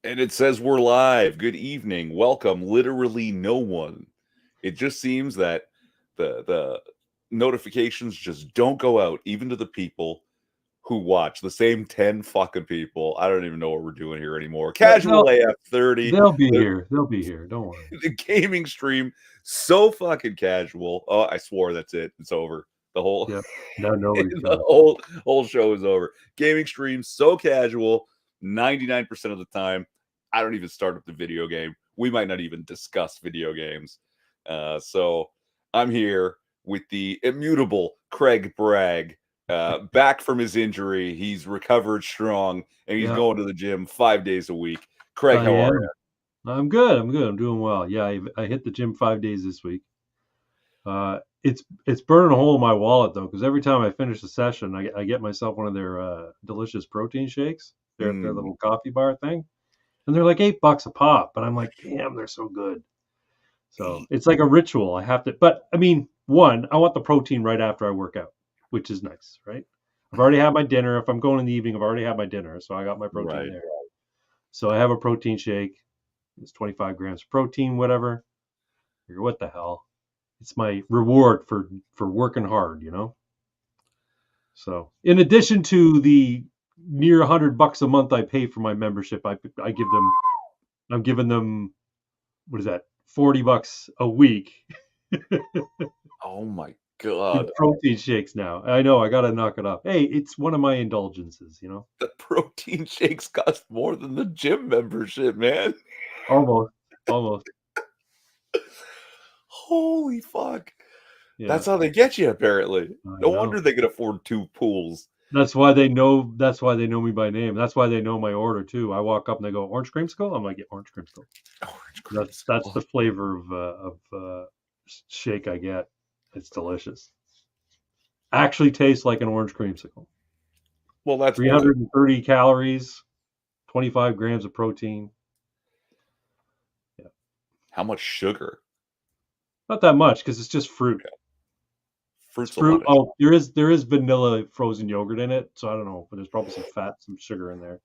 And it says we're live. Good evening. Welcome. Literally no one. It just seems that the notifications just don't go out even to the people who watch. The same 10 fucking people. I don't even know what we're doing here anymore. Casual They'll, AF 30. they'll be The, here. They'll be here. Don't worry. the gaming stream so fucking casual. Oh, I swore that's it. It's over. The whole Yep. No, nobody's the coming. whole show is over. Gaming stream so casual 99% of the time. I don't even start up the video game. We might not even discuss video games. So I'm here with the immutable Craig Bragg, back from his injury. He's recovered strong and he's Yeah, going to the gym 5 days a week. Craig, I how are am. you? I'm good. I'm good. I'm doing well. Yeah, I hit the gym 5 days this week. It's burning a hole in my wallet though, because every time I finish a session, I get myself one of their delicious protein shakes. They're at their Mm. little coffee bar thing, and they're like $8 a pop. But I'm like, damn, they're so good. So it's like a ritual. I have to. But I mean, one, I want the protein right after I work out, which is nice, right? I've already had my dinner. If I'm going in the evening, I've already had my dinner, so I got my protein Right. there. So I have a protein shake. It's 25 grams of protein, whatever. Figure, what the hell? It's my reward for working hard, you know. So in addition to the near $100 a month I pay for my membership, I give them I'm giving them, what is that, $40 a week Oh my in God. protein shakes now. I know I gotta knock it up. Hey, it's one of my indulgences, you know. The protein shakes cost more than the gym membership, man. Almost, almost. Holy fuck. Yeah, That's how they get you, apparently. I No know. wonder they can afford 2 pools. That's why they know. That's why they know me by name. That's why they know my order too. I walk up and they go, "Orange creamsicle." I'm like, "Yeah, orange creamsicle." Orange That's creamsicle. the flavor of shake I get. It's delicious. Actually tastes like an orange creamsicle. Well, that's good. 330 calories, 25 grams of protein. Yeah, How much sugar? not that much because it's just fruit. Yeah, It's fruit's a lot fruit. of sugar. Oh, there is vanilla frozen yogurt in it, so I don't know, but there's probably some fat, some sugar in there.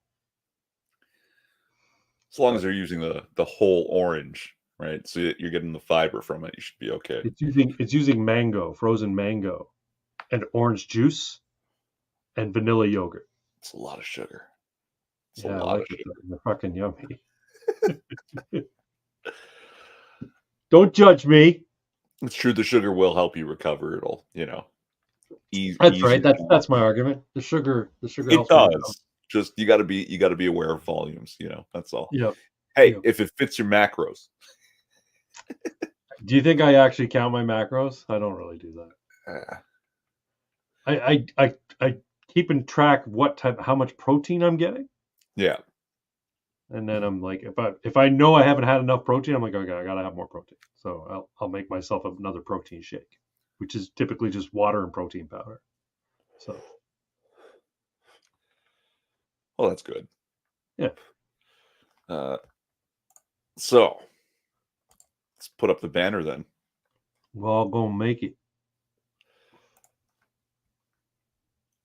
As long as But they're using the whole orange, right? So you're getting the fiber from it, you should be okay. it's using mango, frozen mango, and orange juice and vanilla yogurt. It's a lot of sugar. It's a Yeah, I lot like of it. sugar. They're fucking yummy. Don't judge me. It's true the sugar will help you recover. It'll, That's ease right. your That's my argument. The sugar It helps me recover. does. Just you gotta be aware of volumes, that's all. Yep. Hey, Yep. if it fits your macros. Do you think I actually count my macros? I don't really do that. Uh, I keep in track how much protein I'm getting, yeah. and then I'm like, if I know I haven't had enough protein, I'm like, okay, I gotta have more protein. So I'll make myself another protein shake, which is typically just water and protein powder. So Well, that's good. yeah, Uh, so let's put up the banner then. we're all gonna make it.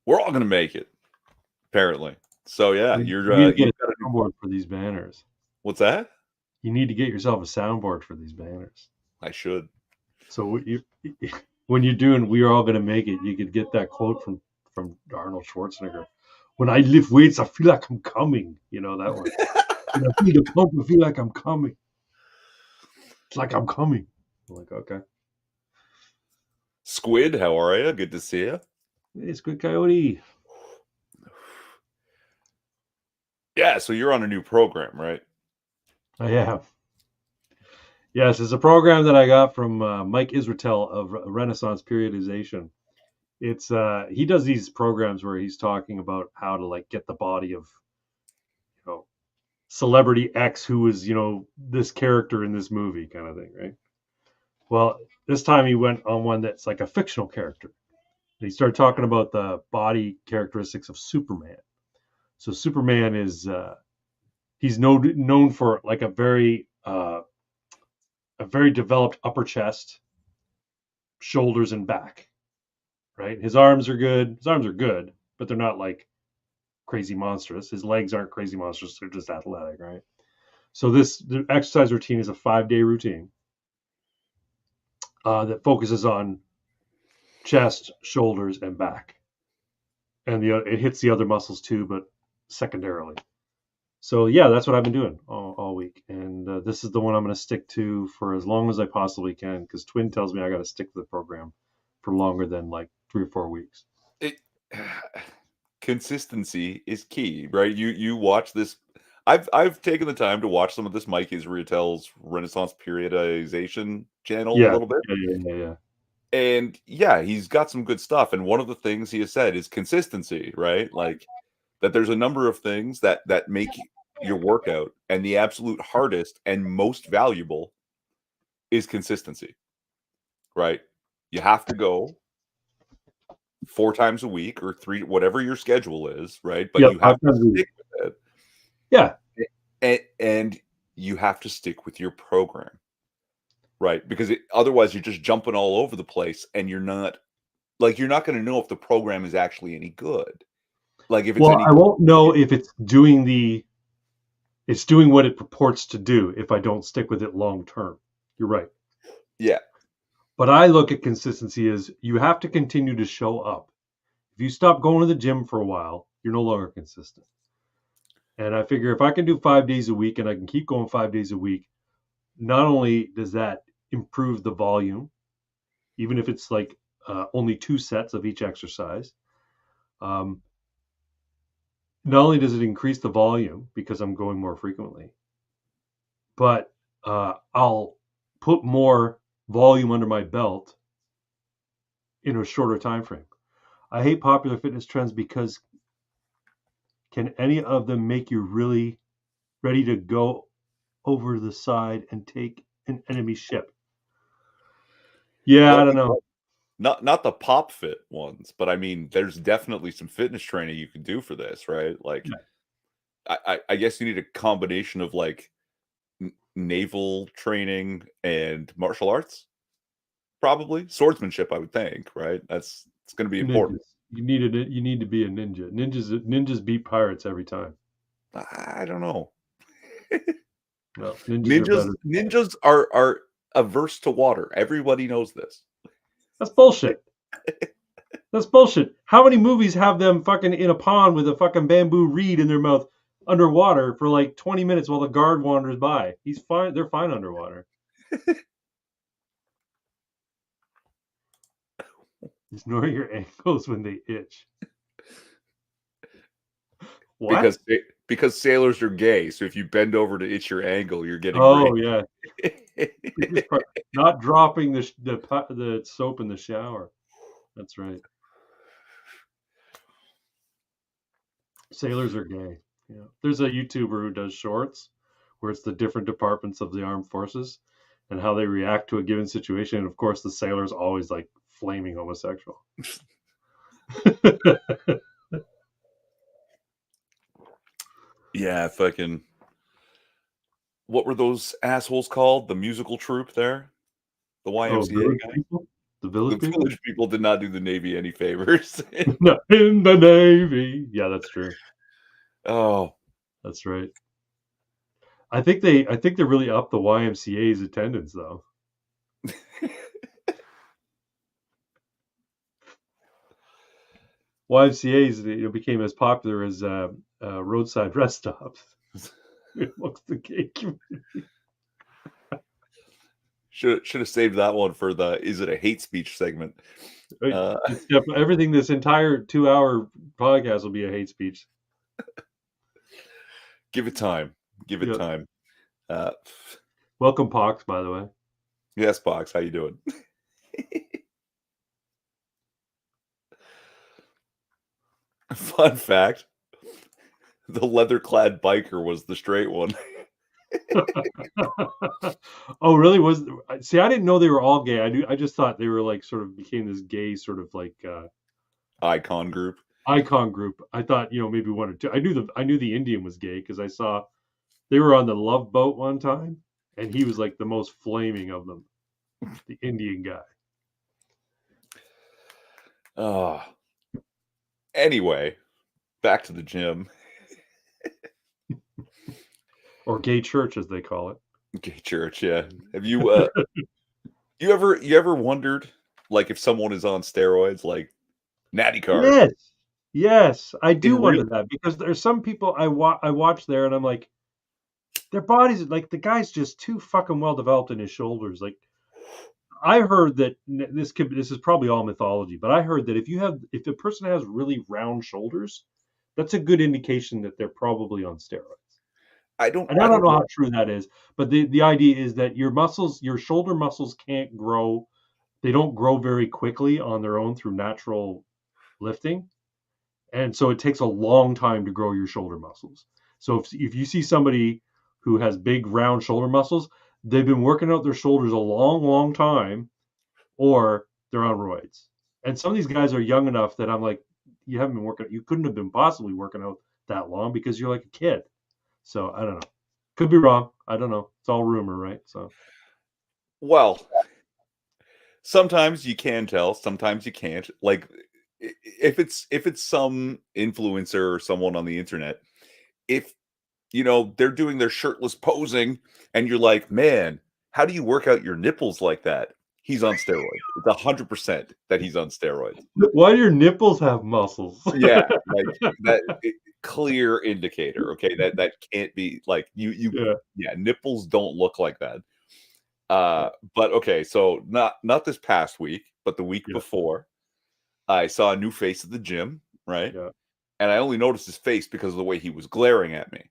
We're all gonna make it, apparently. So yeah, You need to get you've a got to do. soundboard for these banners. What's that? You need to get yourself a soundboard for these banners. I should. So when you're doing, we are all gonna make it. You could get that quote from Arnold Schwarzenegger. When I lift weights, I feel like I'm coming. You know that one. When I feel the pump, I feel like I'm coming. It's like I'm coming. I'm like, okay. Squid, how are you? Good to see you. Hey, it's good coyote. Yeah, so you're on a new program, right? I have. Yes, it's a program that I got from Mike Israetel of Renaissance Periodization. It's he does these programs where he's talking about how to like get the body of, you know, celebrity X who is, this character in this movie kind of thing, right? Well, this time he went on one that's like a fictional character. And he started talking about the body characteristics of Superman. So Superman is he's known for like a very developed upper chest, shoulders, and back. Right, his arms are good. His arms are good, but they're not like crazy monstrous. His legs aren't crazy monstrous. They're just athletic, right? So the exercise routine is a 5-day routine that focuses on chest, shoulders, and back, and it hits the other muscles too, but secondarily. So yeah, that's what I've been doing all week, and this is the one I'm going to stick to for as long as I possibly can, because Twin tells me I got to stick to the program for longer than like 3 or 4 weeks. It, consistency is key, right? You watch this. I've taken the time to watch some of this Mike Israetel's Renaissance periodization channel a Yeah, little bit. yeah. And yeah, he's got some good stuff. And one of the things he has said is consistency, right? Like that there's a number of things that make your workout, and the absolute hardest and most valuable is consistency, right? You have to go 4 times a week or 3, whatever your schedule is, right? But Yep, you have five to times a week. stick with it. Yeah, And you have to stick with your program, right? Because otherwise you're just jumping all over the place, and you're not going to know if the program is actually any good. Like if it's well, any I won't know if it's doing what it purports to do if I don't stick with it long term. You're right. yeah. But I look at consistency as you have to continue to show up. If you stop going to the gym for a while, you're no longer consistent. And I figure if I can do 5 days a week and I can keep going 5 days a week, not only does that improve the volume, even if it's like only 2 sets of each exercise, um, not only does it increase the volume because I'm going more frequently, but I'll put more volume under my belt in a shorter time frame. I hate popular fitness trends because can any of them make you really ready to go over the side and take an enemy ship? Yeah, I Well, don't know. not the pop fit ones, but I mean, there's definitely some fitness training you can do for this, right? Like, Yeah. I guess you need a combination of like naval training and martial arts, probably swordsmanship. I would think, right? It's going to be important. Ninjas. You need to be a ninja. Ninjas beat pirates every time. I don't know. Well, ninjas are better. Ninjas are averse to water. Everybody knows this. That's bullshit. That's bullshit. How many movies have them fucking in a pond with a fucking bamboo reed in their mouth underwater for like 20 minutes while the guard wanders by? He's fine. They're fine underwater. Ignore your ankles when they itch. What? Because because sailors are gay, so if you bend over to itch your ankle, you're getting Oh raped. yeah. Biggest part. Not dropping the soap in the shower. That's right. Sailors are gay. Yeah. There's a YouTuber who does shorts where it's the different departments of the armed forces and how they react to a given situation. And of course, the sailor's always like flaming homosexual. Yeah, fucking. What were those assholes called? The musical troupe there, the Oh, YMCA village guy. people? The The village people? village people did not do the Navy any favors. No, in the Navy. Yeah, that's true. Oh, That's right. I think they really upped the YMCA's attendance though. YMCA's became as popular as roadside rest stops. It looks the cake. should have saved that one for the "Is it a hate speech" segment. Uh, Everything. This entire 2-hour podcast will be a hate speech. give it time. Give it Yep. time. Uh, Welcome, Pox. By the way. yes, Box, how you doing? Fun fact: the leather-clad biker was the straight one. Oh, really? See? I didn't know they were all gay. I just thought they were like sort of became this gay sort of like Icon group. icon group. I thought maybe one or two. I knew the Indian was gay because I saw they were on the Love Boat one time, and he was like the most flaming of them, the Indian guy. Oh, anyway, back to the gym. or gay church as they call it. Gay church, yeah. Have you ever wondered like if someone is on steroids, like Natty Card Yes, yes, I do in real? wonder that because there's some people I watch there, and I'm like, their bodies, like the guy's just too fucking well developed in his shoulders. Like I heard that this is probably all mythology, but I heard that if a person has really round shoulders, that's a good indication that they're probably on steroids. I don't And I I don't don't know know. how true that is, but the idea is that your shoulder muscles can't grow. They don't grow very quickly on their own through natural lifting. And so it takes a long time to grow your shoulder muscles. So if you see somebody who has big round shoulder muscles, they've been working out their shoulders a long, long time, or they're on roids. And some of these guys are young enough that I'm like, you haven't been working, you couldn't have been possibly working out that long because you're like a kid. So I don't know. Could be wrong. I don't know. It's all rumor, right? So Well, sometimes you can tell, sometimes you can't. Like if it's some influencer or someone on the internet, if they're doing their shirtless posing and you're like, "Man, how do you work out your nipples like that?" He's on steroids. It's 100% that he's on steroids. why do your nipples have muscles? Yeah, like clear indicator, okay? That can't be like Yeah, yeah, nipples don't look like that. But okay, so not this past week, but the week yeah, before, I saw a new face at the gym, right? yeah. And I only noticed his face because of the way he was glaring at me.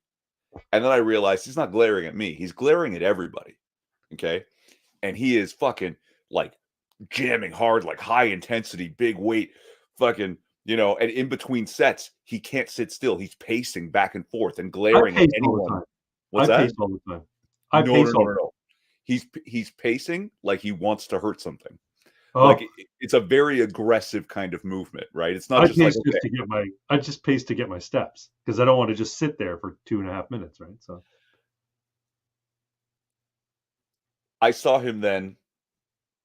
And then I realized he's not glaring at me, he's glaring at everybody. Okay. And he is fucking like jamming hard, like high intensity, big weight, fucking, and in between sets, he can't sit still. He's pacing back and forth and I glaring at pace all the anyone. time. I What's pace that? all the time. I No, no, pace no, all no, the no. He's pacing like he wants to hurt something. Like Oh, it's a very aggressive kind of movement, right? It's not I just like, pace okay, I just pace to get my steps because I don't want to just sit there for 2.5 minutes, right? So I saw him then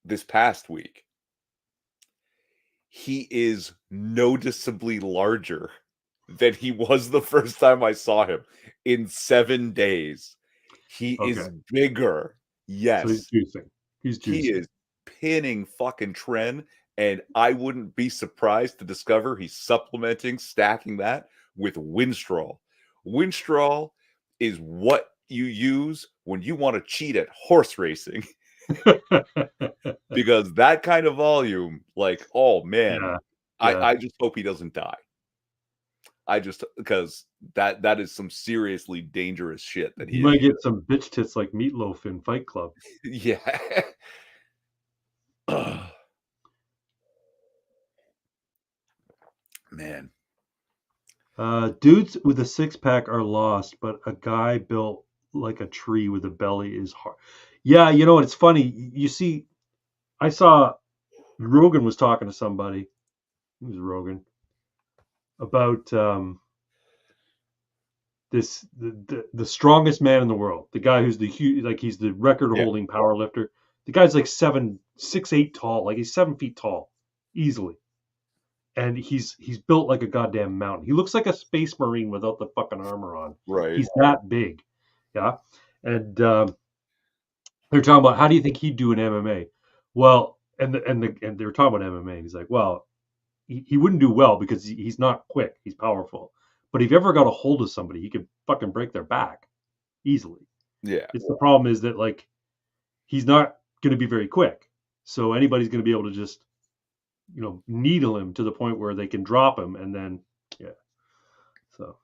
this past week. He is noticeably larger than he was the first time I saw him in 7 days. He okay, is bigger. so he's Yes, juicing. He's he juicing. is pinning fucking Tren, and I wouldn't be surprised to discover he's supplementing, stacking that with Winstrol. Winstrol is what you use when you want to cheat at horse racing because that kind of volume, like, oh man, Yeah, I yeah. I just hope he doesn't die. I just because that is some seriously dangerous shit that You he is might using. get some bitch tits like Meatloaf in Fight Club. Yeah. Ugh, man. Dudes with a six pack are lost, but a guy built like a tree with a belly is hard. Yeah, you know, it's funny. You see, I saw Rogan was talking to somebody. It was Rogan about the strongest man in the world, the guy who's the huge, like he's the record Yeah. holding power lifter. The guy's like 6'8" tall, like he's 7 feet tall, easily, and he's built like a goddamn mountain. He looks like a space marine without the fucking armor on. Right. He's that big, yeah. And they're talking about how do you think he'd do in MMA? Well, and they were talking about MMA. And he's like, well, he wouldn't do well because he's not quick. He's powerful. But if you ever got a hold of somebody, he could fucking break their back easily. Yeah. It's the problem is that like he's not going to be very quick. So anybody's going to be able to just needle him to the point where they can drop him and then yeah. So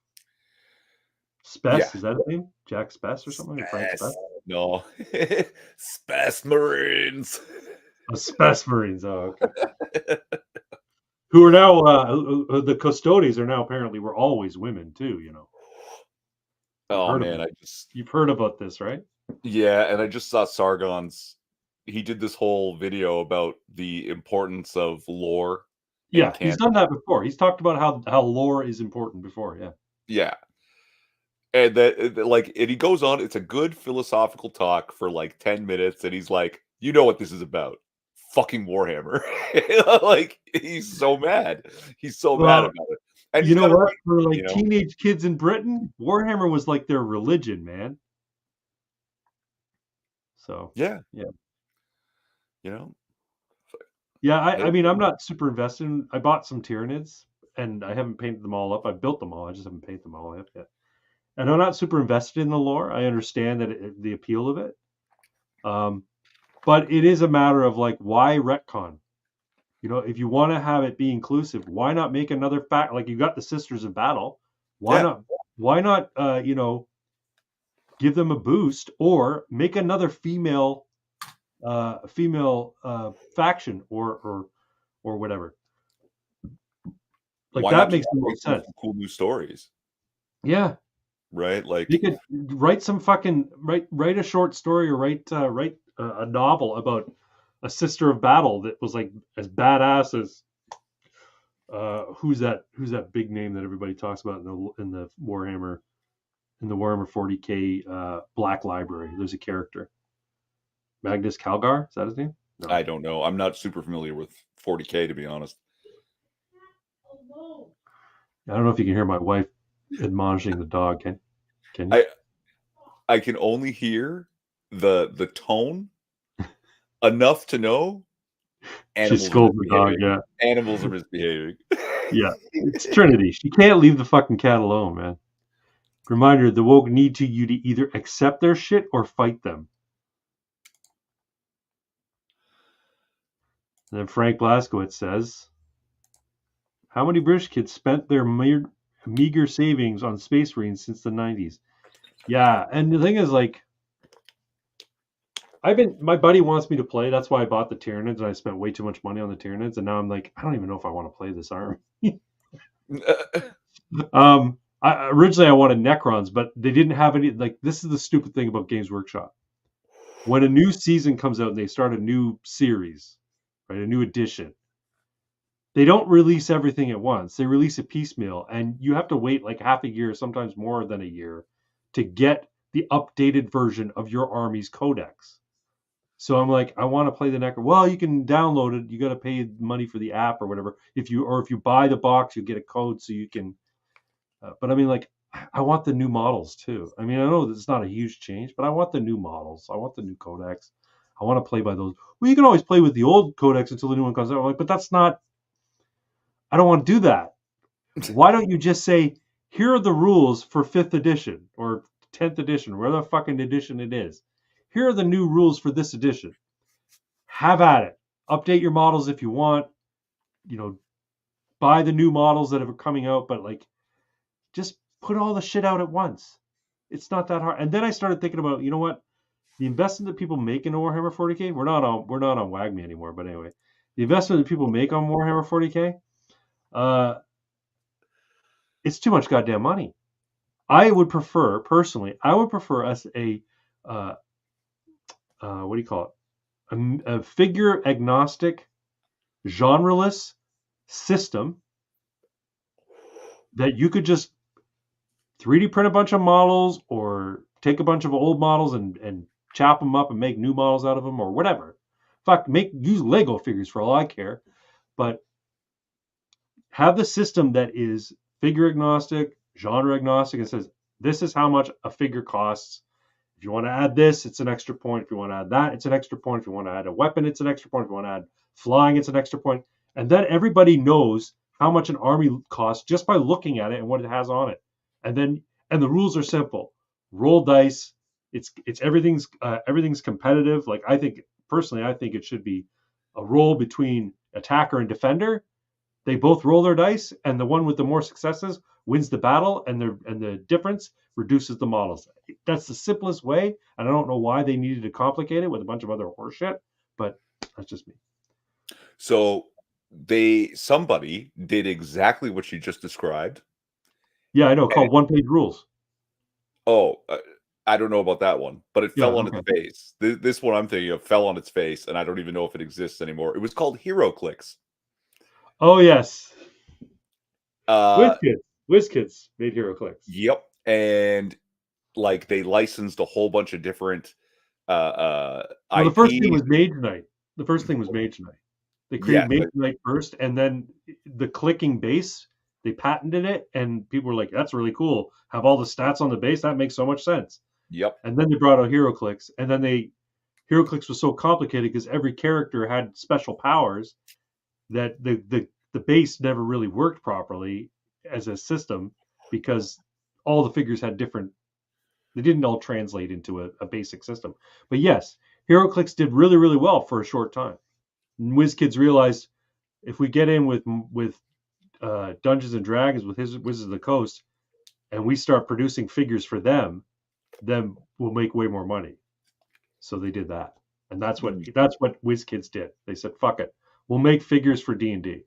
Yeah. Spess, is that his name? Jack Spess or something? Or Frank Spaz. Spess? No. Spaz Marines. Oh, Spess Marines. Oh, okay. Who are now the custodians are now apparently were always women too. You've Oh heard about man, I just you've heard about this, right? yeah, and I just saw Sargon's he did this whole video about the importance of lore in Yeah, he's canon. done that before. He's talked about how lore is important before. Yeah. Yeah. And and he goes on, it's a good philosophical talk for like 10 minutes, and he's like, you know what this is about. Fucking Warhammer. Like he's so mad. He's so mad Well, about it. And you he's know got it what? right, For you like know? teenage kids in Britain, Warhammer was like their religion, man. So Yeah, yeah. you know, Yeah, I it, mean, I'm not super invested in. I bought some Tyranids, and I haven't painted them all up. I built them all. I just haven't painted them all up yet. And I'm not super invested in the lore. I understand that the appeal of it, um, but it is a matter of like, why retcon? You know, if you want to have it be inclusive, why not make another fact? Like you got the Sisters of Battle. Why yeah. not? Why not? Give them a boost or make another female faction or whatever. Like Why not that just makes the write most sense. some cool new stories, Yeah, right? they Like, could write some fucking write a short story or write a novel about a sister of battle that was like as badass as who's that big name that everybody talks about in the Warhammer 40k Black Library. There's a character Magnus Calgar. Is that his name? No, I don't know. I'm not super familiar with 40K, to be honest. I don't know if you can hear my wife admonishing the dog. Can you? I I can only hear the tone enough to know She animals are scolds the dog. misbehaving. Yeah, Animals are misbehaving. yeah. It's Trinity. She can't leave the fucking cat alone, man. Reminder: the woke need you to either accept their shit or fight them. And then Frank Blaskowitz says, "How many British kids spent their meager savings on Space Marines since the '90s?" Yeah, and the thing is, like, my buddy wants me to play. That's why I bought the Tyranids, and I spent way too much money on the Tyranids, and now I'm like, I don't even know if I want to play this army. Originally I wanted Necrons, but they didn't have any. Like, this is the stupid thing about Games Workshop. When a new season comes out and they start a new series, right, a new edition, they don't release everything at once. They release it piecemeal, and you have to wait like half a year, sometimes more than a year, to get the updated version of your army's codex. So I'm like, I want to play the Necron. Well, you can download it. You got to pay money for the app or whatever. If you buy the box, you get a code so you can. But I mean, like, I want the new models too. I mean, I know it's not a huge change, but I want the new models. I want the new codex. I want to play by those. Well, you can always play with the old codex until the new one comes out. I'm like, but that's not. I don't want to do that. Why don't you just say, here are the rules for 5th edition or 10th edition, whatever fucking edition it is. Here are the new rules for this edition. Have at it. Update your models if you want. You know, buy the new models that are coming out, but like, just put all the shit out at once. It's not that hard. And then I started thinking about, you know what? The investment that people make in Warhammer 40k, we're not on WAGME anymore, but anyway, the investment that people make on Warhammer 40k, uh, it's too much goddamn money. I would prefer, personally, us uh, what do you call it? A figure agnostic, genreless system that you could just 3D print a bunch of models or take a bunch of old models and chop them up and make new models out of them or whatever. Fuck, use Lego figures for all I care, but have the system that is figure agnostic, genre agnostic, and says this is how much a figure costs. If you want to add this, it's an extra point. If you want to add that, it's an extra point. If you want to add a weapon, it's an extra point. If you want to add flying, it's an extra point. And then everybody knows how much an army costs just by looking at it and what it has on it. And the rules are simple. Roll dice. It's everything's competitive. Like, I think personally, I think it should be a roll between attacker and defender. They both roll their dice, and the one with the more successes wins the battle, and the difference reduces the models. That's the simplest way, and I don't know why they needed to complicate it with a bunch of other horseshit, but that's just me. So somebody did exactly what you just described. Yeah, I know, And, called one-page rules. oh, I don't know about that one, but it Yeah, fell on its okay. face. This one I'm thinking of fell on its face, and I don't even know if it exists anymore. It was called Hero Clicks. Oh yes, Uh, WizKids made HeroClix. yep, and like they licensed a whole bunch of different Well, the first thing IP. was Mage Knight. The first thing was Mage Knight. They created Yes, Mage Knight first, and then the clicking base, they patented it, and people were like, "That's really cool. Have all the stats on the base. That makes so much sense." yep. And then they brought out HeroClix, and then they HeroClix was so complicated because every character had special powers that the base never really worked properly as a system because all the figures had different. They didn't all translate into a basic system. But yes, HeroClix did really really well for a short time. And WizKids realized if we get in with Dungeons and Dragons with his Wizards of the Coast, and we start producing figures for them, then we'll make way more money. So they did that, and that's what WizKids did. They said, "Fuck it, we'll make figures for D&D."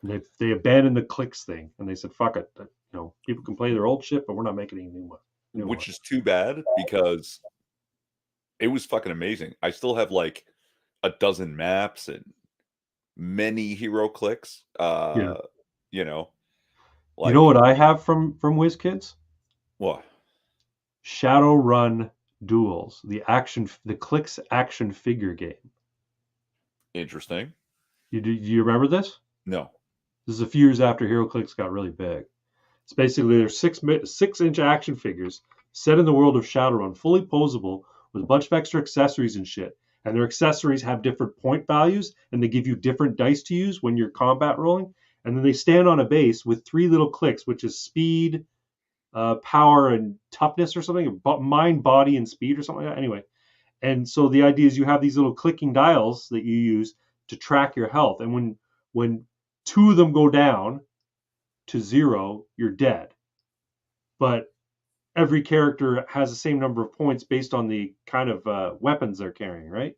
And they abandoned the clicks thing, and they said, "Fuck it, people can play their old shit, but we're not making any new one." Which is too bad because it was fucking amazing. I still have like a dozen maps and many HeroClix. Yeah. You know, You know what I have from WizKids? What? Shadowrun Duels, the Clicks action figure game. Interesting. Do you remember this? No. This is a few years after HeroClix got really big. It's basically there's 6-inch action figures set in the world of Shadowrun, fully posable with a bunch of extra accessories and shit. And their accessories have different point values, and they give you different dice to use when you're combat rolling. And then they stand on a base with 3 little clicks, which is speed, power, and toughness or something, mind, body, and speed or something like that. Anyway, and so the idea is you have these little clicking dials that you use to track your health. And when 2 of them go down to 0, you're dead. But every character has the same number of points based on the kind of weapons they're carrying, right?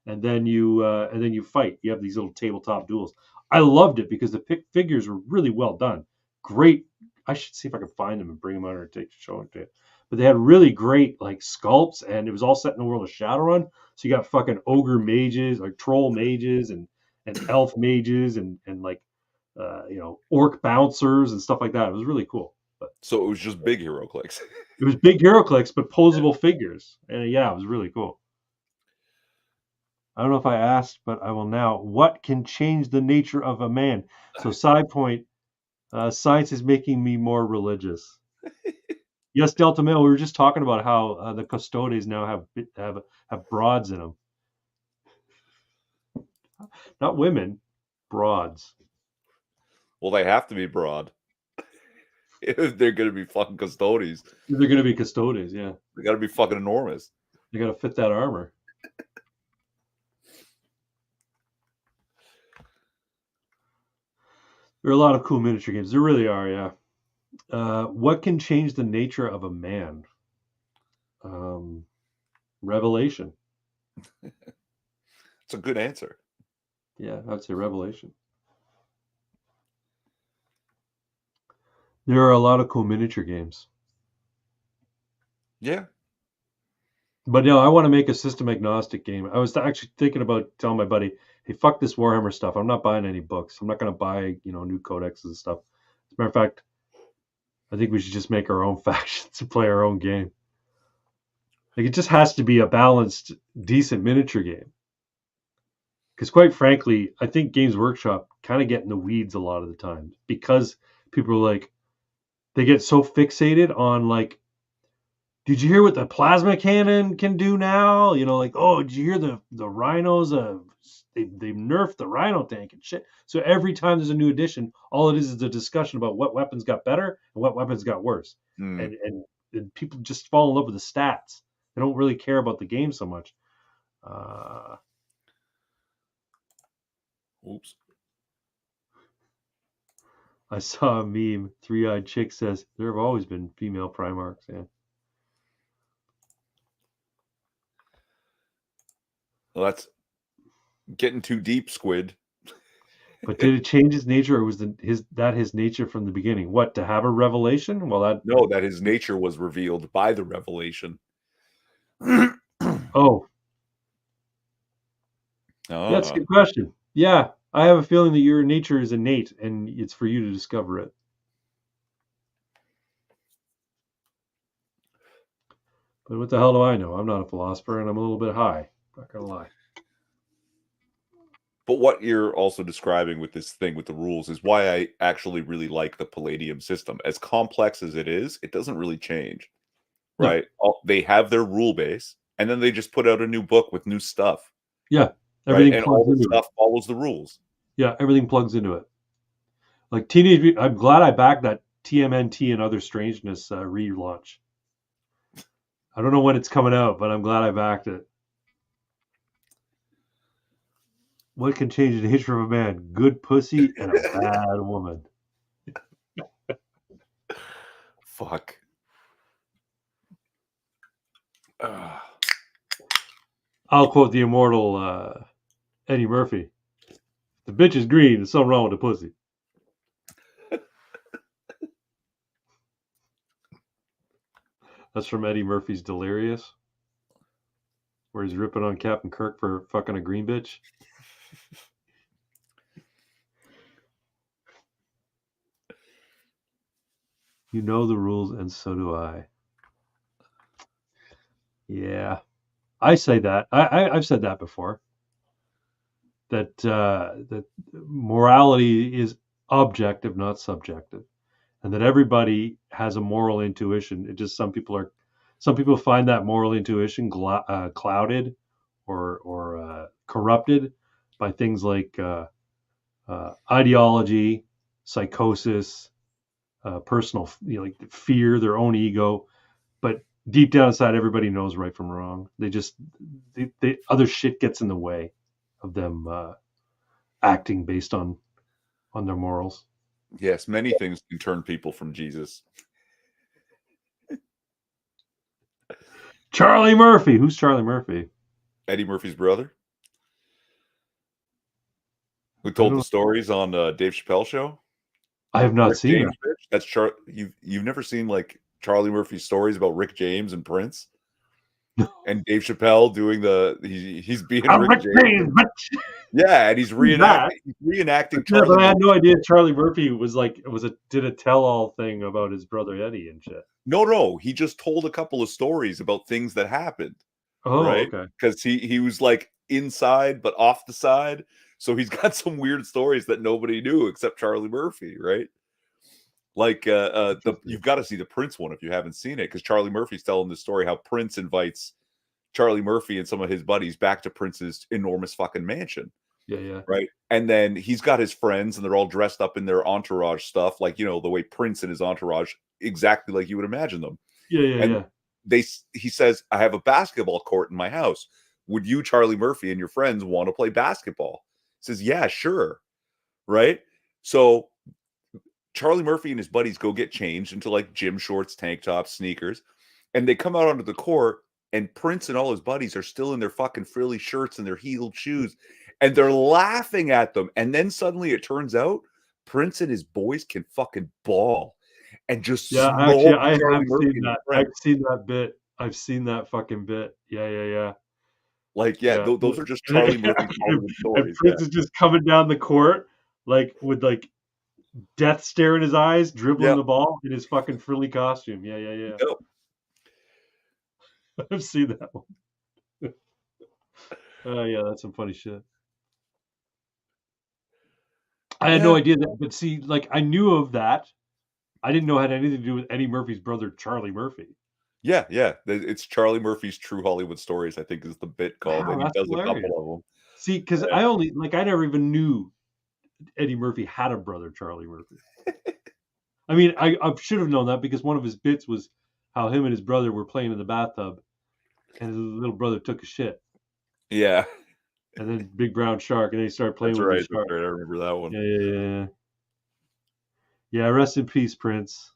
And then you fight. You have these little tabletop duels. I loved it because the figures were really well done. Great. I should see if I can find them and bring them out or show it to you. But they had really great like sculpts, and it was all set in the world of Shadowrun. So you got fucking ogre mages, like troll mages, and elf mages, and like orc bouncers and stuff like that. It was really cool. But so it was just big HeroClix. It was big HeroClix, but posable figures, and yeah, it was really cool. I don't know if I asked, but I will now. What can change the nature of a man? So side point, science is making me more religious. Yes, Delta Male. We were just talking about how the custodes now have broads in them, not women, broads. Well, they have to be broad if they're going to be fucking custodes. They're going to be custodes, yeah. They got to be fucking enormous. They got to fit that armor. There are a lot of cool miniature games. There really are, yeah. What can change the nature of a man? Revelation. It's a good answer. Yeah, I'd say revelation. There are a lot of cool miniature games. Yeah. But no, I want to make a system agnostic game. I was actually thinking about telling my buddy, hey, fuck this Warhammer stuff. I'm not buying any books. I'm not going to buy, new codexes and stuff. As a matter of fact, I think we should just make our own factions and play our own game. Like, it just has to be a balanced, decent miniature game. Because quite frankly, I think Games Workshop kind of get in the weeds a lot of the time because people are like, they get so fixated on like, did you hear what the plasma cannon can do now? Like, oh, did you hear the rhinos? They nerfed the rhino tank and shit. So every time there's a new edition, all it is a discussion about what weapons got better and what weapons got worse. And people just fall in love with the stats. They don't really care about the game so much. Oops. I saw a meme. 3-eyed chick says there have always been female Primarchs. Yeah. Well, that's getting too deep, Squid. But did it change his nature, or was his nature from the beginning? What, to have a revelation? Well, that his nature was revealed by the revelation. Oh. That's a good question. Yeah, I have a feeling that your nature is innate, and it's for you to discover it. But what the hell do I know? I'm not a philosopher, and I'm a little bit high. Not gonna lie. But what you're also describing with this thing with the rules is why I actually really like the Palladium system. As complex as it is, it doesn't really change, right? No. They have their rule base, and then they just put out a new book with new stuff, Yeah, right? everything And plugs all the into it. stuff follows the rules. Yeah, everything plugs into it. Like I'm glad I backed that TMNT and Other Strangeness relaunch. I don't know when it's coming out, but I'm glad I backed it. What can change the nature of a man? Good pussy and a bad woman. Fuck. Ugh. I'll quote the immortal Eddie Murphy. The bitch is green. There's something wrong with the pussy. That's from Eddie Murphy's Delirious, where he's ripping on Captain Kirk for fucking a green bitch. You know the rules, and so do I. Yeah, I say that. I've said that before. That morality is objective, not subjective, and that everybody has a moral intuition. It just some people find that moral intuition clouded or corrupted by things like ideology, psychosis, personal like fear, their own ego. But deep down inside, everybody knows right from wrong. They other shit gets in the way of them acting based on their morals. Yes, many things can turn people from Jesus. Charlie Murphy. Who's Charlie Murphy? Eddie Murphy's brother, who I told don't the know. stories on Dave Chappelle show. I have not Rick seen James, that. bitch. That's You've never seen like Charlie Murphy's stories about Rick James and Prince, and Dave Chappelle doing he's being I'm Rick Rick James. James, bitch. Yeah, and he's That. reenacting Yeah, Charlie but I had Murphy. no idea Charlie Murphy did a tell all thing about his brother Eddie and shit. No, he just told a couple of stories about things that happened, Oh, right? okay. Because he was like inside but off the side, so he's got some weird stories that nobody knew except Charlie Murphy, right? Like you've got to see the Prince one if you haven't seen it, because Charlie Murphy's telling the story how Prince invites Charlie Murphy and some of his buddies back to Prince's enormous fucking mansion, Yeah. right? And then he's got his friends and they're all dressed up in their entourage stuff, like, you know, the way Prince and his entourage, exactly like you would imagine them. And Yeah. he says, I have a basketball court in my house. Would you, Charlie Murphy, and your friends want to play basketball? He says, yeah, sure. Right. So Charlie Murphy and his buddies go get changed into like gym shorts, tank tops, sneakers, and they come out onto the court, and Prince and all his buddies are still in their fucking frilly shirts and their heeled shoes, and they're laughing at them. And then suddenly it turns out Prince and his boys can fucking ball and just Yeah, actually, smoke I Charlie have Murphy seen and his that. friends. I've seen that bit. I've seen that fucking bit. Yeah. Like, yeah, Yeah. those are just Charlie Murphy's Hollywood And stories. Yeah. Prince is just coming down the court, like with like death stare in his eyes, dribbling Yep. the ball in his fucking frilly costume. Yeah. Yep. I've seen that one. Yeah, that's some funny shit. I had no Yeah. idea that, but see, like I knew of that. I didn't know it had anything to do with Eddie Murphy's brother, Charlie Murphy. Yeah. It's Charlie Murphy's True Hollywood Stories, I think is the bit called, Wow, and he that's does a hilarious. couple of them. See, because Yeah. I never even knew Eddie Murphy had a brother, Charlie Murphy. I mean, I should have known that because one of his bits was how him and his brother were playing in the bathtub, and his little brother took a shit, Yeah. and then big brown shark, and then he started playing That's with the right. That's shark. right. I remember that one. Yeah. Rest in peace, Prince.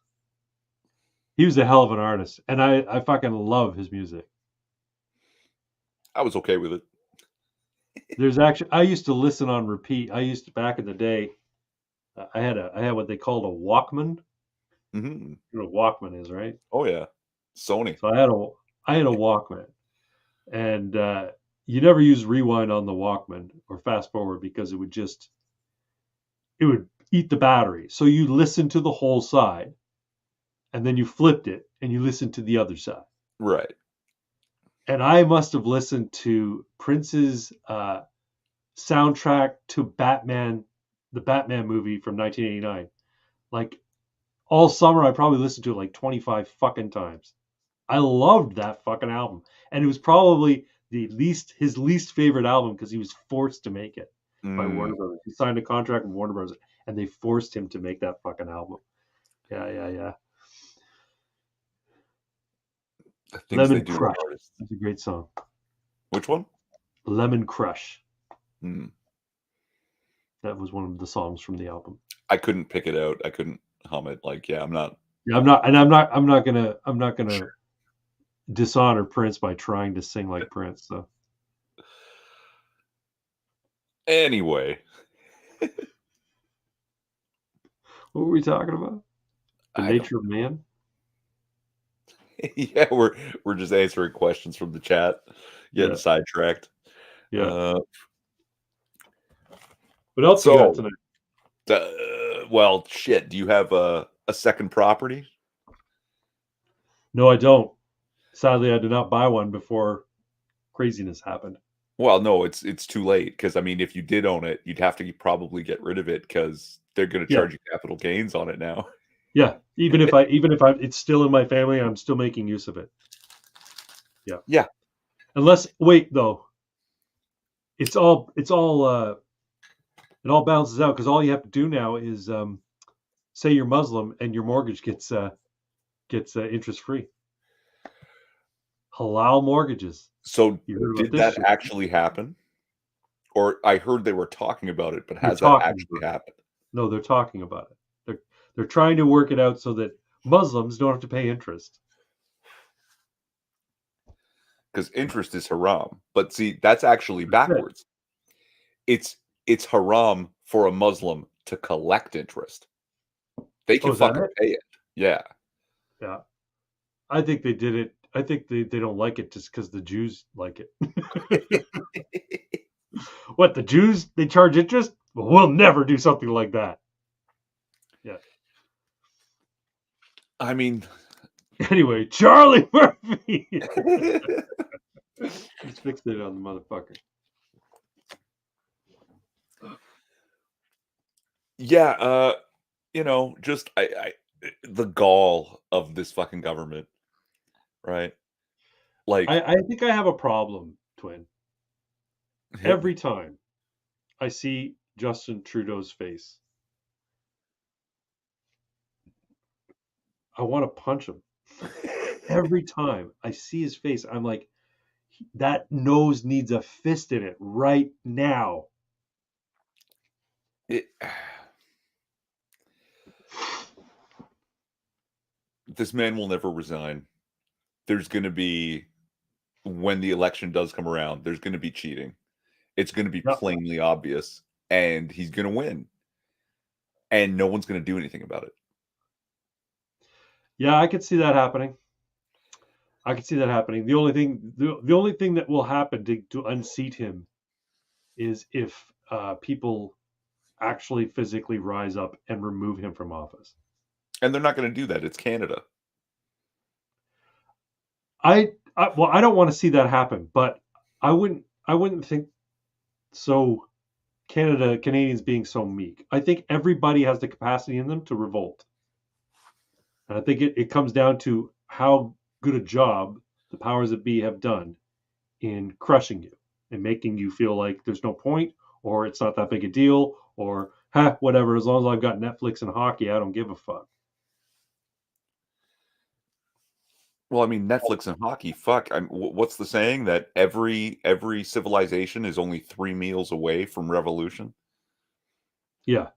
He was a hell of an artist, and I fucking love his music. I was okay with it. There's actually I used to listen on repeat. I used to back in the day. I had what they called a Walkman. Mm-hmm. You know what a Walkman is, right? Oh yeah, Sony. So I had a Walkman, and you never use rewind on the Walkman or fast forward because it would eat the battery. So you listen to the whole side, and then you flipped it and you listened to the other side. Right. And I must have listened to Prince's soundtrack to Batman, the Batman movie from 1989. Like all summer, I probably listened to it like 25 fucking times. I loved that fucking album, and it was probably his least favorite album because he was forced to make it by Mm, Warner Brothers. He signed a contract with Warner Brothers, and they forced him to make that fucking album. Yeah, yeah, yeah. the things they Lemon do to Crush. artists. That's a great song. Which one? Lemon Crush. Mm. That was one of the songs from the album. I couldn't pick it out. I couldn't hum it. Like, yeah, I'm not. Yeah, I'm not gonna dishonor Prince by trying to sing like Prince. So Anyway, what were we talking about? The I don't. nature of man. Yeah, we're just answering questions from the chat, getting Yeah, sidetracked. yeah. Uh, What else you got so, tonight? well, shit. Do you have a second property? No, I don't. Sadly, I did not buy one before craziness happened. Well, no, it's too late because I mean, if you did own it, you'd have to probably get rid of it because they're going to Yeah, charge you capital gains on it now. yeah. Even if it's still in my family, I'm still making use of it. Yeah. Yeah. Unless wait though, it all balances out because all you have to do now is say you're Muslim and your mortgage gets interest free. Halal mortgages. So, You heard about did this that shit? actually happen? Or I heard they were talking about it, but They're has that talking actually about it. happened? No, they're talking about it. They're trying to work it out so that Muslims don't have to pay interest. Because interest is haram. But see, that's actually That's it. backwards. It's haram for a Muslim to collect interest. They Oh, can is that fucking it? pay it. Yeah. Yeah. I think they did it. I think they don't like it just because the Jews like it. What, the Jews, they charge interest? Well, we'll never do something like that. Yeah. I mean, Anyway, Charlie Murphy. Just fixed it on the motherfucker. yeah, just the gall of this fucking government, right? Like, I think I have a problem, Twin. hit me. Every time I see Justin Trudeau's face, I want to punch him. Every time I see his face, I'm like, that nose needs a fist in it right now. It, this man will never resign. There's going to be, when the election does come around, there's going to be cheating. It's going to be Yeah, plainly obvious, and he's going to win. And no one's going to do anything about it. yeah, I could see that happening. I could see that happening. The only thing that will happen to unseat him is if people actually physically rise up and remove him from office. And they're not going to do that. It's Canada. Well, I don't want to see that happen, but I wouldn't think so. Canadians being so meek. I think everybody has the capacity in them to revolt. And I think it comes down to how good a job the powers that be have done in crushing you and making you feel like there's no point or it's not that big a deal or whatever. As long as I've got Netflix and hockey, I don't give a fuck. Well, I mean, Netflix and hockey. Fuck. What's the saying that every civilization is only 3 meals away from revolution? Yeah.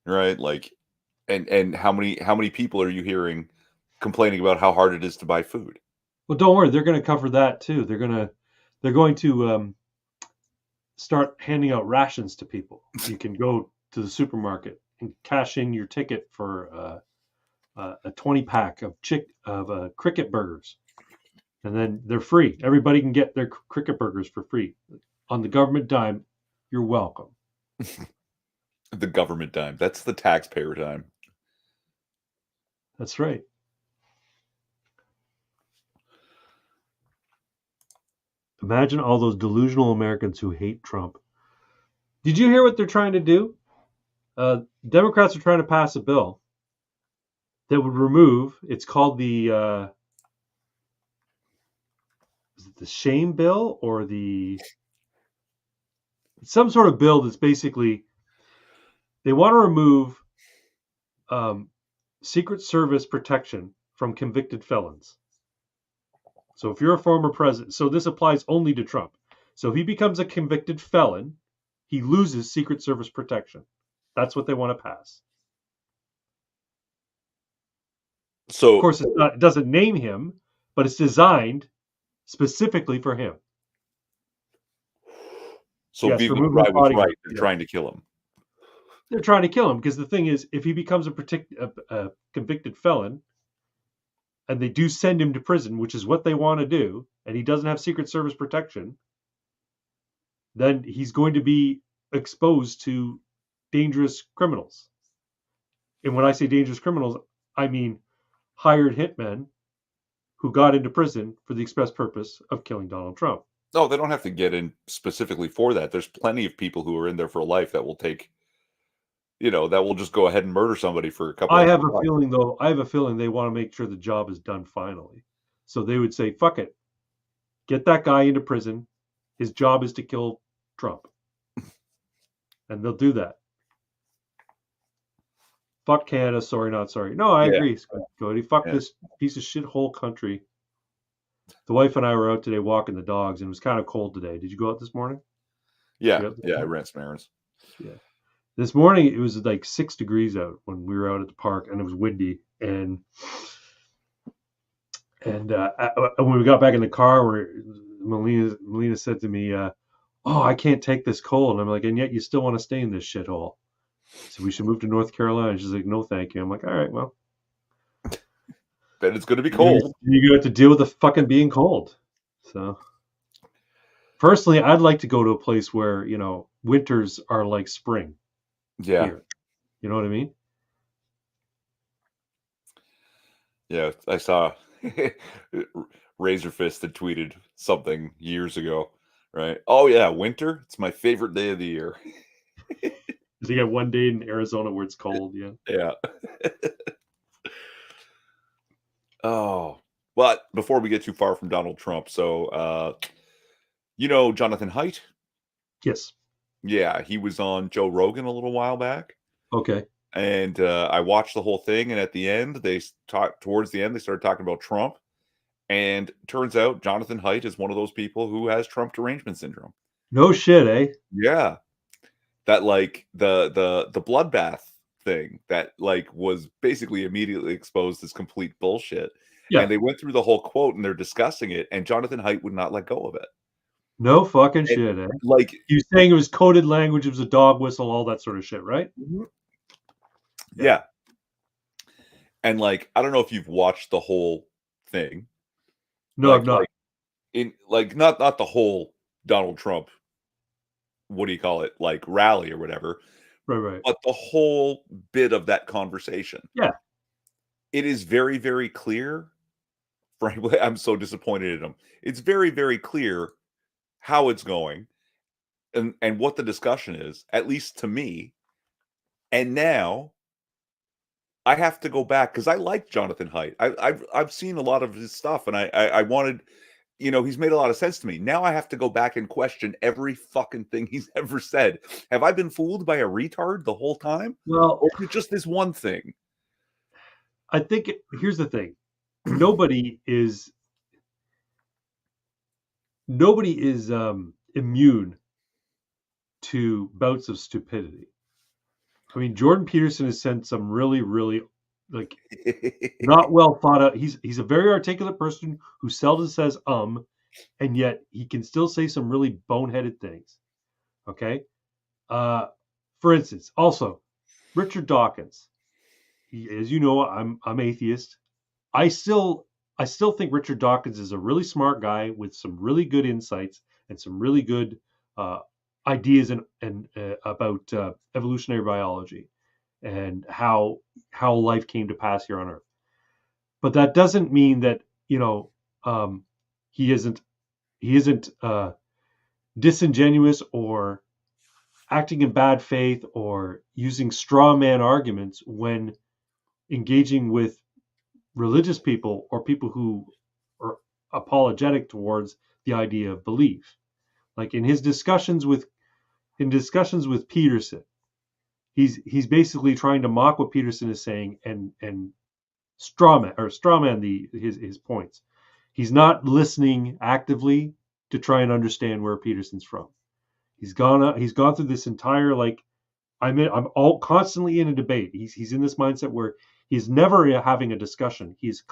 Right? Like, and how many people are you hearing complaining about how hard it is to buy food? Well, don't worry. They're going to cover that too. They're going to start handing out rations to people. You can go to the supermarket and cash in your ticket for a 20 pack of cricket burgers, and then they're free. Everybody can get their cricket burgers for free on the government dime. You're welcome. The government dime. That's the taxpayer dime. That's right. Imagine all those delusional Americans who hate Trump. Did you hear what they're trying to do? Democrats are trying to pass a bill that would remove. It's called the the shame bill or some sort of bill that's basically they want to remove Secret Service protection from convicted felons. So if you're a former president, so this applies only to Trump. So if he becomes a convicted felon, he loses Secret Service protection. That's what they want to pass. So, of course, it doesn't name him, but it's designed specifically for him. So yes, Viva Fry was right. They're trying to kill him. They're trying to kill him because the thing is, if he becomes a convicted felon, and they do send him to prison, which is what they want to do, and he doesn't have Secret Service protection, then he's going to be exposed to dangerous criminals. And when I say dangerous criminals, I mean hired hitmen who got into prison for the express purpose of killing Donald Trump. No, they don't have to get in specifically for that. There's plenty of people who are in there for life that will take, that will just go ahead and murder somebody for a couple. I have a feeling they want to make sure the job is done finally. So they would say, fuck it. Get that guy into prison. His job is to kill Trump. And they'll do that. Fuck Canada, sorry, not sorry. No, I agree, Cody. Fuck this piece of shit whole country. The wife and I were out today walking the dogs, and it was kind of cold today. Did you go out this morning? Yeah, I ran some errands. Yeah. This morning, it was like 6 degrees out when we were out at the park, and it was windy. And when we got back in the car, where Melina said to me, oh, I can't take this cold. And I'm like, and yet you still want to stay in this shithole. So we should move to North Carolina. And she's like, no, thank you. I'm like, all right, well. Then it's going to be cold. You're going to have to deal with the fucking being cold. So, personally, I'd like to go to a place where, winters are like spring. Yeah. Here. You know what I mean? Yeah, I saw Razorfist had tweeted something years ago, right? Oh, yeah, winter. It's my favorite day of the year. Does he got one day in Arizona where it's cold? Yeah. Yeah. Oh, but before we get too far from Donald Trump, so Jonathan Haidt? Yes. Yeah, he was on Joe Rogan a little while back. Okay. And I watched the whole thing, and at the end, they started talking about Trump. And turns out Jonathan Haidt is one of those people who has Trump derangement syndrome. No shit, eh? Yeah. That like the bloodbath thing that like was basically immediately exposed as complete bullshit. Yeah. And they went through the whole quote and they're discussing it, and Jonathan Haidt would not let go of it. No fucking shit, eh? Like you saying it was coded language, it was a dog whistle, all that sort of shit, right? Mm-hmm. Yeah. And like, I don't know if you've watched the whole thing. No, I've not. Not the whole Donald Trump, what do you call it, like rally or whatever. Right. But the whole bit of that conversation. Yeah. It is very, very clear. Frankly, I'm so disappointed in him. It's very, very clear how it's going and what the discussion is, at least to me. And now I have to go back because I like Jonathan Haidt. I've seen a lot of his stuff, and I wanted, he's made a lot of sense to me. Now I have to go back and question every fucking thing he's ever said. Have I been fooled by a retard the whole time? Well, or is it just this one thing? I think here's the thing: nobody is immune to bouts of stupidity. I mean, Jordan Peterson has sent some really, really like not well thought out. He's a very articulate person who seldom says and yet he can still say some really boneheaded things. Okay. For instance, also Richard Dawkins. As you know, I'm atheist. I still think Richard Dawkins is a really smart guy with some really good insights and some really good ideas and about evolutionary biology and how life came to pass here on Earth. But that doesn't mean that he isn't disingenuous or acting in bad faith or using straw man arguments when engaging with religious people or people who are apologetic towards the idea of belief. Like in his discussions with Peterson, he's basically trying to mock what Peterson is saying and strawman his points. He's not listening actively to try and understand where Peterson's from. He's gone through this entire I'm all constantly in a debate. He's in this mindset where he's never having a discussion. He's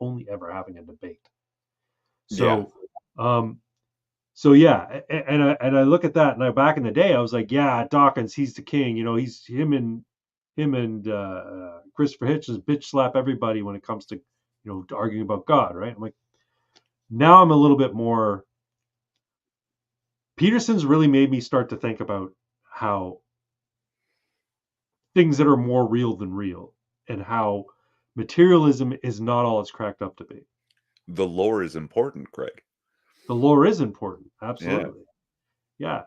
only ever having a debate. So, so yeah, and I look at that, and back in the day, I was like, yeah, Dawkins, he's the king. He's him and Christopher Hitchens bitch slap everybody when it comes to arguing about God, right? I'm like, now I'm a little bit more. Peterson's really made me start to think about how things that are more real than real, and how materialism is not all it's cracked up to be. The lore is important, Craig. The lore is important, absolutely. Yeah.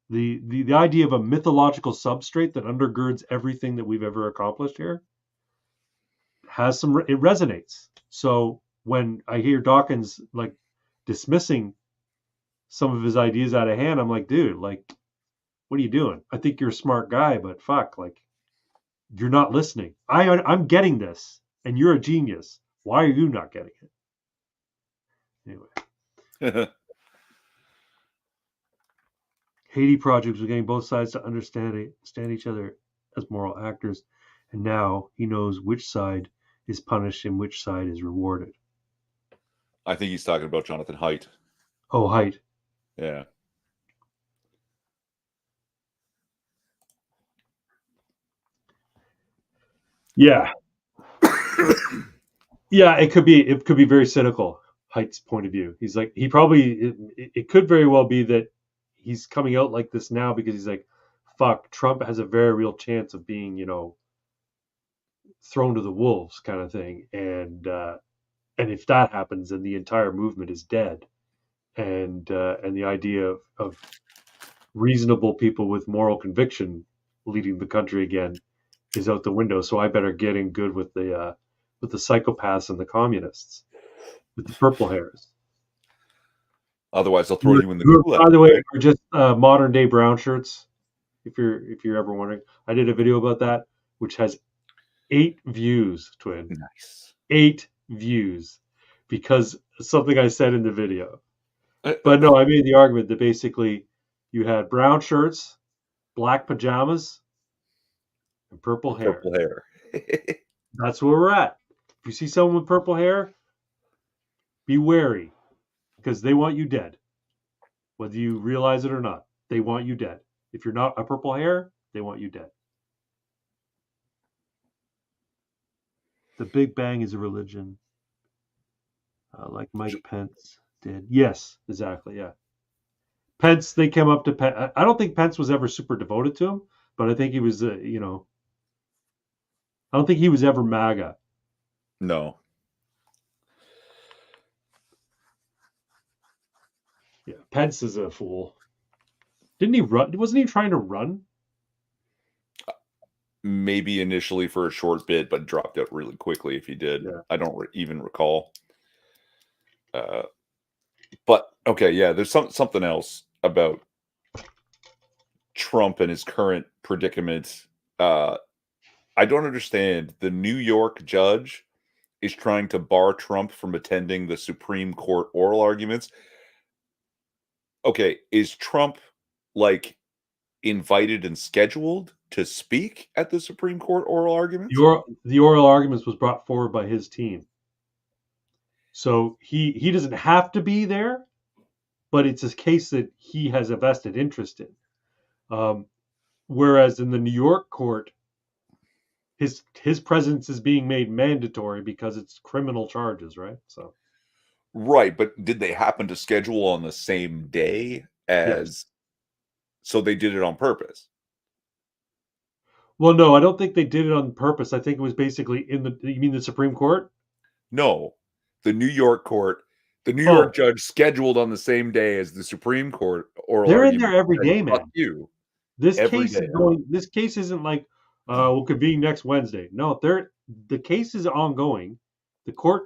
The idea of a mythological substrate that undergirds everything that we've ever accomplished here it resonates. So when I hear Dawkins dismissing some of his ideas out of hand, I'm like, dude, what are you doing? I think you're a smart guy, but fuck, you're not listening. I'm getting this, and you're a genius. Why are you not getting it? Anyway. Haiti Project was getting both sides to understand each other as moral actors, and now he knows which side is punished and which side is rewarded. I think he's talking about Jonathan Haidt. Oh, Haidt. Yeah. Yeah. Yeah, it could be very cynical, Haidt's point of view. He's like, it could very well be that he's coming out like this now because he's like, fuck, Trump has a very real chance of being, thrown to the wolves kind of thing. And if that happens, then the entire movement is dead. And the idea of reasonable people with moral conviction leading the country again is out the window. So I better get in good with the psychopaths and the communists, with the purple hairs. Otherwise, they'll throw you in the Gulag. By the way, we're just modern day brown shirts. If you're ever wondering, I did a video about that, which has 8 views, Twin. Nice. 8 views, because something I said in the video. But no, I made the argument that basically you had brown shirts, black pajamas, and purple hair. Purple hair. That's where we're at. If you see someone with purple hair, be wary, because they want you dead. Whether you realize it or not, they want you dead. If you're not a purple hair, they want you dead. The Big Bang is a religion, like Mike Pence did. Yes, exactly. Yeah. Pence, they came up to Pence. I don't think Pence was ever super devoted to him, but I think he was, I don't think he was ever MAGA. No. Yeah, Pence is a fool. Didn't he run? Wasn't he trying to run? Maybe initially for a short bit, but dropped out really quickly if he did. Yeah. I don't even recall. But, okay, yeah, there's something else about Trump and his current predicament. I don't understand. The New York judge is trying to bar Trump from attending the Supreme Court oral arguments. Okay, is Trump invited and scheduled to speak at the Supreme Court oral arguments? The oral arguments was brought forward by his team. So he doesn't have to be there, but it's a case that he has a vested interest in. Whereas in the New York court, his presence is being made mandatory because it's criminal charges, right? So. Right, but did they happen to schedule on the same day as? Yes. So they did it on purpose. Well, no, I don't think they did it on purpose. I think it was basically you mean the Supreme Court? No, the New York court. The New York judge scheduled on the same day as the Supreme Court oral They're argument. in there every day, man. You. This case isn't like we'll convene next Wednesday. No, the case is ongoing. The court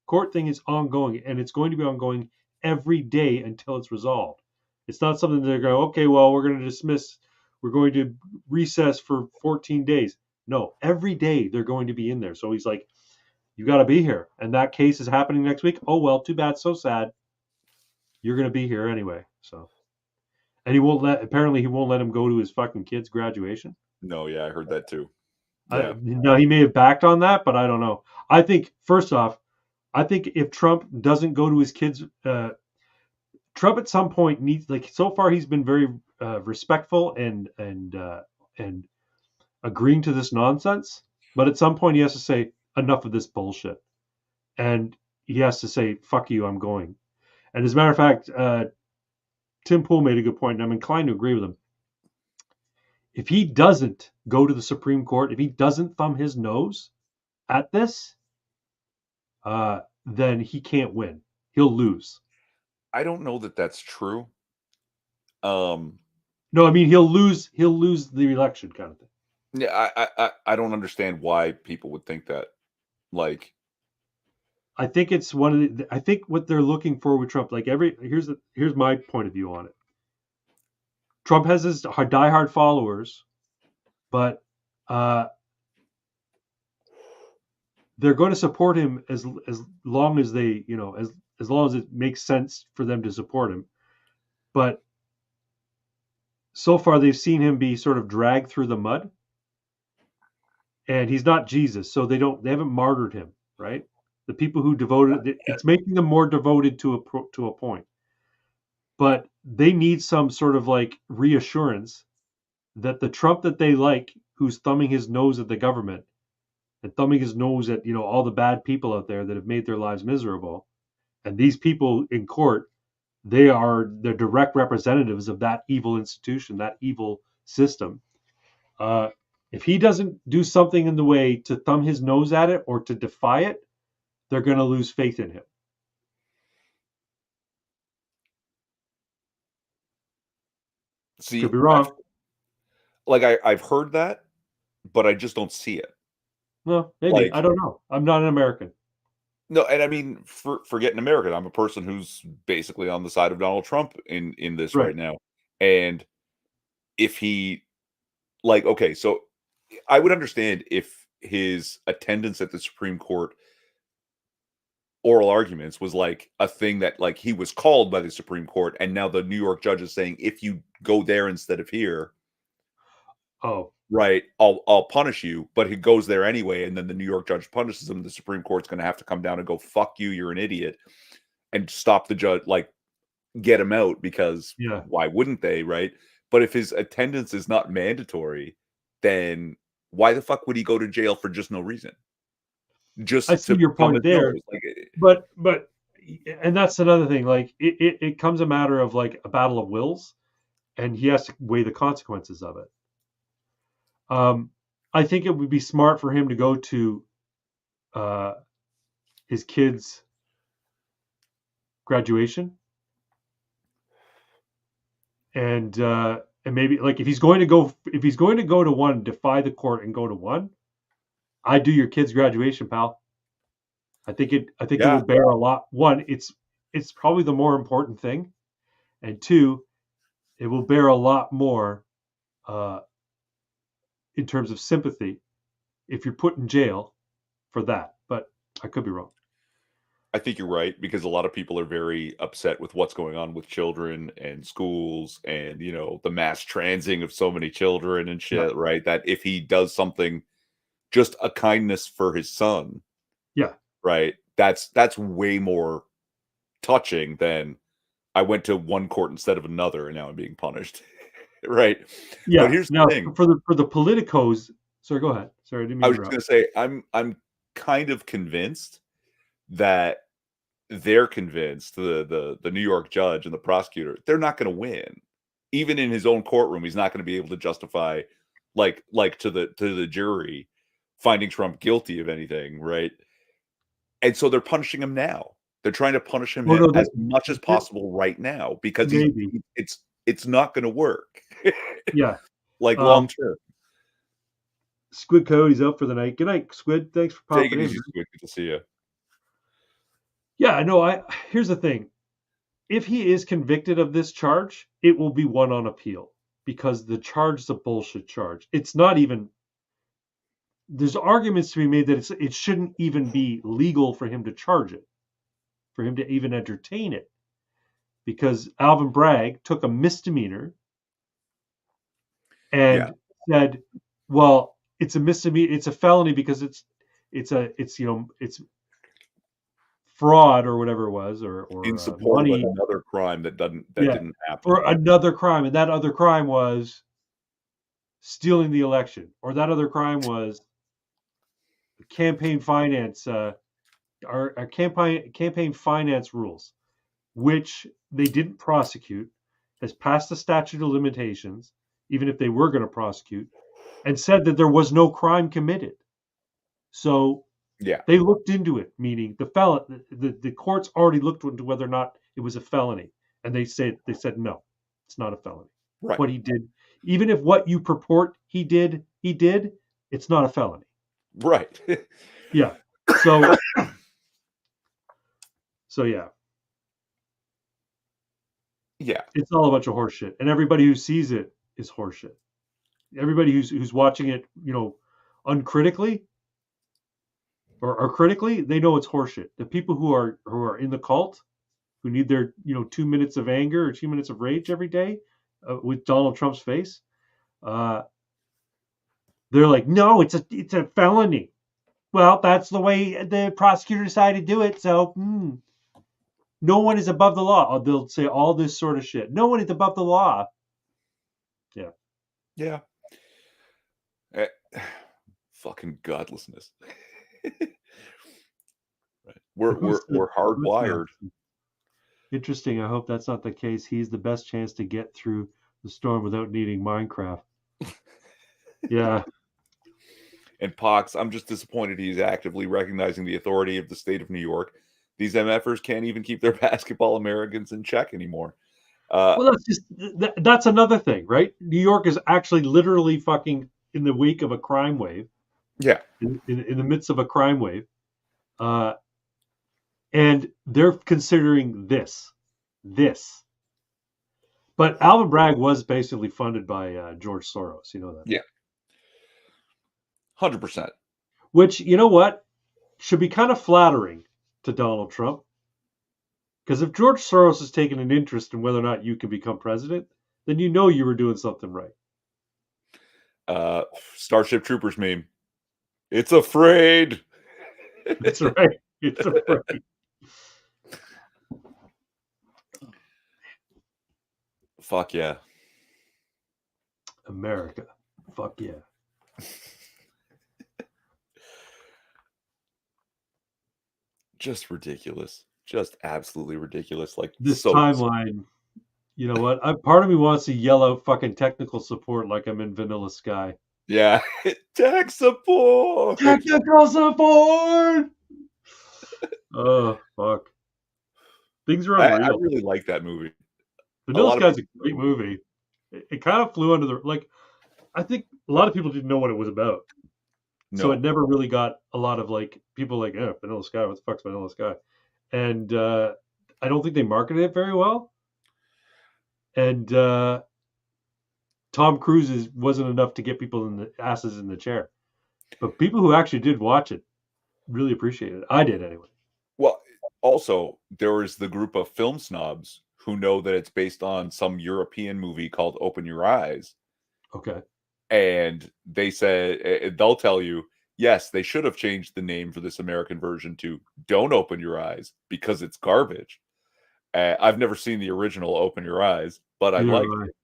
court thing is ongoing, and it's going to be ongoing every day until it's resolved. It's not something they're going, okay, well, we're going to dismiss, we're going to recess for 14 days. No, every day they're going to be in there. So he's like, you got to be here. And that case is happening next week. Oh, well, too bad, so sad. You're going to be here anyway. So, and apparently, he won't let him go to his fucking kid's graduation. No, yeah, I heard that too. Yeah. Now, he may have backed on that, but I don't know. I think, first off, I think if Trump doesn't go to his kids, Trump at some point needs, like, so far he's been very respectful and agreeing to this nonsense, but at some point he has to say enough of this bullshit, and he has to say fuck you, I'm going. And as a matter of fact, Tim Pool made a good point, and I'm inclined to agree with him. If he doesn't go to the Supreme Court, if he doesn't thumb his nose at this, then he can't win. He'll lose. I don't know that that's true. No, I mean he'll lose. He'll lose the election, kind of thing. Yeah, I don't understand why people would think that. Like, I think it's one of the. I think what they're looking for with Trump, like here's my point of view on it. Trump has his diehard followers, but they're going to support him as long as they, as long as it makes sense for them to support him. But so far, they've seen him be sort of dragged through the mud, and he's not Jesus, so they haven't martyred him, right? The people who devoted, it's making them more devoted to a point. But they need some sort of like reassurance that the Trump that they like, who's thumbing his nose at the government and thumbing his nose at all the bad people out there that have made their lives miserable, and these people in court, they are the direct representatives of that evil institution, that evil system. If he doesn't do something in the way to thumb his nose at it or to defy it, they're going to lose faith in him. see, Could be wrong. I've heard that, but I just don't see it. Well, maybe. I don't know. I'm not an American. No, and I mean, forget an American. I'm a person who's basically on the side of Donald Trump in this right now. And if he, okay, so I would understand if his attendance at the Supreme Court oral arguments was like a thing that like he was called by the Supreme Court, and now the New York judge is saying if you go there instead of here, right, I'll punish you. But he goes there anyway, and then the New York judge punishes him. The Supreme Court's going to have to come down and go, fuck you, you're an idiot, and stop the judge, like get him out, because why wouldn't they, right? But if his attendance is not mandatory, then why the fuck would he go to jail for just no reason? Just I see your point there, but and that's another thing. Like it comes a matter of like a battle of wills, and he has to weigh the consequences of it. I think it would be smart for him to go to his kids' graduation, and maybe like if he's going to go to one, defy the court and go to one. I do your kid's graduation, pal. I think it will bear a lot. One, it's probably the more important thing, and two, it will bear a lot more in terms of sympathy if you're put in jail for that. But I could be wrong. I think you're right, because a lot of people are very upset with what's going on with children and schools and, the mass transing of so many children and shit, right? That if he does something, just a kindness for his son. Yeah. Right. That's way more touching than I went to one court instead of another and now I'm being punished. Right. Yeah. But here's the thing. For the politicos. Sorry, go ahead. Sorry, I didn't mean I was just going to say, I'm kind of convinced that they're convinced, the New York judge and the prosecutor, they're not going to win. Even in his own courtroom, he's not going to be able to justify like to the jury finding Trump guilty of anything, right? And so they're punishing him now. They're trying to punish him as much as possible right now, because it's not going to work. Yeah. Like long term. Squid Coyote's out for the night. Good night, Squid. Thanks for popping in. Squid. Good to see you. Yeah, no, here's the thing. If he is convicted of this charge, it will be one on appeal because the charge is a bullshit charge. It's not even, there's arguments to be made that it shouldn't even be legal for him to charge it, for him to even entertain it, because Alvin Bragg took a misdemeanor Yeah. and said, well, it's a misdemeanor, it's a felony because it's fraud or whatever it was, or In support of money, another crime that yeah, didn't happen. or another crime, and that other crime was stealing the election, or that other crime was campaign finance, our campaign finance rules, which they didn't prosecute, has passed the statute of limitations, even if they were going to prosecute, and said that there was no crime committed. So Yeah. they looked into it, meaning the courts already looked into whether or not it was a felony, and they said no, it's not a felony. Right. What he did, even if what you purport he did, it's not a felony. Right. Yeah. So yeah. Yeah. It's all a bunch of horseshit, and everybody who sees it is horseshit. Everybody who's watching it, uncritically or critically, they know it's horseshit. The people who are in the cult, who need their 2 minutes of anger or 2 minutes of rage every day with Donald Trump's face, they're like, no, it's a felony. Well, that's the way the prosecutor decided to do it. So no one is above the law. Or they'll say all this sort of shit. No one is above the law. Yeah. Yeah. Fucking godlessness. Right. We're hardwired. Interesting. I hope that's not the case. He's the best chance to get through the storm without needing Minecraft. Yeah. And Pox, I'm just disappointed he's actively recognizing the authority of the state of New York. These MFers can't even keep their basketball Americans in check anymore. Well, that's another thing, right? New York is actually literally fucking in the wake of a crime wave. Yeah. In the midst of a crime wave. And they're considering this. But Alvin Bragg was basically funded by George Soros. You know that? Yeah. 100%. Which, you know what, should be kind of flattering to Donald Trump. Because if George Soros has taken an interest in whether or not you can become president, then you know you were doing something right. Starship Troopers meme. It's afraid. That's right. It's afraid. Fuck yeah. America. Fuck yeah. Just ridiculous. Just absolutely ridiculous. Like this so timeline, you know what? Part of me wants to yell out fucking technical support like I'm in Vanilla Sky. Yeah. Tech support. Technical support. Oh, fuck. Things are unreal. I really like that movie. Vanilla Sky's a great movie. It kind of flew under I think a lot of people didn't know what it was about. No. So it never really got a lot of people Vanilla Sky, what the fuck's Vanilla Sky? And I don't think they marketed it very well. And Tom Cruise wasn't enough to get people in the asses in the chair. But people who actually did watch it really appreciated it. I did anyway. Well, also, there was the group of film snobs who know that it's based on some European movie called Open Your Eyes. Okay. And they said, they'll tell you, yes, they should have changed the name for this American version to Don't Open Your Eyes because it's garbage. I've never seen the original Open Your Eyes, but I like it.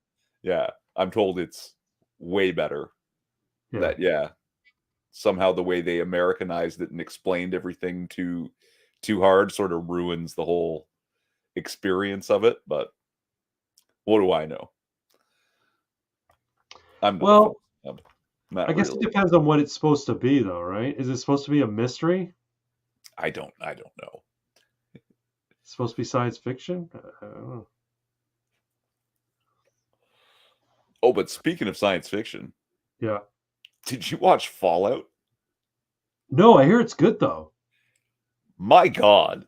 Yeah. I'm told it's way better. Yeah. Somehow the way they Americanized it and explained everything too hard sort of ruins the whole experience of it. But what do I know? I'm not I guess it depends on what it's supposed to be, though, right? Is it supposed to be a mystery? I don't know. It's supposed to be science fiction? I don't know. Oh, but speaking of science fiction, yeah, did you watch Fallout? No, I hear it's good though. My God,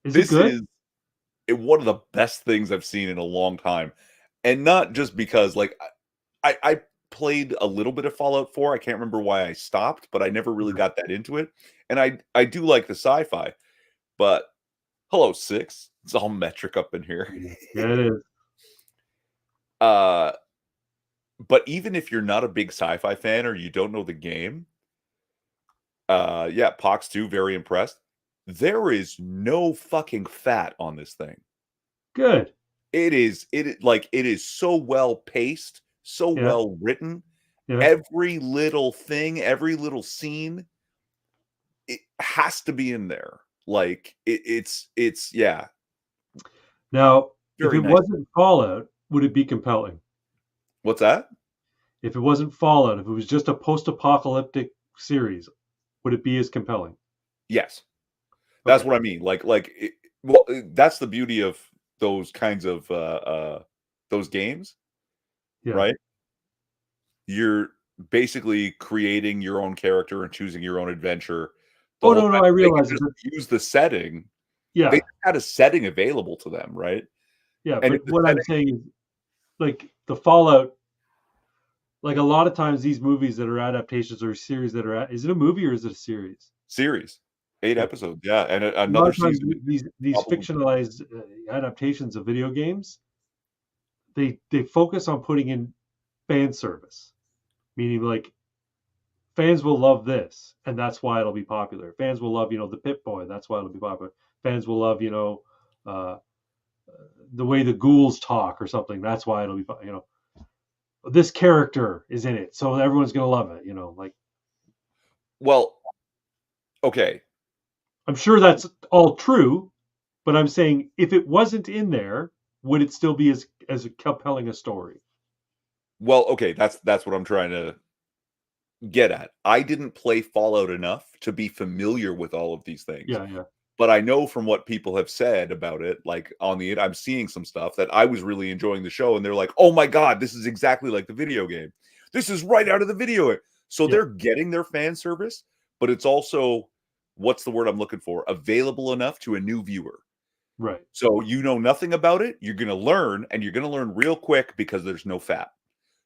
Is it This good? is one of the best things I've seen in a long time, and not just because, like, I played a little bit of Fallout 4. I can't remember why I stopped, but I never really Yeah, got that into it, and I do like the sci-fi, but hello, 6. It's all metric up in here. yeah, it is. Uh, but even if you're not a big sci-fi fan or you don't know the game, yeah, Pox 2, very impressed. There is no fucking fat on this thing. Good. It is so well paced, so Yeah, well written. yeah. Every little thing, every little scene, it has to be in there. Like it's yeah, Now, if very it nice. wasn't Fallout, would it be compelling? What's that? If it wasn't Fallout, if it was just a post-apocalyptic series, would it be as compelling? Yes. That's Okay. what I mean. Well, that's the beauty of those kinds of those games, Yeah. right? You're basically creating your own character and choosing your own adventure. The Oh, whole no, no, time I they could realize it, just but use the setting. They yeah, had a setting available to them, right? yeah. And if But the what I'm setting saying is, like the Fallout, like a lot of times these movies that are adaptations or series that are, is it a movie or is it a series? series, 8 Yeah. episodes, yeah, and A lot another of times season these probably. fictionalized adaptations of video games, they focus on putting in fan service, meaning like fans will love this, and that's why it'll be popular. Fans will love, the Pit Boy, that's why it'll be popular. Fans will love, uh, the way the ghouls talk or something, that's why it'll be, this character is in it, so everyone's gonna love it. Like Well, okay. I'm sure that's all true, but I'm saying if it wasn't in there, would it still be as compelling a story? Well, okay, that's what I'm trying to get at. I didn't play Fallout enough to be familiar with all of these things. Yeah, yeah, But I know from what people have said about it, like I'm seeing some stuff that I was really enjoying the show, and they're like, "Oh my god, this is exactly like the video game. This is right out of the video." So yeah, they're getting their fan service, but it's also what's the word I'm looking for? Available enough to a new viewer. right. So you know nothing about it, you're going to learn, and you're going to learn real quick because there's no fat.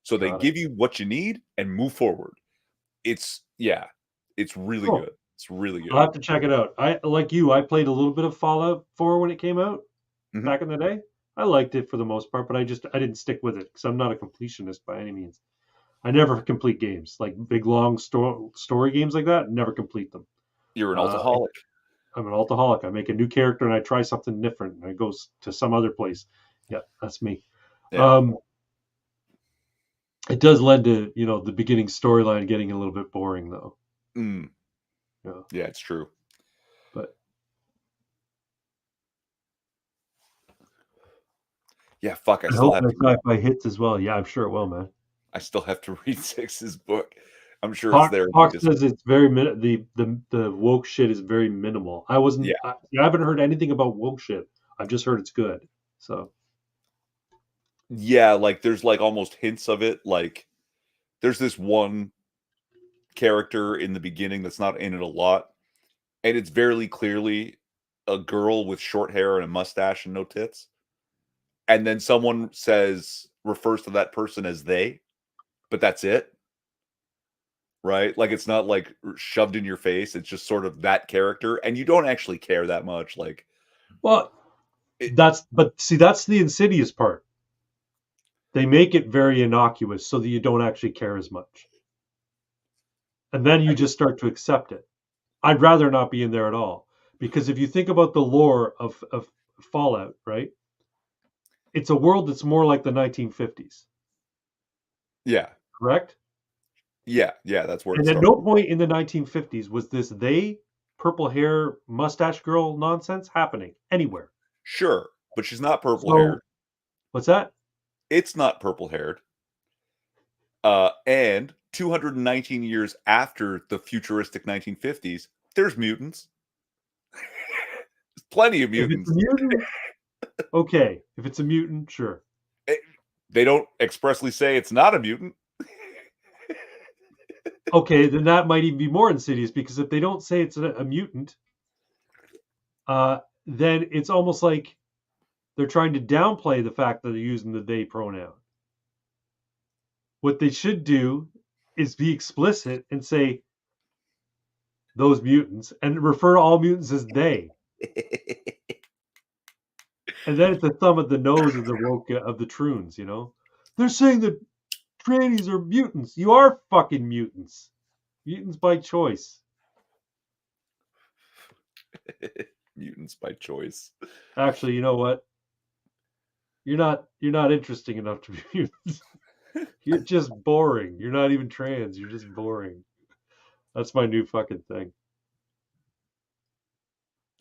So they Got it. give you what you need and move forward. It's yeah, it's really Cool. good. It's really I'll good. have to check it out. I like you. I played a little bit of Fallout 4 when it came out Mhm. back in the day. I liked it for the most part, but I didn't stick with it because I'm not a completionist by any means. I never complete games like big long story games like that. Never complete them. You're an Uh, alcoholic. I'm an alcoholic. I make a new character and I try something different and I go to some other place. Yeah, that's me. Yeah. Um, it does lend to the beginning storyline getting a little bit boring though. Mm. Yeah, Yeah, it's true. but Yeah, fuck, I hope my sci-fi hits as well. Yeah, I'm sure it will, man. I still have to read Six's book. I'm sure it's Hawk, there in my Hawk dis says it's very the woke shit is very minimal. yeah. I haven't heard anything about woke shit. I've just heard it's good. So Yeah, like, there's, like, almost hints of it, like, there's this one character in the beginning that's not in it a lot, and it's very clearly a girl with short hair and a mustache and no tits, and then someone refers to that person as "they," but that's it, right? Like, it's not, like, shoved in your face, it's just sort of that character, and you don't actually care that much, like, well, it but see that's the insidious part. They make it very innocuous so that you don't actually care as much, and then you just start to accept it. I'd rather not be in there at all because if you think about the lore of Fallout, right? It's a world that's more like the 1950s, yeah. correct? Yeah, that's where it And at started. no point in the 1950s was this purple hair mustache girl nonsense happening anywhere. Sure, but she's not purple-haired. So what's that? It's not purple-haired. And 219 years after the futuristic 1950s, there's mutants. There's plenty of If it's a mutants. mutant, okay. If it's a mutant, sure. Eh, they don't expressly say it's not a mutant. Okay, then that might even be more insidious because if they don't say it's a mutant, uh, then it's almost like they're trying to downplay the fact that they're using the they pronoun. What they should do is be explicit and say those mutants and refer to all mutants as they. And then it's the thumb at the nose of the woke of the troons, you know? They're saying that trannies are mutants. You are fucking mutants. Mutants by choice. Mutants by choice. Actually, you know what? You're not interesting enough to be mutants. You're just boring. You're not even trans. You're just boring. That's my new fucking thing.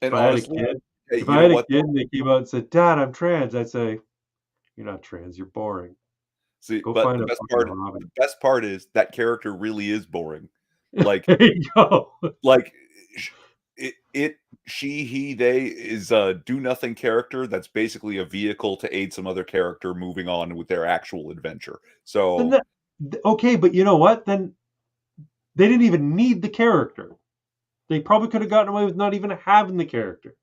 And If I had a honestly, kid, hey, if you I know had a what kid though? and they came out and said, "Dad, I'm trans," I'd say, "You're not trans. You're boring. See, Go but find a fucking hobby." the best part is that character really is boring. Like There you go. like sh- it she he they is a do nothing character that's basically a vehicle to aid some other character moving on with their actual adventure. Then So that, okay, but you know what? Then they didn't even need the character. They probably could have gotten away with not even having the character.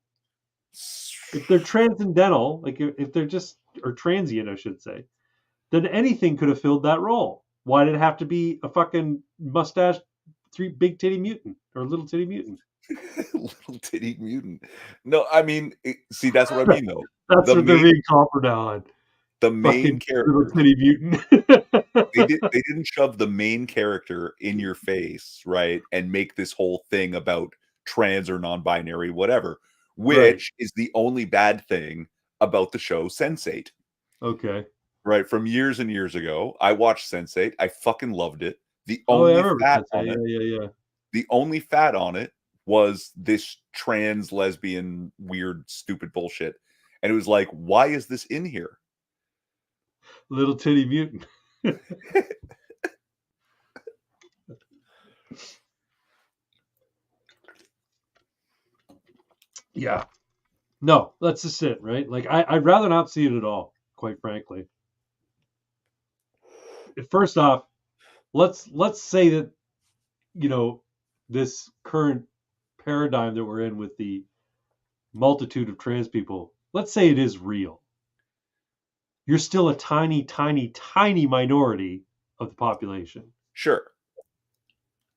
If they're transcendental, like if they're just or transient, I should say, then anything could have filled that role. Why did it have to be a fucking mustache, three big titty mutant or little titty mutant? little titty mutant. No, I mean, see, that's what I mean though. That's The what they're main being comparable on. the main Fucking little character, titty mutant. they didn't shove the main character in your face, right? And make this whole thing about trans or non-binary, whatever, Right. which is the only bad thing about the show Sense8. Okay. Right, from years and years ago, I watched Sense8. I fucking loved it. The Oh, yeah, I only remember fat Sensei. on it, Yeah. the only fat on it was this trans lesbian weird stupid bullshit. And it was like, why is this in here? Little titty mutant. Yeah. No, that's just it, right? Like I'd rather not see it at all, quite frankly. First off, let's say that, you know, this current paradigm that we're in with the multitude of trans people, let's say it is real. You're still a tiny, tiny, tiny minority of the population. Sure.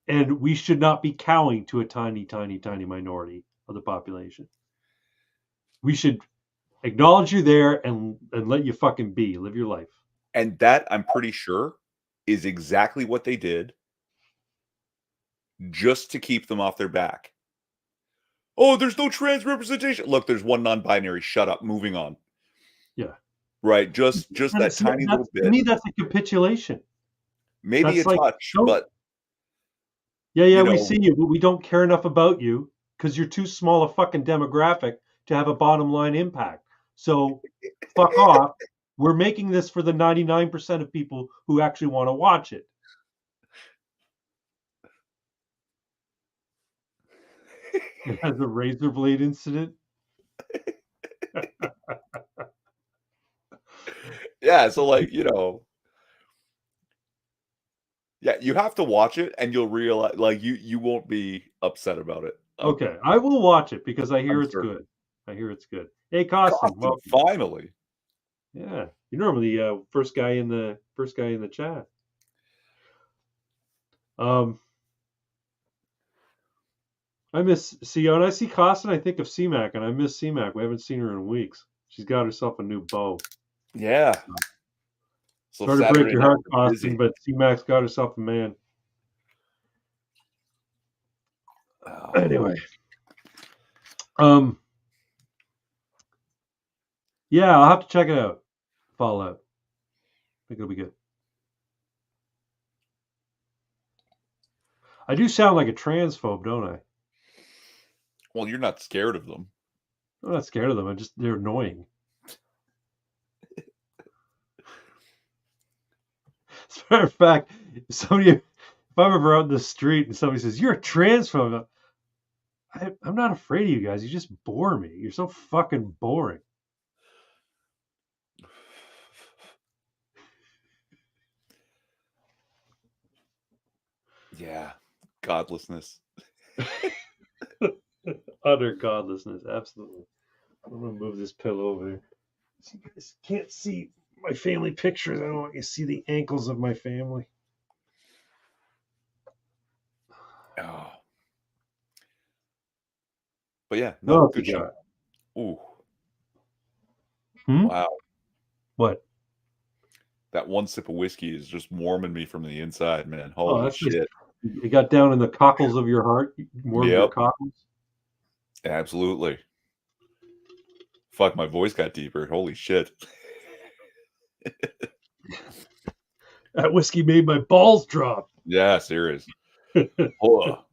And we should not be cowing to a tiny, tiny, tiny minority of the population. We should acknowledge you there and let you fucking be. Live your life. And that, I'm pretty sure, is exactly what they did just to keep them off their back. Oh, there's no trans representation. Look, there's one non-binary. Shut up. Moving on. Yeah. Right. Just And that see, tiny that's little to bit. me, that's a capitulation. Maybe a That's like, touch, don't, but yeah, you we know, see you, but we don't care enough about you because you're too small a fucking demographic to have a bottom line impact. So fuck off. We're making this for the 99% of people who actually want to watch it. It has a razor blade incident. yeah, so like, yeah, you have to watch it and you'll realize like you won't be upset about it. Okay, I will watch it because I I'm hear it's sure. good. I hear it's good. Hey, Costin, Costin, welcome. finally. Yeah, you're normally first guy in the chat. I miss when I see Costin, I think of CMAC, and I miss CMAC. We haven't seen her in weeks. She's got herself a new beau. Yeah. So Sorry to break Saturday your night heart, was Costin, busy. but CMAC's got herself a man. Oh, Anyway, um, yeah, I'll have to check it out. Fallout. I think it'll be good. I do sound like a transphobe, don't I? well, you're not scared of them. I'm not scared of them. They're annoying. As a matter of fact, if I'm ever out in the street and somebody says you're a transphobe, I'm not afraid of you guys. You just bore me. You're so fucking boring. Yeah. Godlessness. Utter godlessness, absolutely. I'm gonna move this pillow over there. So you guys can't see my family pictures. I don't want you to see the ankles of my family. Oh. But yeah, What no, else good you show. got? Ooh, Hmm? wow. What? That one sip of whiskey is just warming me from the inside, man. Oh, Holy that's nice. shit. It got down in the cockles of your heart, warmed your Yep, cockles. absolutely. Fuck, my voice got deeper. Holy shit. That whiskey made my balls drop. Yeah, serious. Oh,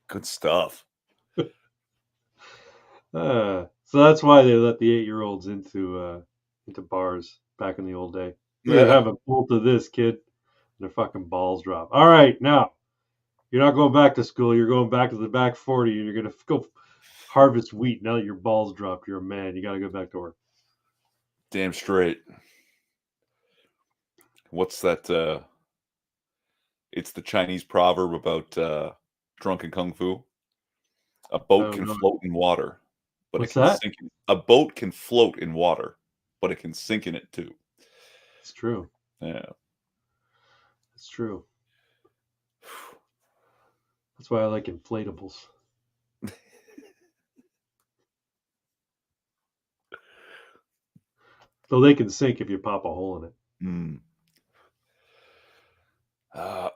good stuff. So that's why they let the 8-year-olds into bars back in the old day. Here, Yeah. have a bolt of this, kid. And their fucking balls drop. All right, now you're not going back to school. You're going back to the back 40, and you're gonna go harvest wheat. Now that your balls dropped, you're a man. You got to go back to work. Damn straight. What's that? It's the Chinese proverb about drunken kung fu. A I boat don't can know. float in water, but it What's can that? sink. A boat can float in water, but it can sink in it too. It's true. Yeah. It's true. That's why I like inflatables. So they can sink if you pop a hole in it. Mm. Uh,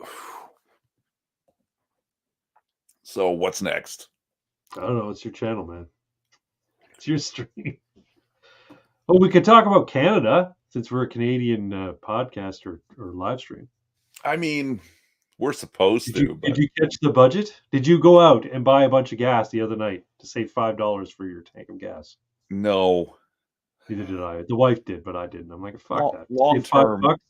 so what's next? I don't know. It's your channel, man. It's your stream. Oh, we could talk about Canada since we're a Canadian podcast or live stream. I mean, we're supposed Did you to, did but you catch the budget? Did you go out and buy a bunch of gas the other night to save $5 for your tank of gas? no. Neither did I. The wife did, but I didn't. I'm like, fuck that. Long Save five term, bucks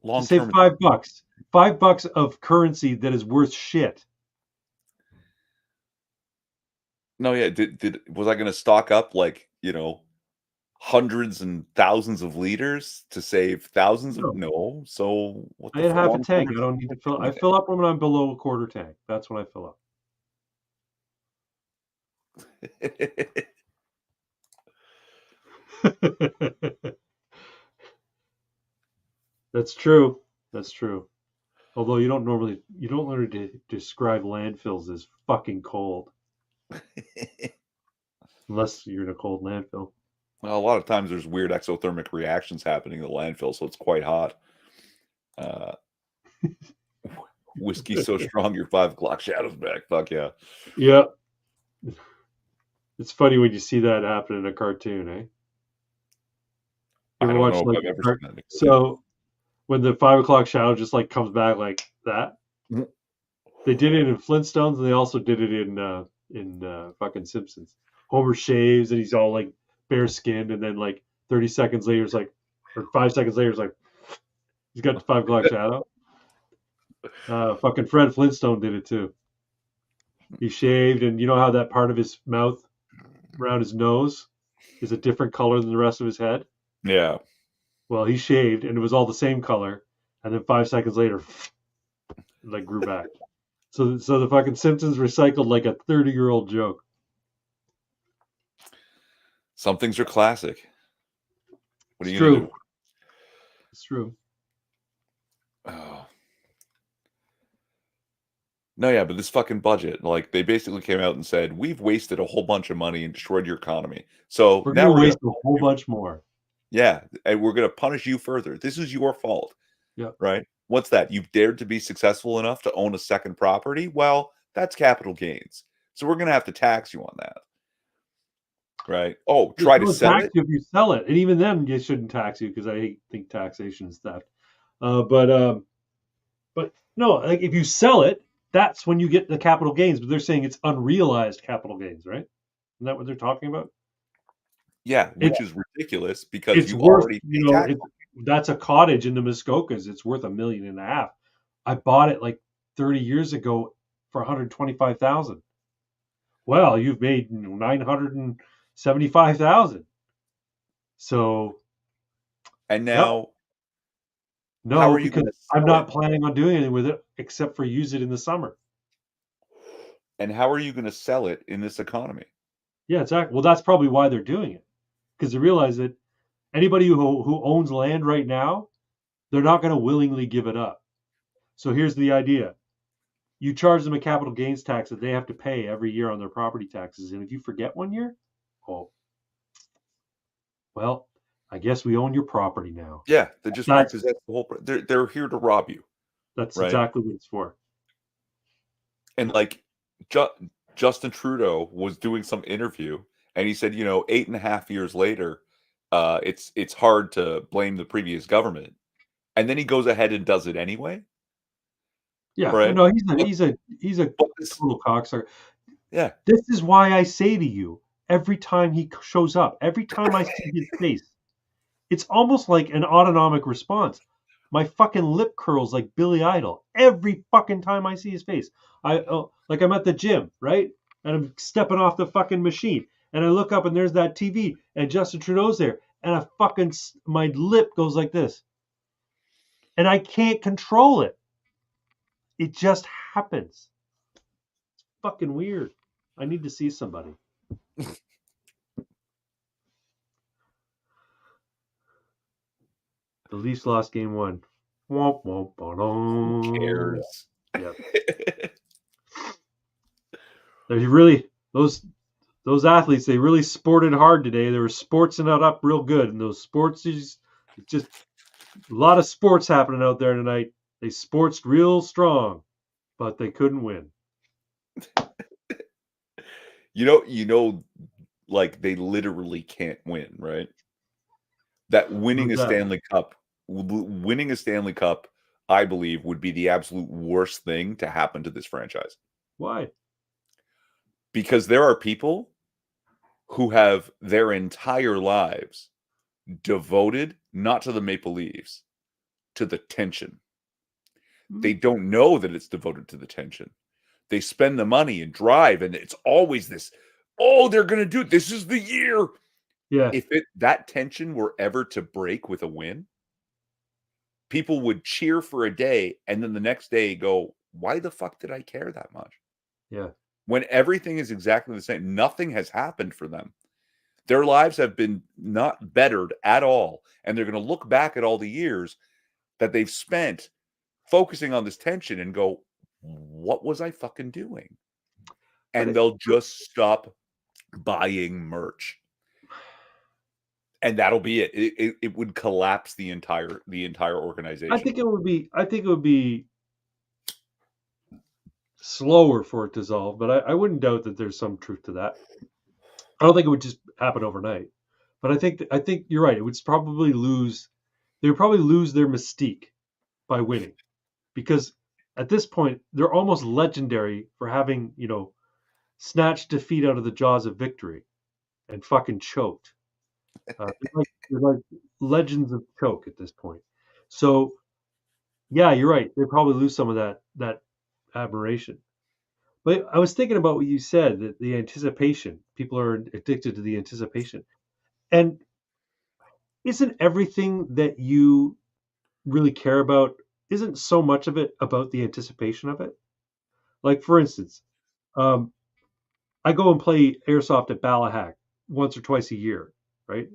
to long save term. $5. $5 of currency that is worth shit. No, yeah. Did was I going to stock up like hundreds and thousands of liters to save thousands of? No, No. So what I the had half a long tank. term? I don't need to fill. I fill up when I'm below a quarter tank. That's when I fill up. That's true. That's true. Although you don't learn to describe landfills as fucking cold unless you're in a cold landfill. Well, a lot of times there's weird exothermic reactions happening in the landfill, so it's quite hot. Uh, Whiskey's so strong, your 5 o'clock shadow's back. Fuck yeah. Yeah, it's funny when you see that happen in a cartoon, eh? You I ever don't watch know if like I've ever a seen cart? that in a cartoon. So when the 5 o'clock shadow just like comes back like that, Mhm. they did it in Flintstones and they also did it in fucking Simpsons. Homer shaves and he's all like bare skinned, and then like 30 seconds later, it's like, or 5 seconds later, it's like he's got the 5 o'clock shadow. Fucking Fred Flintstone did it too. He shaved, and you know how that part of his mouth around his nose is a different color than the rest of his head? Yeah. Well, he shaved, and it was all the same color, and then 5 seconds later, it like grew back. So the fucking Simpsons recycled like a 30-year-old joke. Some things are classic. What are It's you gonna true. do? It's true. Oh. No, yeah, but this fucking budget, like they basically came out and said, we've wasted a whole bunch of money and destroyed your economy. So We're now gonna we're gonna waste a whole bunch more. yeah, and we're gonna punish you further. This is your fault, Yep. right? What's that? You've dared to be successful enough to own a second property? Well, that's capital gains. So we're gonna have to tax you on that. Right? Oh, They try to don't sell tax it? you if you sell it, and even then, they shouldn't tax you because think taxation is theft. But no, like if you sell it, that's when you get the capital gains. But they're saying it's unrealized capital gains, right? Isn't that what they're talking about? Yeah, It, which is ridiculous because it's you worth, already pay tax. that's a cottage in the Muskokas. It's worth $1.5 million. I bought it like 30 years ago for 125,000. Well, you've made 975,000. So, And yep, now how no, are you because gonna I'm sell not it? planning on doing anything with it except for use it in the summer. And how are you gonna sell it in this economy? Yeah, exactly. Well, that's probably why they're doing it, because they realize that anybody who owns land right now, they're not going to willingly give it up. So here's the idea: you charge them a capital gains tax that they have to pay every year on their property taxes, and if you forget one year, oh well, I guess we own your property now. Yeah, they just That's repossess the whole. They're here to rob you, that's right? exactly what it's for. And like Ju- Justin Trudeau was doing some interview, and he said, 8.5 years later, it's hard to blame the previous government, and then he goes ahead and does it anyway, Yeah, right? no, But, he's a but this, total cocksucker. yeah, This is why I say to you, every time he shows up, every time I see his face, it's almost like an autonomic response. My fucking lip curls like Billy Idol every fucking time I see his face. Like I'm at the gym, right? And I'm stepping off the fucking machine, and I look up and there's that TV, and Justin Trudeau's there, and my lip goes like this, and I can't control it. It just happens. It's fucking weird. I need to see somebody. The Leafs lost game one. Womp womp who ba-dum. cares? Yep. They really those athletes, they really sported hard today. They were sportsing it up real good. And those sports just a lot of sports happening out there tonight. They sportsed real strong, but they couldn't win. Like they literally can't win, right? That winning Who's a that? Stanley Cup, I believe, would be the absolute worst thing to happen to this franchise. Why? Because there are people who have their entire lives devoted not to the Maple Leafs, to the tension. They don't know that it's devoted to the tension. They spend the money and drive, and it's always this, oh, they're going to do it. This is the year. Yeah. If that tension were ever to break with a win, people would cheer for a day and then the next day go, why the fuck did I care that much? Yeah. When everything is exactly the same, nothing has happened for them. Their lives have been not bettered at all. And they're going to look back at all the years that they've spent focusing on this tension and go, what was I fucking doing? And they'll just stop buying merch. And that'll be it. It would collapse the entire organization. I think it would be slower for it to dissolve, but I wouldn't doubt that there's some truth to that. I don't think it would just happen overnight. But I think you're right. It would probably lose they would probably lose their mystique by winning. Because at this point, they're almost legendary for having, snatched defeat out of the jaws of victory and fucking choked. They're like legends of choke at this point. So yeah, you're right. They probably lose some of that admiration. But I was thinking about what you said, that the anticipation. People are addicted to the anticipation. And isn't everything that you really care about, isn't so much of it about the anticipation of it? Like for instance, um, I go and play airsoft at Ballahack once or twice a year, right?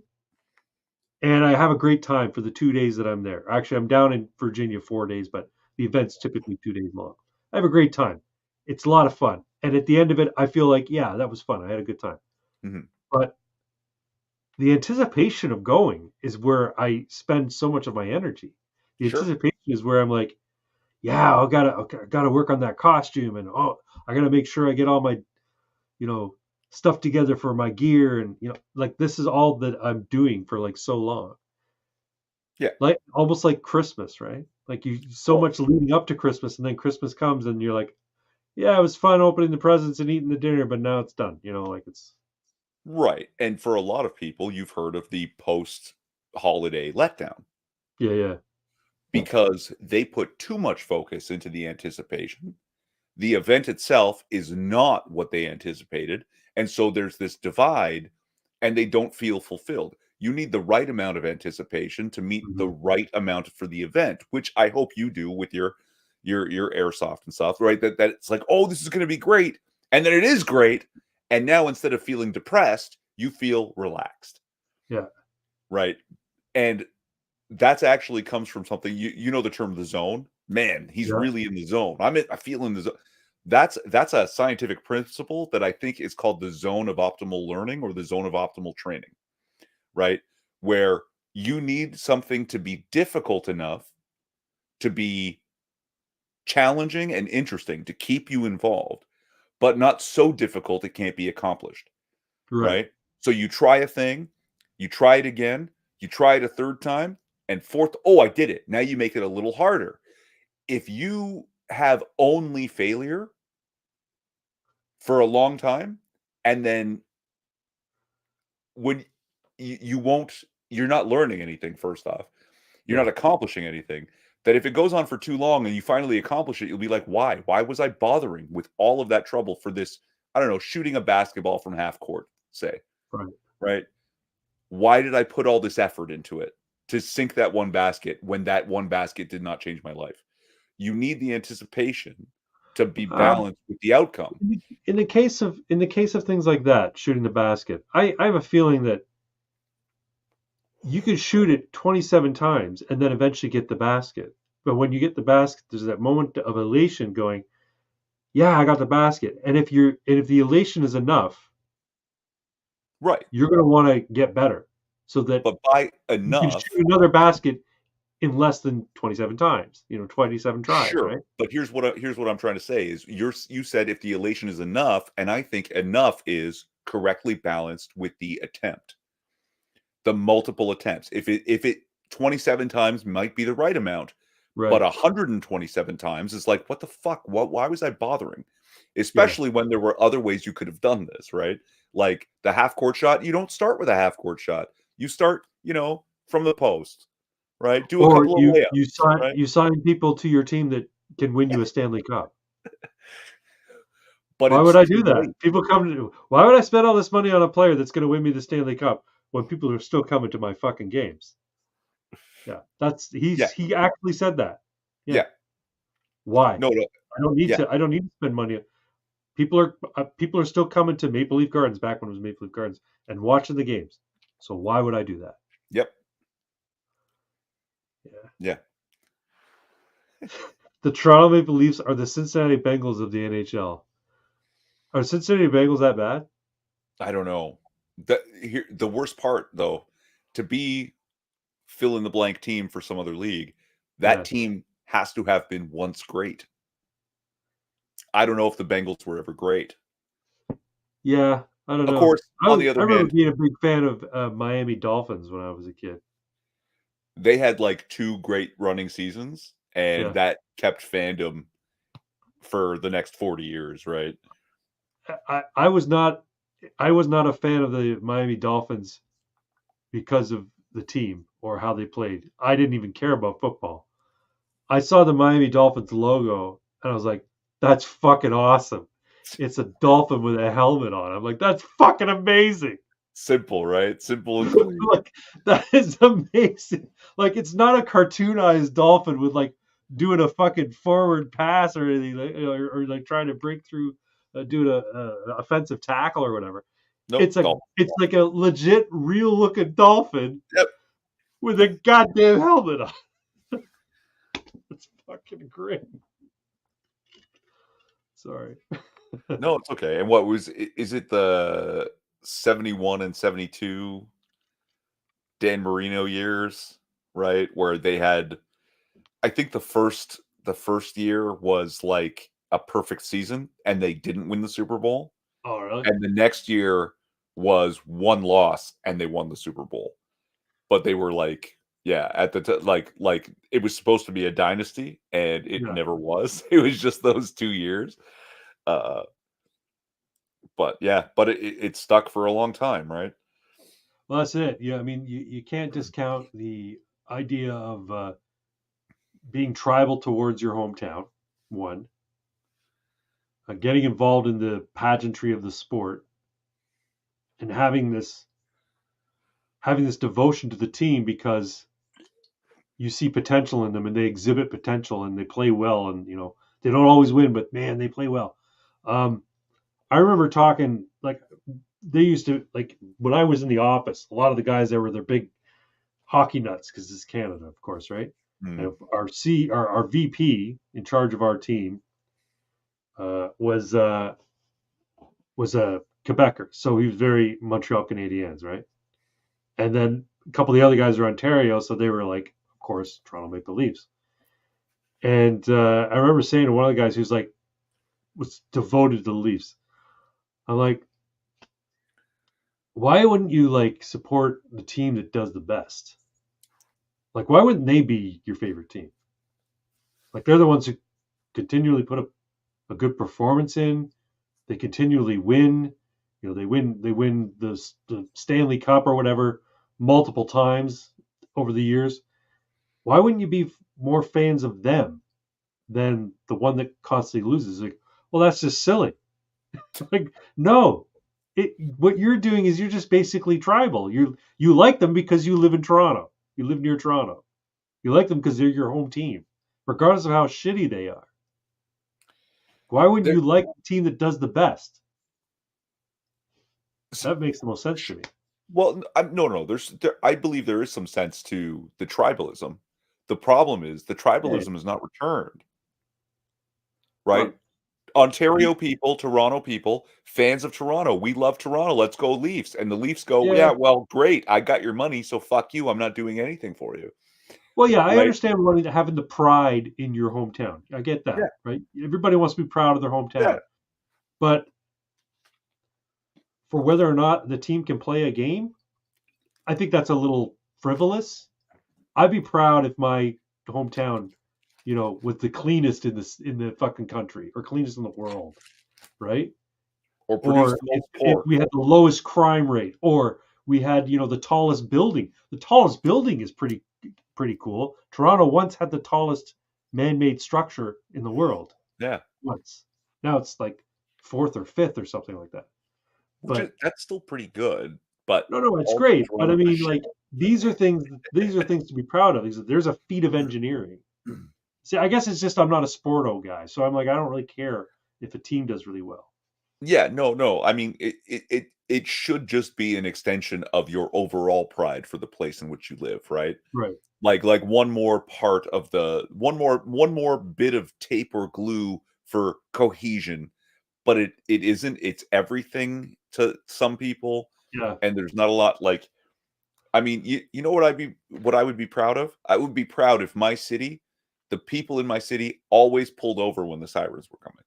And I have a great time for the 2 days that I'm there. Actually, I'm down in Virginia 4 days, but the event's typically 2 days long. I have a great time. It's a lot of fun. And at the end of it, I feel like, yeah, that was fun. I had a good time. Mhm. But the anticipation of going is where I spend so much of my energy. The Sure. anticipation is where I'm like, yeah, I gotta work on that costume, and I gotta make sure I get all my, stuff together for my gear, and like this is all that I'm doing for like so long. Yeah. Like almost like Christmas, right? Like you so Well, much leading up to Christmas, and then Christmas comes, and you're like, yeah, it was fun opening the presents and eating the dinner, but now it's done. Like it's right. And for a lot of people, you've heard of the post-holiday letdown yeah, yeah, because they put too much focus into the anticipation. The event itself is not what they anticipated. And so there's this divide and they don't feel fulfilled. You need the right amount of anticipation to meet the hmm right amount for the event, which I hope you do with your airsoft and stuff, right? That it's like, oh, this is going to be great, and then it is great, And now instead of feeling depressed, you feel relaxed, Yeah. right? And that's actually comes from something you know the term the zone. Man, he's Yeah. really in the zone. I feel in the zone. That's a scientific principle that I think is called the zone of optimal learning or the zone of optimal training, right? Where you need something to be difficult enough to be challenging and interesting to keep you involved, but not so difficult it can't be accomplished, Right. right? So you try a thing, you try it again, you try it a third time, and fourth, oh, I did it. Now you make it a little harder. If you have only failure for a long time, and then when you won't, you're not learning anything, first off. You're not Yeah. accomplishing anything. That if it goes on for too long and you finally accomplish it, you'll be like, why? Why was I bothering with all of that trouble for this? I don't know, shooting a basketball from half court, say, Right. right? Why did I put all this effort into it to sink that one basket when that one basket did not change my life? You need the anticipation to be Um, balanced with the outcome. in the case of things like that, shooting the basket, I have a feeling that you could shoot it 27 times and then eventually get the basket. But when you get the basket, there's that moment of elation going, yeah, I got the basket. And if the elation is enough, Right. you're going to want to get better so that But by you can enough, shoot another basket in less than 27 times, 27 tries, sure. right? But here's what I'm trying to say is you said if the elation is enough, and I think enough is correctly balanced with the attempt, the multiple attempts. If it 27 times might be the right amount, but Right. 127 times is like, what the fuck? Why was I bothering? Yeah. Especially when there were other ways you could have done this, right? Like the half court shot, you don't start with a half court shot. You start, from the post, right? Do a Or couple of layups, sign right? you sign people to your team that can win you a Stanley Cup. But Why would it's I too do that? late. People come to Why would I spend all this money on a player that's going to win me the Stanley Cup when people are still coming to my fucking games? Yeah, Yeah, he actually said that. Yeah. yeah. Why? No, no, yeah, I don't need to spend money. People are still coming to Maple Leaf Gardens back when it was Maple Leaf Gardens and watching the games. So why would I do that? yep, Yeah. yeah. The Toronto Maple Leafs are the Cincinnati Bengals of the NHL. Are Cincinnati Bengals that bad? I don't know. The worst part though, to be fill in the blank team for some other league, that Yes. team has to have been once great. I don't know if the Bengals were ever great. Yeah, I don't Of know. course, on the I other remember hand, being a big fan of Miami Dolphins when I was a kid. they had like two great running seasons, and Yeah, that kept fandom for the next 40 years, right? I was not a fan of the Miami Dolphins because of the team or how they played. I didn't even care about football. I saw the Miami Dolphins logo and I was like, "That's fucking awesome!" It's a dolphin with a helmet on. I'm like, "That's fucking amazing!" Simple, right? Simple and clean. Like that is amazing. Like it's not a cartoonized dolphin with like doing a fucking forward pass or anything, or like trying to break through, doing a offensive tackle or whatever. Nope, golf. It's like a legit, real looking dolphin Yep. with a goddamn helmet on. It's fucking great. Sorry. No, it's okay. And what was is it the 71 and 72 Dan Marino years, right? Where they had I think the first year was like a perfect season and they didn't win the Super Bowl. Oh, really? And the next year was one loss and they won the Super Bowl. But they were like, yeah, at the like it was supposed to be a dynasty and it Yeah. never was. It was just those 2 years. Uh but yeah, but it stuck for a long time, right? Well, that's it. Yeah, I mean, you can't discount the idea of being tribal towards your hometown. One, getting involved in the pageantry of the sport, and having this devotion to the team because you see potential in them and they exhibit potential and they play well and they don't always win, but man, they play well. Um, I remember talking like they used to like when I was in the office. A lot of the guys there were their big hockey nuts because it's Canada, of course, right? Hmm. And our VP in charge of our team uh, was uh, was a Quebecer, so he was very Montreal Canadiens, right? And then a couple of the other guys are Ontario, so they were like, of course, Toronto Maple Leafs. And I remember saying to one of the guys who's like was devoted to the Leafs, I'm like, why wouldn't you like support the team that does the best? Like, why wouldn't they be your favorite team? Like, they're the ones who continually put up a good performance in. They continually win. You know, they win the Stanley Cup or whatever multiple times over the years. Why wouldn't you be more fans of them than the one that constantly loses? Like, well, that's just silly. Like, no. What you're doing is you're just basically tribal. You like them because you live in Toronto. You live near Toronto. You like them because they're your home team, regardless of how shitty they are. Why wouldn't There, you like the team that does the best? That makes the most sense to me. well, no, no. I believe there is some sense to the tribalism. The problem is the Hey, tribalism is not returned, right? well, Ontario people, Toronto people, fans of Toronto. We love Toronto. Let's go Leafs. And the Leafs go, yeah. yeah, well, great. I got your money, so fuck you. I'm not doing anything for you, Well, yeah, I right? understand wanting to having the pride in your hometown. I get Yeah, that, right? Everybody wants to be proud of their yeah. hometown. But for whether or not the team can play a game, I think that's a little frivolous. I'd be proud if my hometown, was the cleanest in the fucking country or cleanest in the world, right? Or produce Or the if, most if pork. we had the lowest crime rate, or we had, the tallest building. The tallest building is pretty cool. Toronto once had the tallest man-made structure in the world Yeah. once. Now it's like fourth or fifth or something like that. Which is But that's still pretty good, but no, it's also great. But I Toronto's a mean, shit. like these are things to be proud of. There's a feat of engineering. See, I guess it's just I'm not a sporto guy, so I'm like I don't really care if a team does really well. Yeah, no, no. I mean, it should just be an extension of your overall pride for the place in which you live, right? Right. Like one more part of the one more bit of tape or glue for cohesion, but it isn't. It's everything to some people, Yeah. and there's not a lot like I mean, you know what I would be proud of? I would be proud if my city, the people in my city always pulled over when the sirens were coming.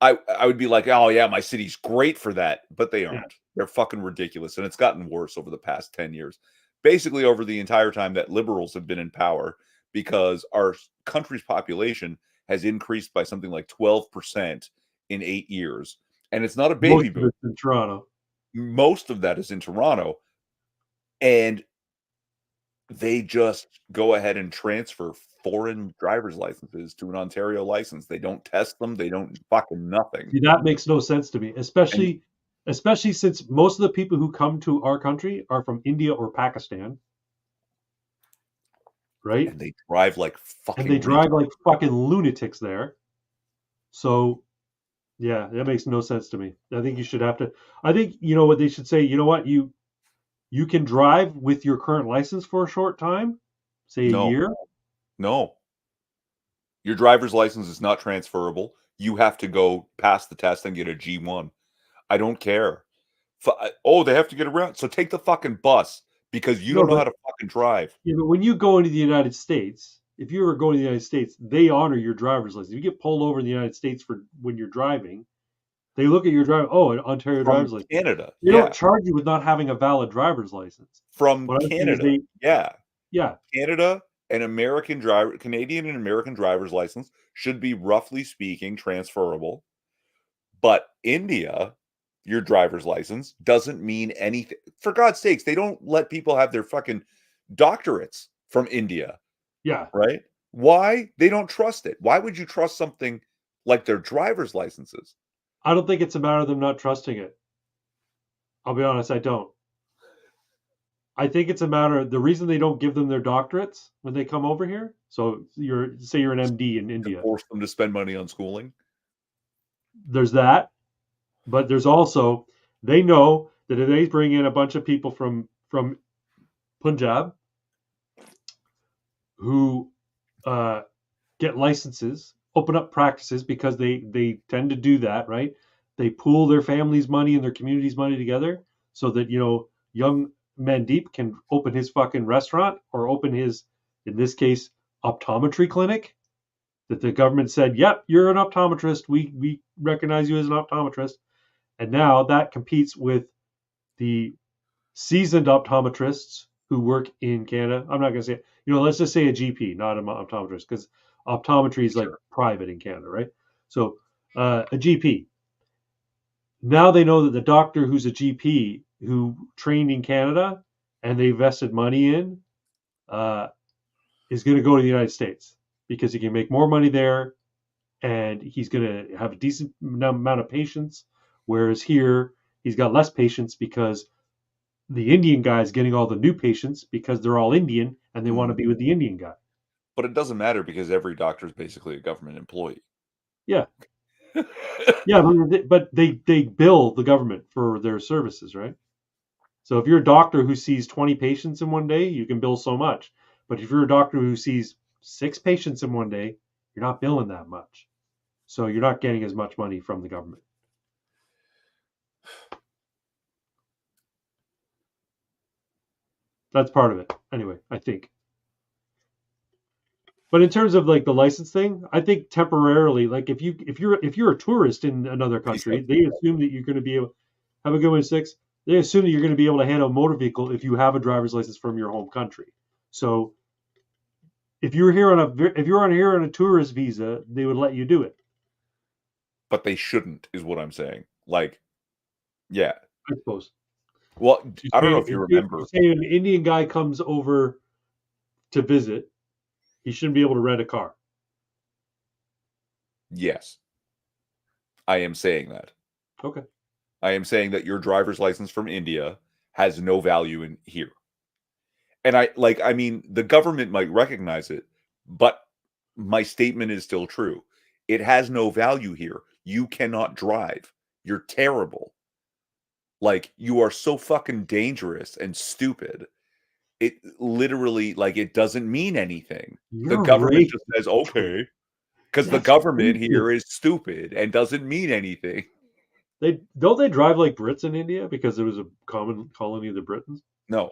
I would be like, "Oh, yeah, my city's great for that," but they Yeah. aren't. They're fucking ridiculous, and it's gotten worse over the past 10 years. Basically, over the entire time that liberals have been in power, because our country's population has increased by something like 12% in 8 years, and it's not a baby Most of boom. it's in Toronto. Most of that is in Toronto, and they just go ahead and transfer foreign driver's licenses to an Ontario license. They don't test them, they don't fucking nothing, See, that makes no sense to me, and especially since most of the people who come to our country are from India or Pakistan, right? and they drive like And they fucking drive retards. like fucking lunatics there. So yeah, that makes no sense to me. I think you should have to. I think you know what they should say. You know what you can drive with your current license for a short time, say a No, year. no. Your driver's license is not transferable. You have to go pass the test and get a G1. I don't care. Oh, they have to get around. So take the fucking bus because you No, don't know but how to fucking drive. yeah, but when you go into the United States, if you were going to the United States, they honor your driver's license. If you get pulled over in the United States for when you're driving, they look at your driver. Oh, an Ontario From driver's license. Canada. They don't Yeah. charge you with not having a valid driver's license. From What I'm saying is Canada. Yeah. yeah, Canada and Canadian and American driver's license should be roughly speaking transferable. But India, your driver's license doesn't mean anything. For God's sakes, they don't let people have their fucking doctorates from India, yeah. right? Why? They don't trust it. Why would you trust something like their driver's licenses? I don't think it's a matter of them not trusting it. I'll be honest, I don't. I think it's a matter of the reason they don't give them their doctorates when they come over here. So you're an MD in To India. force them to spend money on schooling? There's that. But there's also, they know that if they bring in a bunch of people from Punjab who uh, get licenses, open up practices because they tend to do that, right? They pool their family's money and their community's money together so that young Mandeep can open his fucking restaurant or open his, in this case, optometry clinic. That the government said, "Yep, you're an optometrist. We recognize you as an optometrist," and now that competes with the seasoned optometrists who work in Canada. I'm not going to say, let's just say a GP, not an optometrist, because optometry is like Sure. private in Canada, right? So a GP. Now they know that the doctor who's a GP who trained in Canada and they invested money in uh, is going to go to the United States because he can make more money there and he's going to have a decent amount of patients. Whereas here, he's got less patients because the Indian guy is getting all the new patients because they're all Indian and they want to Mm. be with the Indian guy. But it doesn't matter because every doctor is basically a government employee. Yeah, yeah, but they bill the government for their services, right? So if you're a doctor who sees 20 patients in one day, you can bill so much. But if you're a doctor who sees 6 patients in one day, you're not billing that much. So you're not getting as much money from the government. That's part of it, anyway. I think. But in terms of like the license thing, I think temporarily, like if you're a tourist in another Peace out. country, they assume that you're going to be able have a good one 6. They assume that you're going to be able to handle a motor vehicle if you have a driver's license from your home country. So if you're on here on a tourist visa, they would let you do it. But they shouldn't, is what I'm saying. Like, yeah. I suppose. Well, You I don't say know if you you remember. say an Indian guy comes over to visit, he shouldn't be able to rent a car. Yes, I am saying that. Okay. I am saying that your driver's license from India has no value in here. And I mean, the government might recognize it, but my statement is still true. It has no value here. You cannot drive. You're terrible. Like, you are so fucking dangerous and stupid. It literally, like, it doesn't mean anything. The You're government right. just says, okay, because the That's government stupid. here is stupid and doesn't mean anything. They drive like Brits in India because it was a common colony of the Britons. No,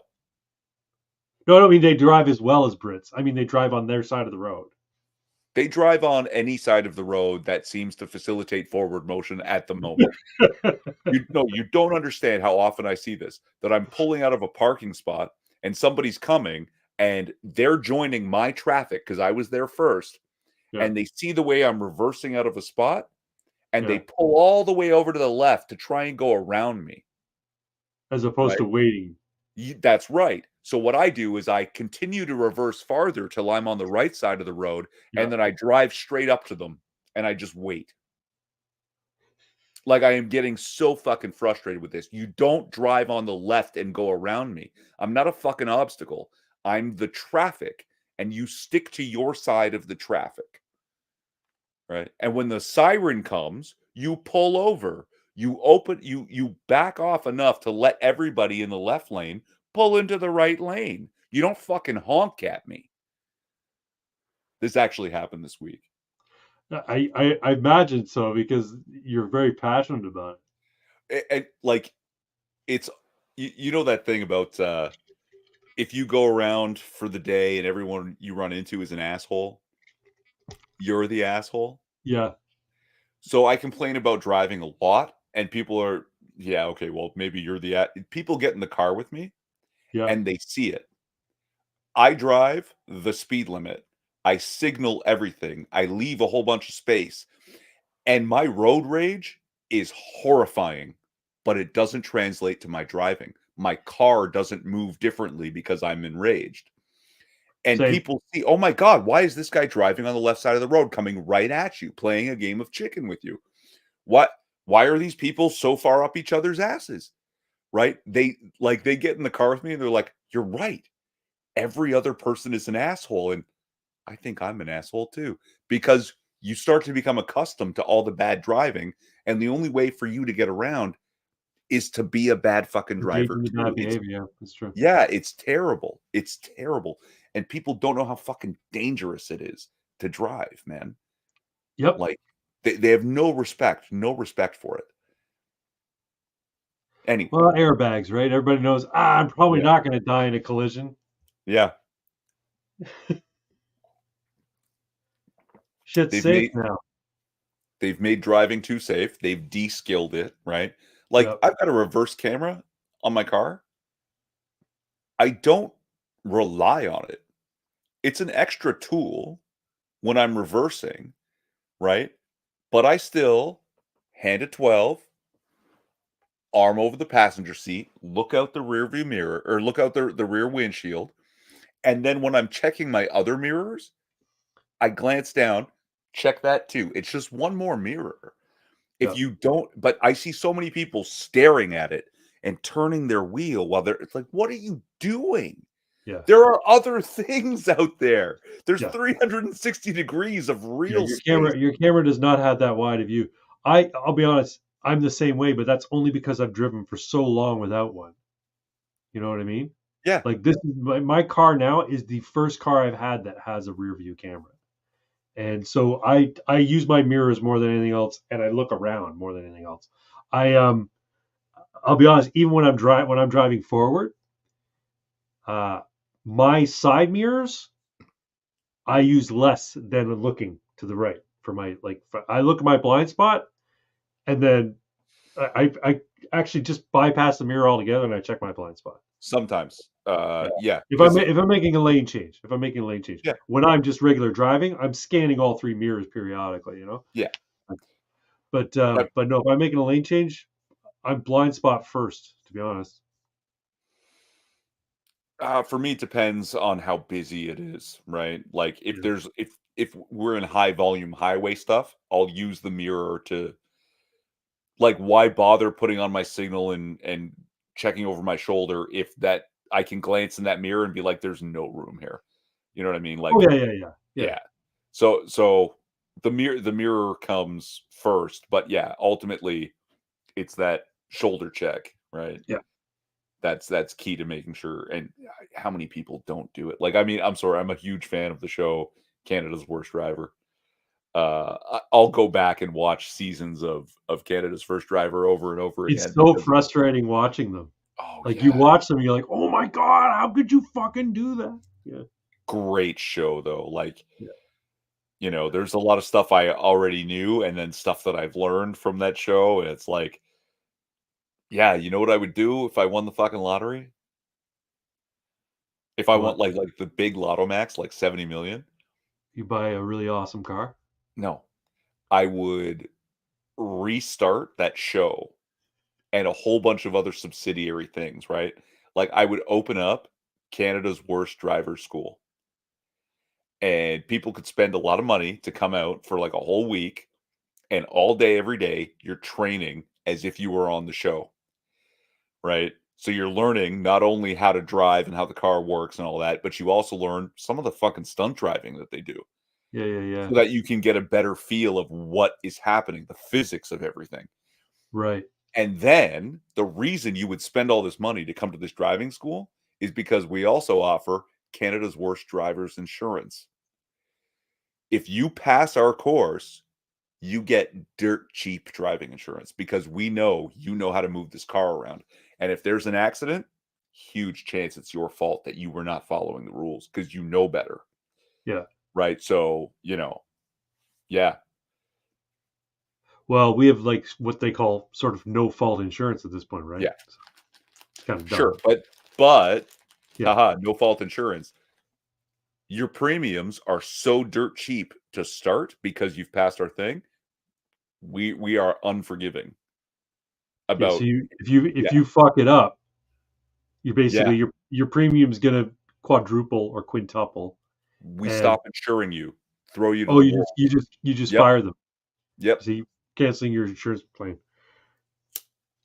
No, I don't mean they drive as well as Brits. I mean they drive on their side of the road. they drive on any side of the road that seems to facilitate forward motion at the moment. You don't understand how often I see this, that I'm pulling out of a parking spot and somebody's coming and they're joining my traffic because I was there first, Yeah, and they see the way I'm reversing out of a spot and they yeah. pull all the way over to the left to try and go around me, As opposed right? to waiting. That's right. So what I do is I continue to reverse farther till I'm on the right side of the road, Yeah. and then I drive straight up to them and I just wait. Like, I am getting so fucking frustrated with this. You don't drive on the left and go around me. I'm not a fucking obstacle. I'm the traffic, and you stick to your side of the traffic, right? And when the siren comes, you pull over. You back off enough to let everybody in the left lane pull into the right lane. You don't fucking honk at me. This actually happened this week. I imagine so because you're very passionate about And like, it's you know that thing about if you go around for the day and everyone you run into is an asshole, you're the asshole. it. Yeah, So I complain about driving a lot, and people are, yeah, okay, well, maybe you're people get in the car with me yeah. and they see it. I drive the speed limit. I signal everything. I leave a whole bunch of space. And my road rage is horrifying, but it doesn't translate to my driving. My car doesn't move differently because I'm enraged. And Same. people see, oh my God, why is this guy driving on the left side of the road coming right at you, playing a game of chicken with you? What? Why are these people so far up each other's asses? Right? They get in the car with me and they're like, you're right. Every other person is an asshole. And I think I'm an asshole too. Because you start to become accustomed to all the bad driving, and the only way for you to get around is to be a bad fucking driver Engaging the too. bad behavior. Yeah, that's true. Yeah, it's terrible. It's terrible. And people don't know how fucking dangerous it is to drive, man. Yep. Like they have no respect for it. Anyway, Well, airbags, right? Everybody knows. I'm probably yeah. not going to die in a collision. Yeah. Shit's They've safe made now. they've made driving too safe. They've de-skilled it, right? Like Yep. I've got a reverse camera on my car. I don't rely on it. It's an extra tool when I'm reversing, right? But I still hand at 12, arm over the passenger seat, look out the rear view mirror or look out the rear windshield. And then when I'm checking my other mirrors, I glance down, check that too. It's just one more mirror. If Yep. you don't, but I see so many people staring at it and turning their wheel while it's like, what are you doing? Yeah. There are other things out there. There's Yeah. 360 degrees of Yeah. real Your space. camera does not have that wide of view. I'll be honest. I'm the same way, but that's only because I've driven for so long without one. You know what I mean? Yeah. Like this is my car now is the first car I've had that has a rear view camera. And so I use my mirrors more than anything else, and I look around more than anything else. I I'll be honest, even when I'm driving forward, uh my side mirrors I use less than looking to the right for my I look at my blind spot, and then I actually just bypass the mirror altogether and I check my blind spot. Sometimes. Yeah. Yeah. If Because I'm making a lane change, if I'm making a lane change, yeah. when I'm just regular driving, I'm scanning all three mirrors periodically. Yeah. But no, if I'm making a lane change, I'm blind spot first. To be honest. For me, it depends on how busy it is, right? Like if Yeah. there's if we're in high volume highway stuff, I'll use the mirror to like why bother putting on my signal and checking over my shoulder if that I can glance in that mirror and be like, there's no room here. You know what I mean? Oh Like, yeah. yeah. So the mirror comes first, but yeah, ultimately it's that shoulder check, right? Yeah. That's key to making sure. And how many people don't do it? Like, I mean, I'm sorry, I'm a huge fan of the show Canada's Worst Driver. I'll go back and watch seasons of Canada's First Driver over and over It's again so because frustrating watching them. oh Like you yeah, watch them, you're like, oh my god, how could you fucking do that? Yeah. great show though. Like, Yeah. there's a lot of stuff I already knew and then stuff that I've learned from that show. And it's like, yeah, you know what I would do if I won the fucking lottery? If I want What? like the big lotto max, like 70 million? You buy a really awesome car? No. I would restart that show and a whole bunch of other subsidiary things, right? Like I would open up Canada's Worst Driver School and people could spend a lot of money to come out for like a whole week and all day every day you're training as if you were on the show, right? So you're learning not only how to drive and how the car works and all that, but you also learn some of the fucking stunt driving that they do Yeah. so that you can get a better feel of what is happening, the physics of everything. Right. And then the reason you would spend all this money to come to this driving school is because we also offer Canada's Worst Drivers Insurance. If you pass our course, you get dirt cheap driving insurance because we know you know how to move this car around. And if there's an accident, huge chance it's your fault that you were not following the rules because you know better. Yeah. Right. So, yeah, Well, we have like what they call sort of no fault insurance at this point, right? yeah, So it's kind of sure. dumb. But, Yeah. haha, no fault insurance. Your premiums are so dirt cheap to start because you've passed our thing. We are unforgiving Yeah. So about if yeah, you fuck it up, you yeah. basically your premium's gonna quadruple or quintuple. We And stop insuring you, throw you to oh, the wall. you just Yep, fire them. yep. So you canceling your insurance claim.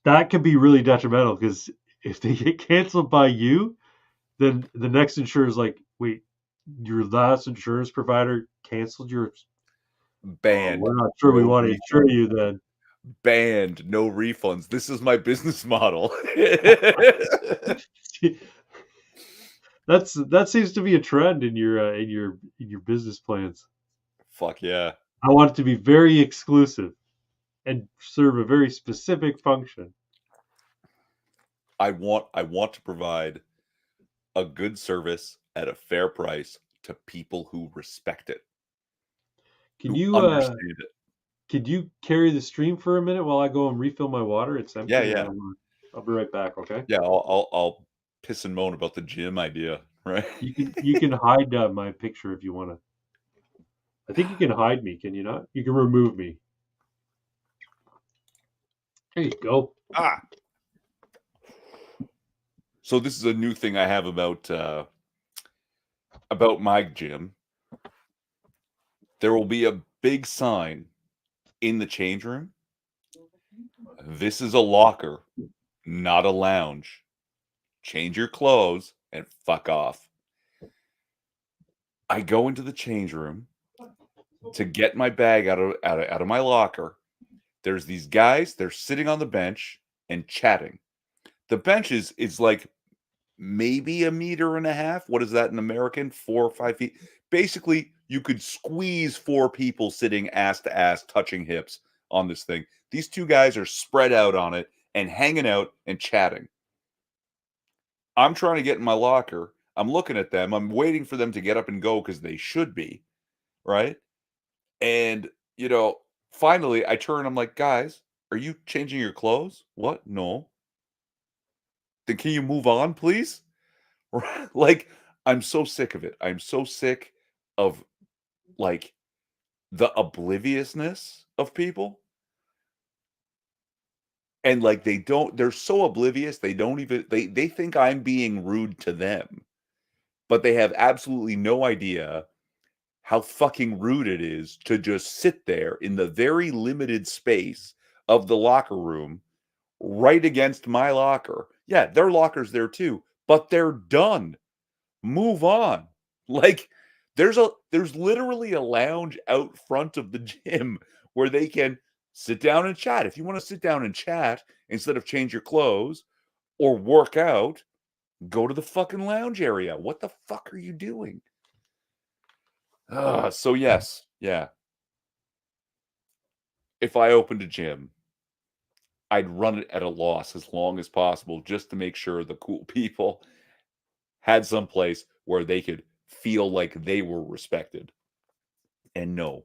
That could be really detrimental because if they get canceled by you, then the next insurer is like, wait, your last insurance provider canceled your Banned. We're not sure we No want to insure refunds. you then. Banned. No refunds. This is my business model. That seems to be a trend in your business plans. Fuck yeah. I want it to be very exclusive and serve a very specific function. I want to provide a good service at a fair price to people who respect it, Can who you understand it. could you carry the stream for a minute while I go and refill my water? It's Yeah, empty. yeah. I'll be right back. Okay. Yeah, I'll piss and moan about the gym idea, right? You can hide my picture if you want to. I think you can hide me. Can you not? You can remove me. There you go. Ah. So this is a new thing I have about my gym. There will be a big sign in the change room. This is a locker, not a lounge. Change your clothes and fuck off. I go into the change room to get my bag out of my locker. There's these guys, they're sitting on the bench and chatting. The bench is like maybe a meter and a half. What is that in American? 4 or 5 feet. Basically, you could squeeze 4 people sitting ass to ass, touching hips on this thing. These 2 guys are spread out on it and hanging out and chatting. I'm trying to get in my locker. I'm looking at them. I'm waiting for them to get up and go because they should be, right? And, finally I turn, I'm like, guys, are you changing your clothes? What? No. Then can you move on, please? Like, I'm so sick of it. I'm so sick of like the obliviousness of people. And like they're so oblivious, they don't even they think I'm being rude to them, but they have absolutely no idea how fucking rude it is to just sit there in the very limited space of the locker room right against my locker. Yeah, their locker's there too, but they're done. Move on. Like there's literally a lounge out front of the gym where they can sit down and chat. If you want to sit down and chat instead of change your clothes or work out, go to the fucking lounge area. What the fuck are you doing? So yes, yeah. If I opened a gym, I'd run it at a loss as long as possible just to make sure the cool people had some place where they could feel like they were respected. And no,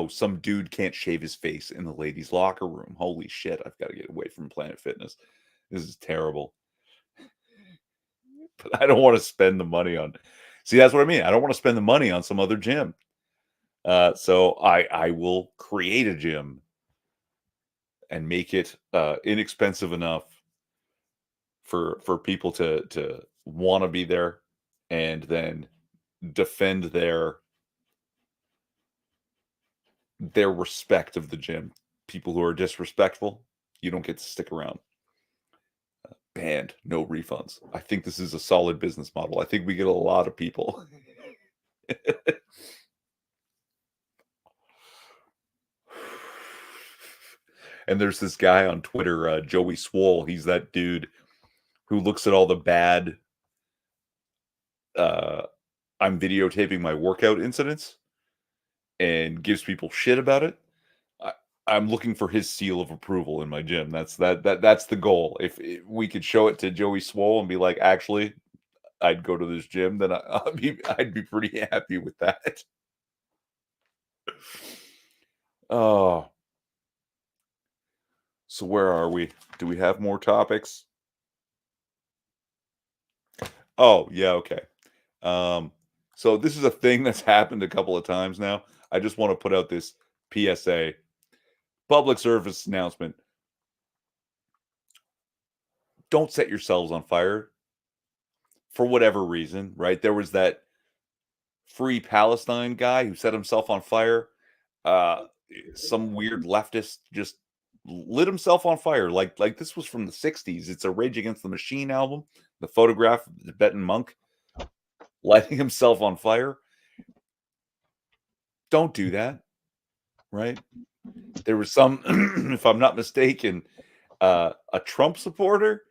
some dude can't shave his face in the ladies' locker room. Holy shit, I've got to get away from Planet Fitness. This is terrible. But I don't want to spend the money on. See, that's what I mean. I don't want to spend the money on some other gym. So I will create a gym and make it inexpensive enough for people to want to be there and then defend their respect of the gym. People who are disrespectful, you don't get to stick around. Banned, no refunds. I think this is a solid business model. I think we get a lot of people. And there's this guy on Twitter, Joey Swole. He's that dude who looks at all the bad I'm videotaping my workout incidents and gives people shit about it. I, I'm looking for his seal of approval in my gym. That's the goal. If we could show it to Joey Swole and be like, actually, I'd go to this gym, then I'd be pretty happy with that. Oh, so where are we? Do we have more topics? Oh, yeah, okay. So this is a thing that's happened a couple of times now. I just want to put out this PSA, public service announcement. Don't set yourselves on fire for whatever reason, right? There was that Free Palestine guy who set himself on fire. Uh, some weird leftist just lit himself on fire. Like this was from the 60s. It's a Rage Against the Machine album. The photograph of the Tibetan monk lighting himself on fire. Don't do that. right? There was some, if I'm not mistaken, a Trump supporter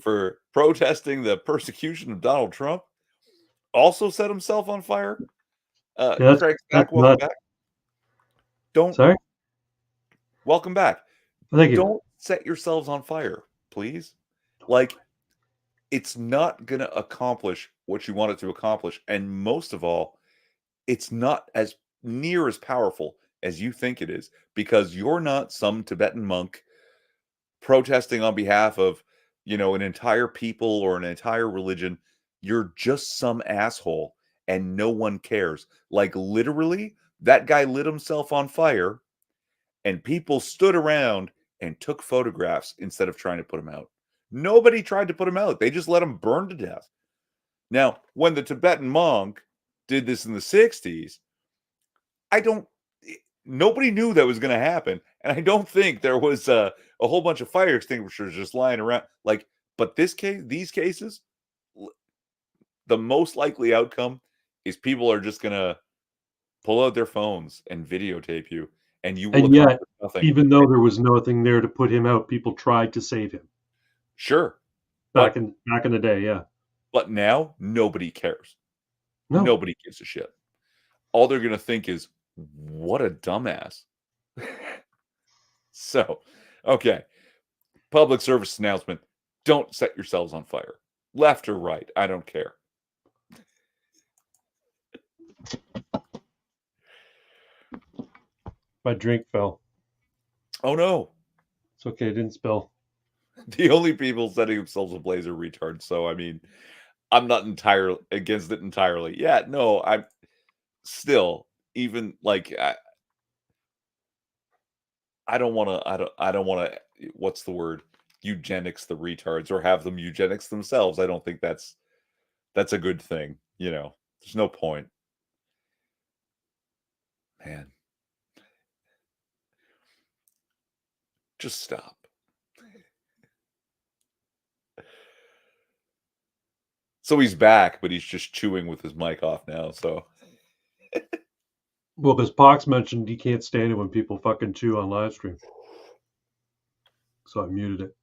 for protesting the persecution of Donald Trump also set himself on fire. Yeah, Craig's that's back. Welcome nuts. back. Don't Sorry? welcome back. Thank you. Don't set yourselves on fire, please. Like, it's not going to accomplish what you want it to accomplish. And most of all, it's not as near as powerful as you think it is, because you're not some Tibetan monk protesting on behalf of, an entire people or an entire religion. You're just some asshole and no one cares. Like, literally, that guy lit himself on fire and people stood around and took photographs instead of trying to put him out. Nobody tried to put him out. They just let him burn to death. Now, when the Tibetan monk did this in the 60s, I don't nobody knew that was going to happen, and I don't think there was a whole bunch of fire extinguishers just lying around. Like, but these cases, the most likely outcome is people are just going to pull out their phones and videotape you, and you will And yet, accomplish nothing. even though there was nothing there to put him out, people tried to save him Sure, back but in the day. Yeah. now nobody cares. No. Nobody gives a shit. All they're going to think is, "What a dumbass." So, okay. Public service announcement. Don't set yourselves on fire. Left or right, I don't care. My drink fell. Oh no. It's okay. It didn't spill. The only people setting themselves ablaze are retards. So, I mean, I'm not entirely against it entirely. Yeah, no, I'm still even like I don't want to I don't want to what's the word? Eugenics the retards or have them eugenics themselves. I don't think that's a good thing, There's no point. Man, just stop. So he's back, but he's just chewing with his mic off now. So Well, because Pox mentioned he can't stand it when people fucking chew on live stream. So I muted it.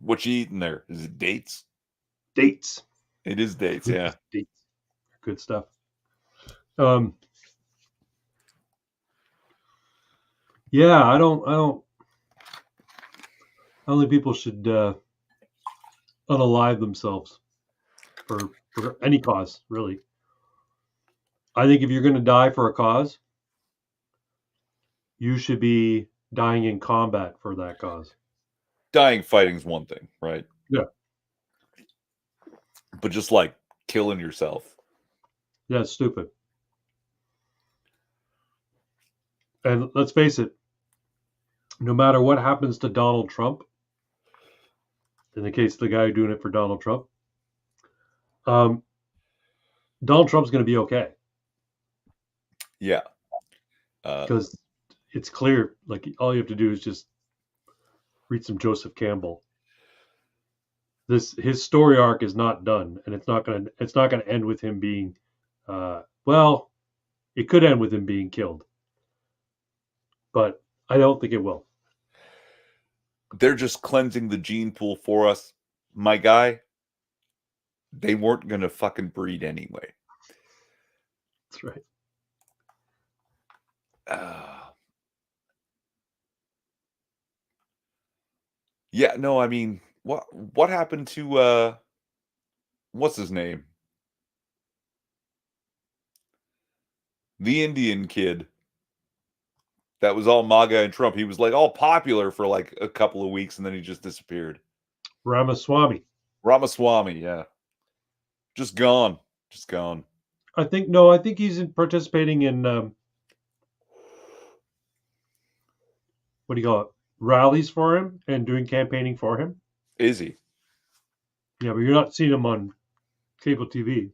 what you eating there? Is it dates? Dates. It is dates, yeah. Dates. Good stuff. Yeah, I don't think people should unalive themselves for any cause, really. I think if you're going to die for a cause, you should be dying in combat for that cause. Dying fighting's one thing, right? Yeah. But just like killing yourself. Yeah, it's stupid. And let's face it, no matter what happens to Donald Trump, in the case of the guy doing it for Donald Trump, Donald Trump's going to be okay. Yeah. Because it's clear, like all you have to do is just read some Joseph Campbell. His story arc is not done, and it's not gonna end with him being, well, it could end with him being killed, but I don't think it will. They're just cleansing the gene pool for us. My guy, they weren't going to fucking breed anyway. That's right. Yeah, no, I mean, what happened to what's his name? The Indian kid that was all MAGA and Trump. He was like all popular for like a couple of weeks and then he just disappeared. Ramaswamy. Ramaswamy, yeah. Just gone. Just gone. I think he's participating in what do you call it? Rallies for him and doing campaigning for him. Is he? Yeah, but you're not seeing him on cable TV.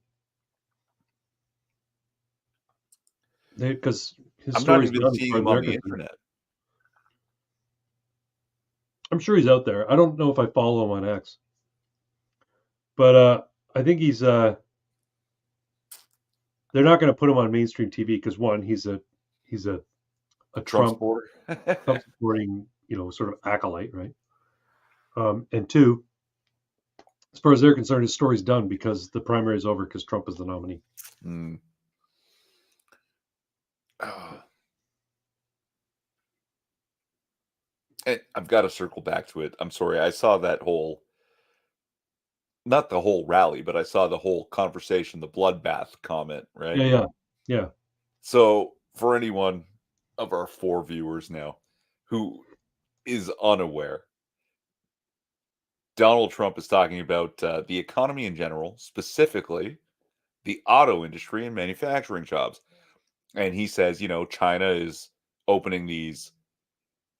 Because his I'm not story's even done seeing for him on the Americans. internet. I'm sure he's out there. I don't know if I follow him on X, but I think he's. They're not going to put him on mainstream TV because one, he's a a Trump Trump supporter. supporting, sort of acolyte, right? And two, as far as they're concerned, his story's done because the primary is over because Trump is the nominee. Hmm. Oh. And I've got to circle back to it. I'm sorry. I saw that whole, not the whole rally, but I saw the whole conversation, the bloodbath comment, right? Yeah, yeah, yeah. So, for anyone of our 4 viewers now who is unaware, Donald Trump is talking about the economy in general, specifically the auto industry and manufacturing jobs. And he says, China is opening these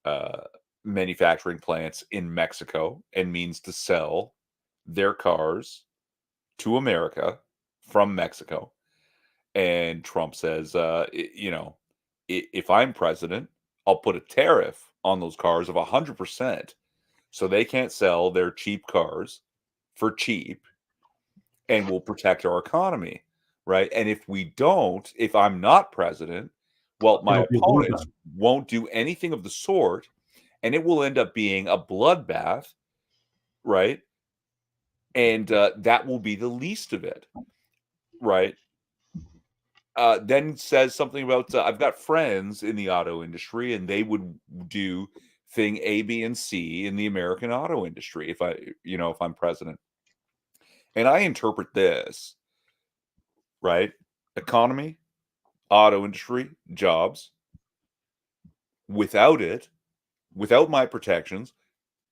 uh, manufacturing plants in Mexico and means to sell their cars to America from Mexico. And Trump says, if I'm president, I'll put a tariff on those cars of 100%, so they can't sell their cheap cars for cheap, and we'll protect our economy, right? And if I'm not president, well, my It'll be a opponents bloodbath. won't do anything of the sort, and it will end up being a bloodbath, right? And that will be the least of it, right? Then says something about I've got friends in the auto industry, and they would do thing A, B, and C in the American auto industry if I'm president. And I interpret this, right? Economy, auto industry, jobs. Without it, without my protections,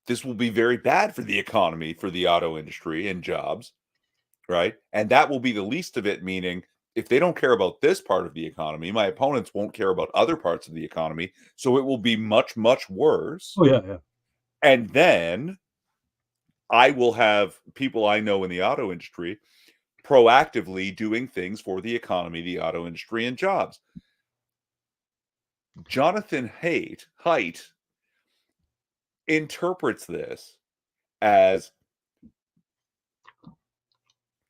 this will be very bad for the economy, for the auto industry and jobs, right? And that will be the least of it, meaning if they don't care about this part of the economy, my opponents won't care about other parts of the economy. So it will be much, much worse. Oh yeah, yeah. And then I will have people I know in the auto industry proactively doing things for the economy, the auto industry, and jobs. Jonathan Haidt interprets this as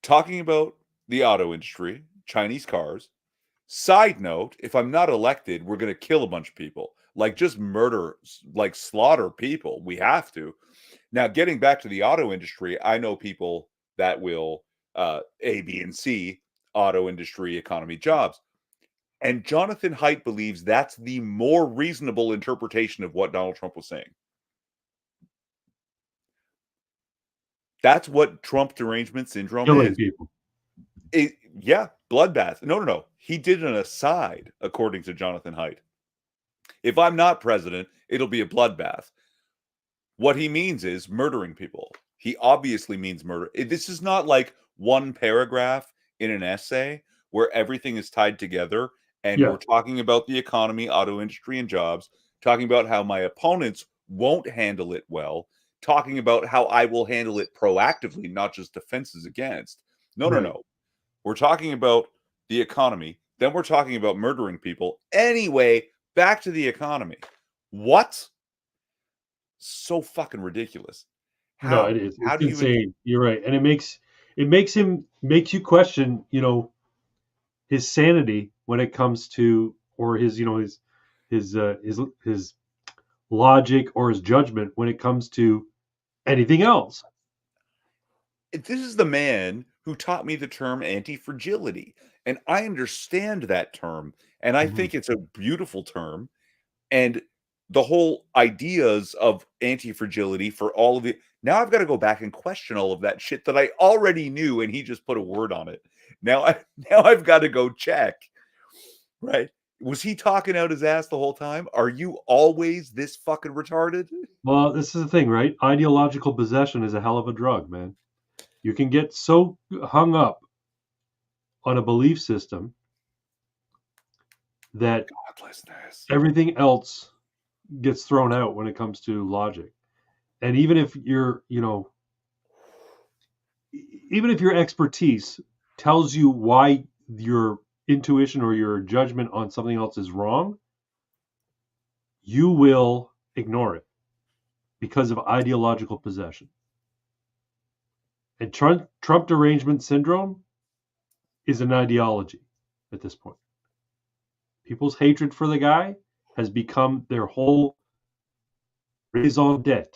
talking about the auto industry, Chinese cars. Side note, if I'm not elected, we're going to kill a bunch of people. Like just murder, like slaughter people. We have to. Now, getting back to the auto industry, I know people that will A, B, and C, auto industry, economy, jobs. And Jonathan Haidt believes that's the more reasonable interpretation of what Donald Trump was saying. That's what Trump derangement syndrome Killing is. people. Yeah, bloodbath. No. He did an aside, according to Jonathan Haidt. If I'm not president, it'll be a bloodbath. What he means is murdering people. He obviously means murder. This is not like one paragraph in an essay where everything is tied together and Yeah, we're talking about the economy, auto industry, and jobs, talking about how my opponents won't handle it well, talking about how I will handle it proactively, not just defenses against. No, no, right. no. We're talking about the economy. Then we're talking about murdering people. Anyway, back to the economy. What? So fucking ridiculous. No, How? it is. How It's do you? insane. You're right, and it makes you question, his sanity when it comes to, or his, his logic or his judgment when it comes to anything else. This is the man who taught me the term anti-fragility, and I understand that term, and I Mhm. think it's a beautiful term. And the whole ideas of anti-fragility for all of it. Now I've got to go back and question all of that shit that I already knew, and he just put a word on it. Now I now I've got to go check. Right? Was he talking out his ass the whole time? Are you always this fucking retarded? Well, this is the thing, right? Ideological possession is a hell of a drug, man. You can get so hung up on a belief system that Godlessness. everything else gets thrown out when it comes to logic. And even if your expertise tells you why your intuition or your judgment on something else is wrong, you will ignore it because of ideological possession. And Trump derangement syndrome is an ideology at this point. People's hatred for the guy has become their whole raison d'etre,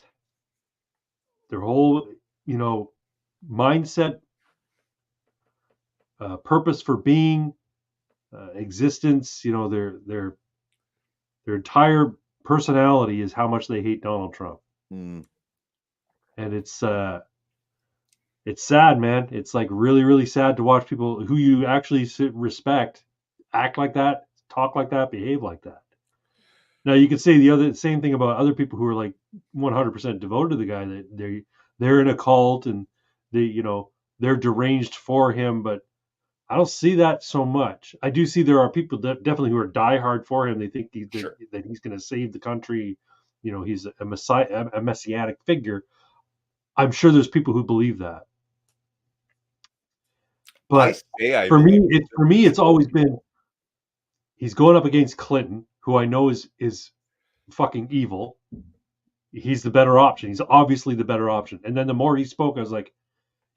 their whole, mindset, purpose for being, existence. Their entire personality is how much they hate Donald Trump, Mm. and it's sad, man. It's like really, really sad to watch people who you actually respect act like that, talk like that, behave like that. Now you could say the same thing about other people who are like 100% devoted to the guy. That they're in a cult and they're deranged for him, but I don't see that so much. I do see there are people that definitely who are diehard for him. They think Sure. that he's going to save the country. He's a messiah, a messianic figure. I'm sure there's people who believe that. I But say I for believe me, it's always been he's going up against Clinton, who I know is fucking evil. He's the better option. He's obviously the better option. And then the more he spoke, I was like,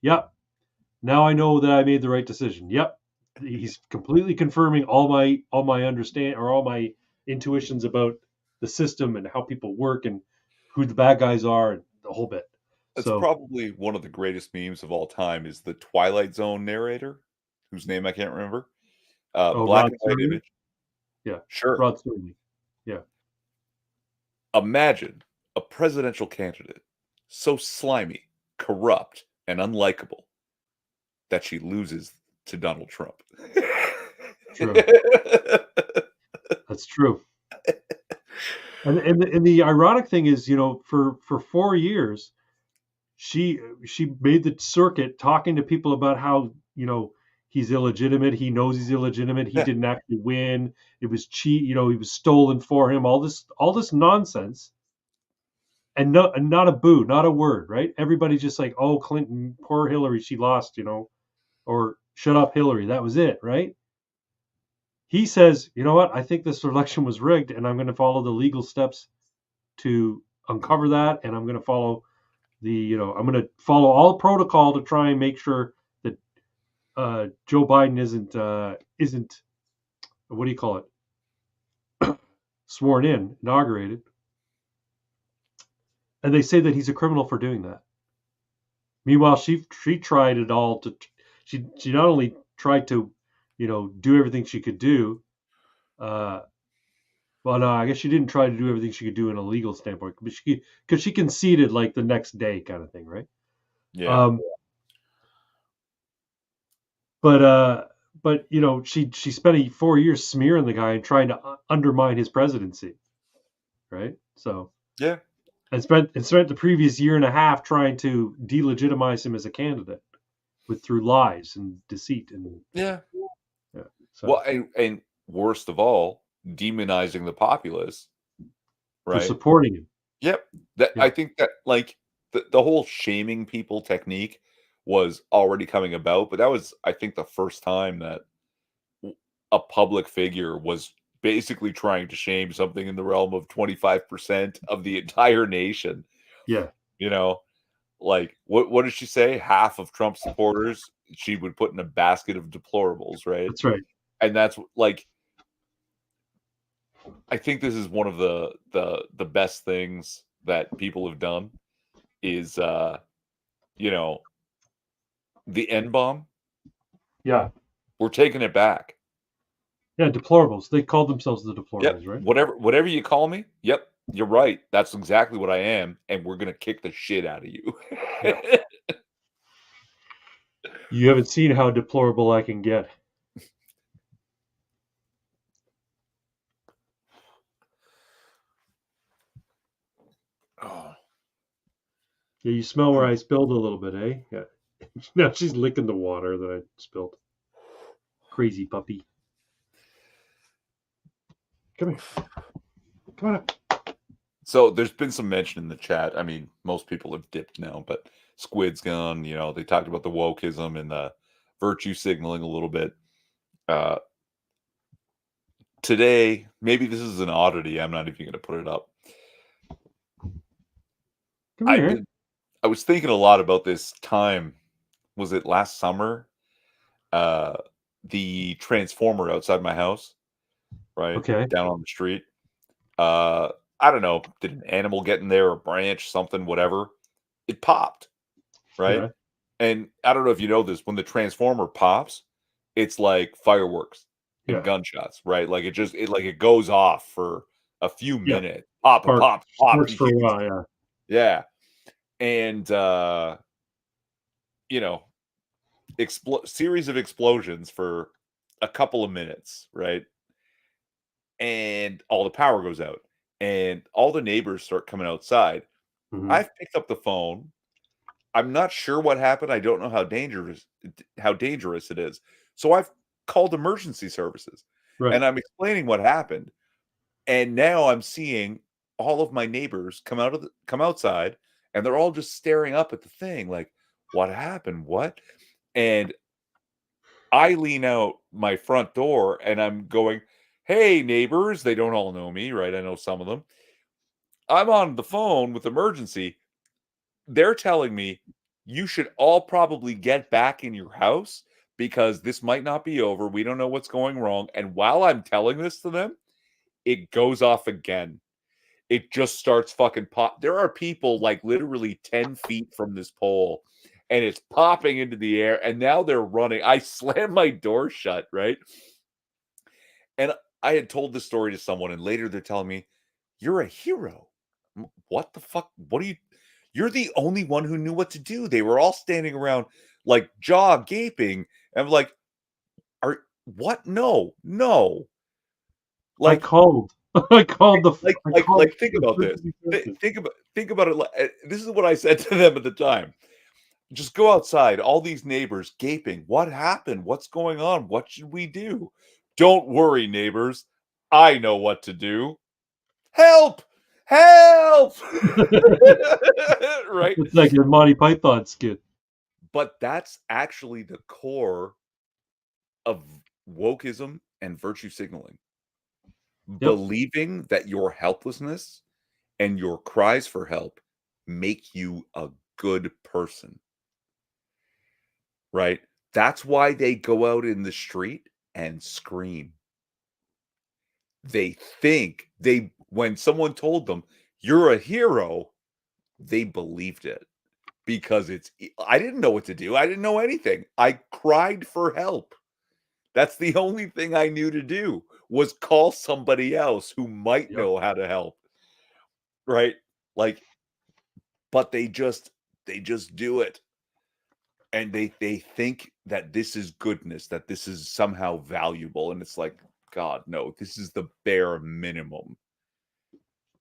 yep, now I know that I made the right decision. Yep. He's completely confirming all my understand or all my intuitions about the system and how people work and who the bad guys are and the whole bit. it's So, probably one of the greatest memes of all time is the Twilight Zone narrator, whose name I can't remember. oh, Black Rod and white Serling? image. Yeah. Sure. Rod Serling. Yeah. Imagine a presidential candidate so slimy, corrupt, and unlikable that she loses to Donald Trump. True. That's true. And the ironic thing is, for 4 years, she made the circuit talking to people about how he's illegitimate. He knows he's illegitimate. He Yeah. didn't actually win. It was cheat. He was stolen for him. All this nonsense, and not a boo, not a word. Right? Everybody's just like, oh, Clinton, poor Hillary, she lost. Or shut up, Hillary. That was it. Right? He says, you know what? I think this election was rigged, and I'm going to follow the legal steps to uncover that, and I'm going to follow I'm going to follow all protocol to try and make sure that Joe Biden isn't what do you call it, sworn in, inaugurated, and they say that he's a criminal for doing that. Meanwhile, she tried it all to she not only tried to do everything she could do. Well, no, I guess she didn't try to do everything she could do in a legal standpoint, but because she conceded like the next day, kind of thing, right? Yeah. Um, but she spent 4 years smearing the guy and trying to undermine his presidency, right? So Yeah. and spent the previous year and a half trying to delegitimize him as a candidate through lies and deceit and Yeah. yeah. Well, So and worst of all, demonizing the populace, for right? supporting him, Yep. That yeah, I think that like the whole shaming people technique was already coming about, but that was I think the first time that a public figure was basically trying to shame something in the realm of 25% of the entire nation, yeah, you know? Like what did she say? Half of Trump supporters she would put in a basket of deplorables, right? that's right. And that's like I think this is one of the best things that people have done is you know, the N bomb. Yeah, We're taking it back. yeah, deplorables. They called themselves the Yep. deplorables, right? Whatever you call me. Yep. You're right. That's exactly what I am, and we're gonna kick the shit out of you. Yeah. You haven't seen how deplorable I can get. Oh. Yeah, you smell where I spilled a little bit, eh? Yeah. Now she's licking the water that I spilled. Crazy puppy. Come here. Come on up. So there's been some mention in the chat. I mean, most people have dipped now, but Squid's gone. They talked about the wokeism and the virtue signaling a little bit. Uh, Today, maybe this is an oddity. I'm not even going to put it up. Come I've here. been I was thinking a lot about this time. Was it last summer? Uh, the transformer outside my house, right Okay. down on the street. I don't know, did an animal get in there, a branch, something, whatever? It popped, right? Okay. And I don't know if you know this, when the transformer pops, it's like fireworks and Yeah. gunshots, right? Like it goes off for a few Yeah. minutes. Pop, pop, pop, pop, Sparks for a huge. while. Yeah. Yeah. And you know, series of explosions for a couple of minutes, right? And all the power goes out. And all the neighbors start coming outside. Hmm. I've picked up the phone. I'm not sure what happened. I don't know how dangerous it is. So I've called emergency services Right. and I'm explaining what happened. And now I'm seeing all of my neighbors come outside and they're all just staring up at the thing like, what happened? What? And I lean out my front door and I'm going, "Hey neighbors." They don't all know me, right? I know some of them. I'm on the phone with emergency. They're telling me, "You should all probably get back in your house because this might not be over. We don't know what's going wrong." And while I'm telling this to them, it goes off again. It just starts fucking pop. There are people like literally 10 feet from this pole and it's popping into the air. And now they're running. I slam my door shut, right? And I had told this story to someone, and later they're telling me, "You're a hero." What the fuck? What are you? You're the only one who knew what to do. They were all standing around like jaw gaping. And I'm like, are what? No, no. I Like, called. I called the. I called think the about this. emergency services. Think about it. This is what I said to them at the time. Just go outside. All these neighbors gaping. What happened? What's going on? What should we do? Don't worry, neighbors. I know what to do. Help! Help! Right? It's like a Monty Python skit. But that's actually the core of wokeism and virtue signaling. Yep. Believing that your helplessness and your cries for help make you a good person, right? That's why they go out in the street and scream. They think when someone told them, "You're a hero," they believed it. Because I didn't know what to do. I didn't know anything. I cried for help. That's the only thing I knew to do was call somebody else who might Yep. know how to help, right? Like, but they just do it. And they think that this is goodness, that this is somehow valuable. And it's like, God, no, this is the bare minimum,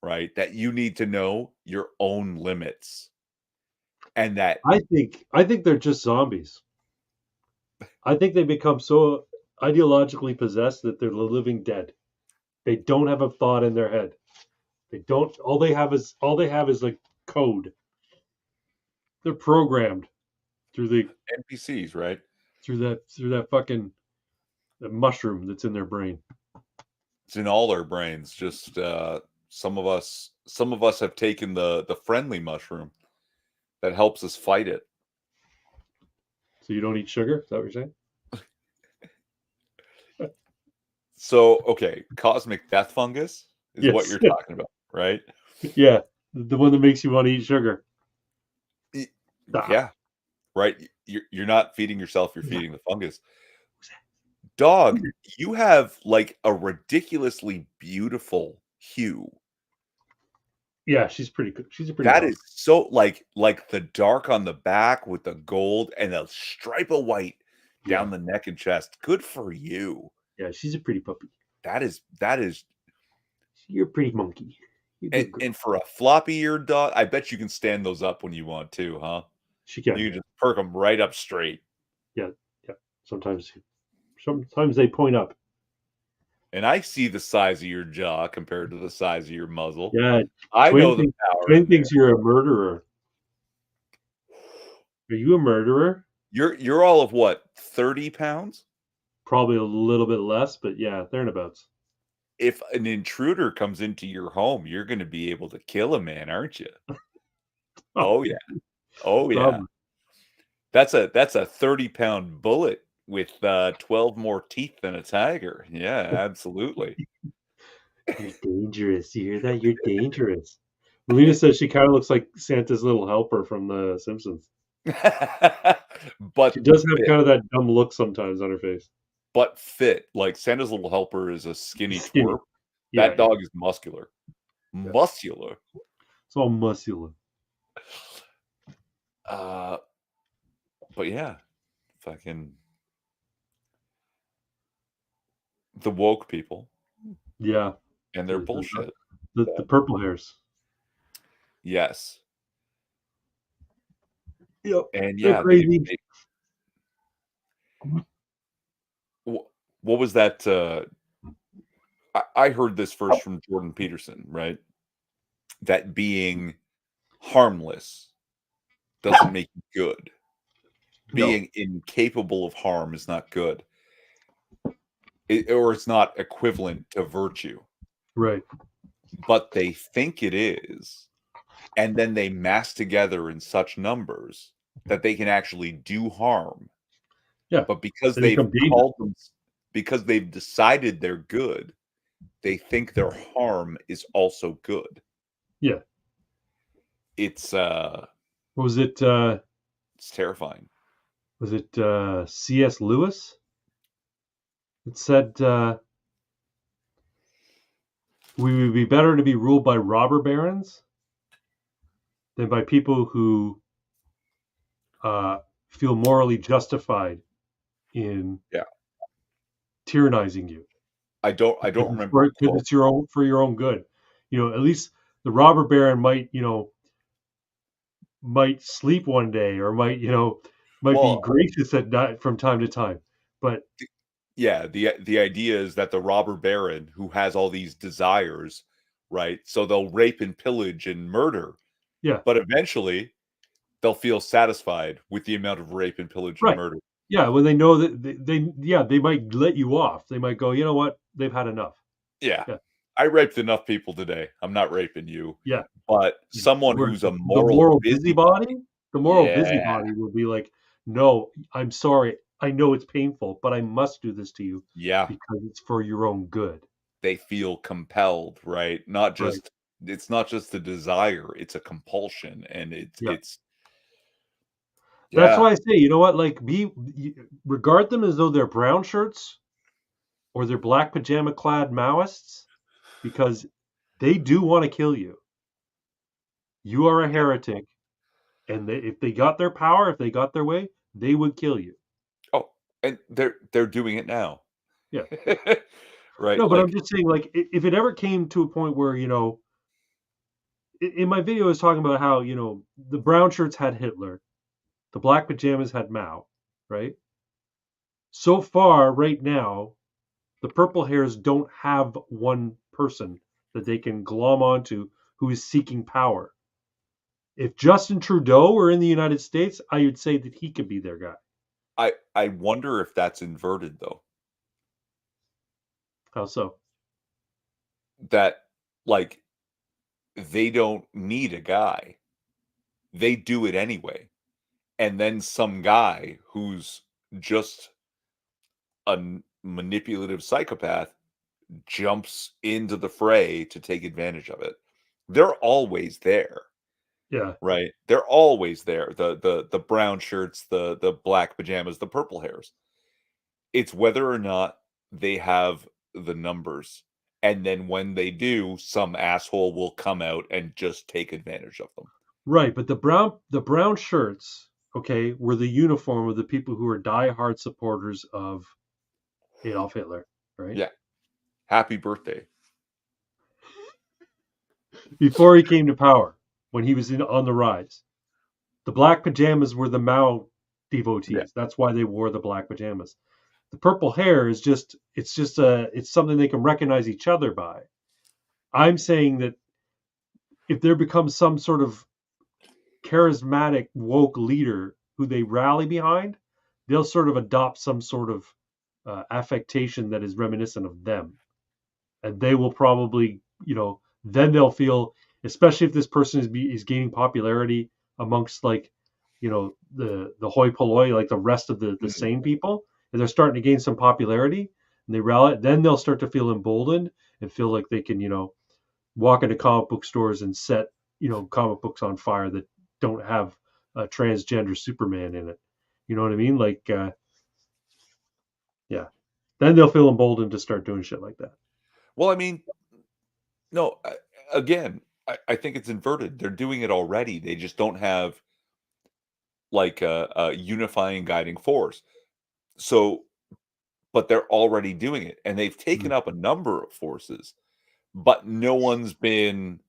right? That you need to know your own limits and that I think they're just zombies. I think they become so ideologically possessed that they're the living dead. They don't have a thought in their head. They don't. All they have is like code. They're programmed through the NPCs, right? through that fucking the mushroom that's in their brain. It's in all our brains. Just some of us have taken the friendly mushroom that helps us fight it. So you don't eat sugar? Is that what you're saying? So, okay, cosmic death fungus is what Yes. you're talking about, right? Yeah. The one that makes you want to eat sugar. Y- Ah. Yeah, right. You're not feeding yourself, you're feeding the fungus. Dog, you have like a ridiculously beautiful hue. Yeah, she's pretty good. She's a pretty That dog. is so like the dark on the back with the gold and a stripe of white Yeah. down the neck and chest. Good for you. Yeah, she's a pretty puppy. That is You're a pretty monkey. You're a good and girl. for a floppy-eared dog, I bet you can stand those up when you want to, huh? She can, You yeah. can just perk them right up straight. Yeah, yeah. Sometimes they point up. And I see the size of your jaw compared to the size of your muzzle. Yeah. I Twin know the thinks power Twin in there. thinks you're a murderer. Are you a murderer? You're all of what, 30 pounds? Probably a little bit less, but yeah, thereabouts. If an intruder comes into your home, you're gonna be able to kill a man, aren't you? Oh, yeah. Oh, yeah. Probably. That's a 30-pound bullet with, 12 more teeth than a tiger. Yeah, absolutely. You're dangerous. You hear that? You're dangerous. Melina says she kind of looks like Santa's little helper from The Simpsons. She But does have fit, kind of that dumb look sometimes on her face. but fit. Like Santa's little helper is a skinny Skinny. twerp. Yeah, That yeah, dog is muscular. yeah. Muscular. It's all muscular. Uh, but yeah, fucking the woke people Yeah. and their The bullshit. the purple hairs. Yes. Yep. And They're yeah, crazy. what was that? I heard this first from Jordan Peterson, right? That being harmless doesn't make you good. No. Being incapable of harm is not good. Or it's not equivalent to virtue. Right. But they think it is. And then they mass together in such numbers that they can actually do harm. Yeah. But because They they've become dangerous. called them, because they've decided they're good, they think their harm is also good. Yeah. It's What was it? it's terrifying. Was it C.S. Lewis? It said we would be better to be ruled by robber barons than by people who uh, feel morally justified in Yeah. tyrannizing you. I don't remember the Because quote. it's your own for your own good. At least the robber baron might sleep one day or might be Well, gracious at night from time to time. But yeah, the idea is that the robber baron who has all these desires, right? So they'll rape and pillage and murder, yeah, but eventually they'll feel satisfied with the amount of rape and pillage and right. murder. Yeah, when they know that they might let you off. They might go, you know what? They've had enough. Yeah. Yeah, I raped enough people today. I'm not raping you. yeah. But Yeah. someone Whereas who's a the moral moral busybody, busybody, the moral yeah, busybody will be like, no, I'm sorry. I know it's painful, but I must do this to you yeah, because it's for your own good. they feel compelled, right? Not Right. just it's not just a desire, it's a compulsion and Yeah. it's That's yeah. why I say, you know what? Like, regard them as though they're brown shirts or they're black pajama clad Maoists because they do want to kill you. You are a heretic, and if they got their power, if they got their way, they would kill you. Oh, and they're doing it now. Yeah. Right? No, but I'm Like, just saying, like, if it ever came to a point where, in my video, I was talking about how, the brown shirts had Hitler, the black pajamas had Mao, right? So far, right now, the purple hairs don't have one person that they can glom onto who is seeking power. If Justin Trudeau were in the United States, I would say that he could be their guy. I wonder if that's inverted though. How so? That like they don't need a guy. They do it anyway. And then some guy who's just a manipulative psychopath jumps into the fray to take advantage of it. They're always there, Yeah. right? They're always there. The brown shirts, the black pajamas, the purple hairs. It's whether or not they have the numbers. And then when they do, some asshole will come out and just take advantage of them. Right, but the brown shirts, okay, were the uniform of the people who were diehard supporters of Adolf Hitler, right? Yeah. Happy birthday. Before he came to power, when he was on the rise. The black pajamas were the Mao Yeah. devotees. That's why they wore the black pajamas. The purple hair is it's something they can recognize each other by. I'm saying that if there becomes some sort of charismatic woke leader who they rally behind, they'll sort of adopt some sort of affectation that is reminiscent of them, and they will probably, then they'll feel, especially if this person is gaining popularity amongst, like, the hoi polloi, like the rest of the Mm. sane people, and they're starting to gain some popularity, and they rally, then they'll start to feel emboldened, and feel like they can, walk into comic book stores and set, comic books on fire that don't have a transgender Superman in it. You know what I mean? Like, yeah. Then they'll feel emboldened to start doing shit like that. Well, I mean, no, again, I think it's inverted. They're doing it already. They just don't have like a unifying guiding force. So, but they're already doing it, and they've taken Mm. up a number of forces, but no one's been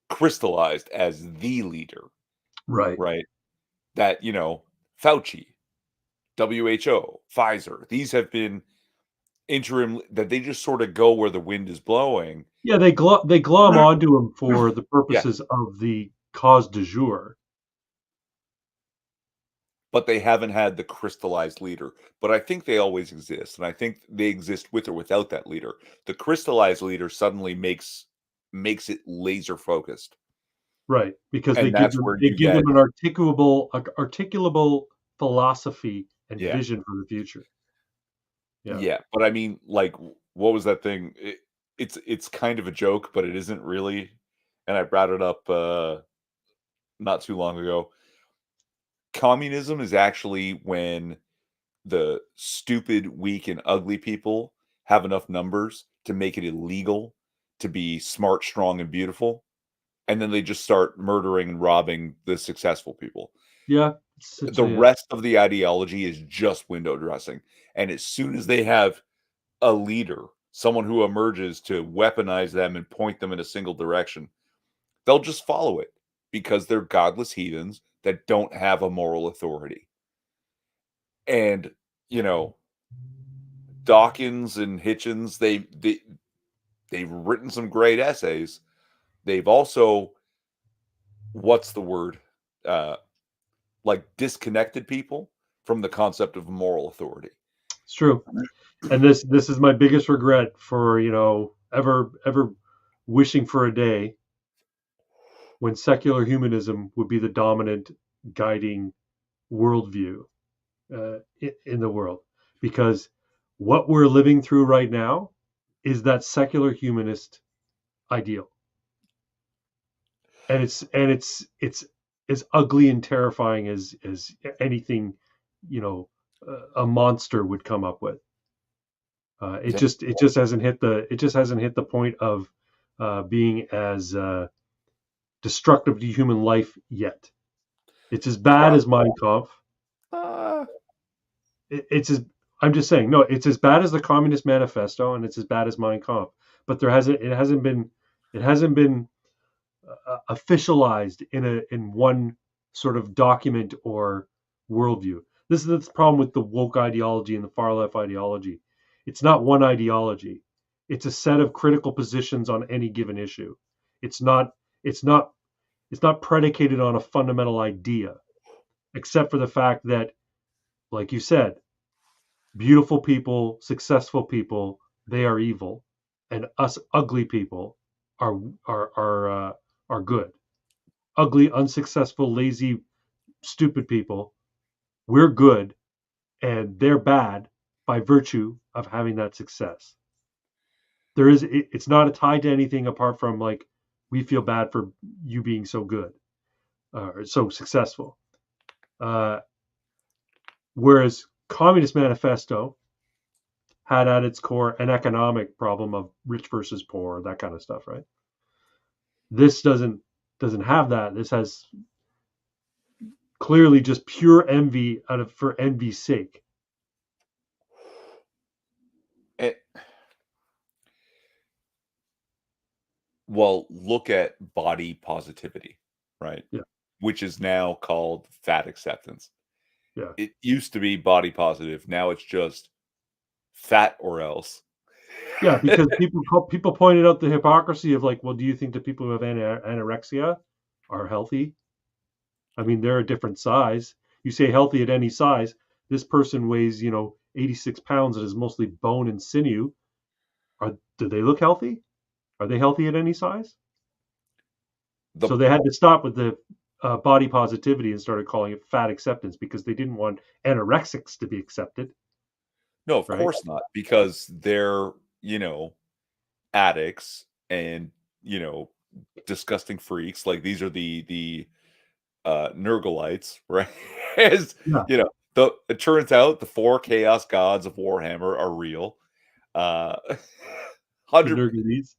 crystallized as the leader, Right. right? That, Fauci, WHO, Pfizer, these have been interim that they just sort of go where the wind is blowing. Yeah, they glom onto him for the Yeah, purposes of the cause du jour. but they haven't had the crystallized leader. But I think they always exist, and I think they exist with or without that leader. The crystallized leader suddenly makes it laser focused, Right, because and that's where they you give get them an articulable philosophy and yeah, vision for the future. Yeah. yeah. But I mean, like, what was that thing? It's kind of a joke, but it isn't really. And I brought it up not too long ago. Communism is actually when the stupid, weak, and ugly people have enough numbers to make it illegal to be smart, strong, and beautiful, and then they just start murdering and robbing the successful people. Yeah, it's The essentially it. rest of the ideology is just window dressing. And as soon as they have a leader, someone who emerges to weaponize them and point them in a single direction, they'll just follow it because they're godless heathens that don't have a moral authority. And, you know, Dawkins and Hitchens, they've written some great essays. They've also, what's the word? Uh, like disconnected people from the concept of moral authority. It's true. And this is my biggest regret for, ever wishing for a day when secular humanism would be the dominant guiding worldview in the world, because what we're living through right now is that secular humanist ideal, and it's as ugly and terrifying as anything, you know a monster would come up with. It just hasn't hit the point of being as destructive to human life yet. It's as bad as Mein Kampf. Uh, It's as I'm just saying, no, it's as bad as the Communist Manifesto, and it's as bad as Mein Kampf. But it hasn't been officialized in one sort of document or worldview. This is the problem with the woke ideology and the far left ideology. It's not one ideology. It's a set of critical positions on any given issue. It's not. It's not. It's not predicated on a fundamental idea, except for the fact that, like you said, beautiful people, successful people, they are evil, and us ugly people are are good. Ugly, unsuccessful, lazy, stupid people, we're good, and they're bad by virtue of having that success. It's not tied to anything apart from, like, we feel bad for you being so good or so successful. Uh, Whereas Communist Manifesto had at its core an economic problem of rich versus poor, that kind of stuff, right? This doesn't have that. This has clearly just pure envy for envy's sake. it, well, look at body positivity, right? Yeah, Which is now called fat acceptance. yeah, It used to be body positive. Now it's just fat or else. yeah. Because people pointed out the hypocrisy of, like, well, do you think that people who have anorexia are healthy? I mean, they're a different size. You say healthy at any size. This person weighs, 86 pounds and is mostly bone and sinew. Do they look healthy? Are they healthy at any size? the So they had to stop with the body positivity and started calling it fat acceptance because they didn't want anorexics to be accepted, No, of right? course not, because they're, you know, addicts and disgusting freaks. Like these are the Nergalites, right? As Yeah, it turns out the 4 chaos gods of Warhammer are real. Uh, the 100. Nergaleads.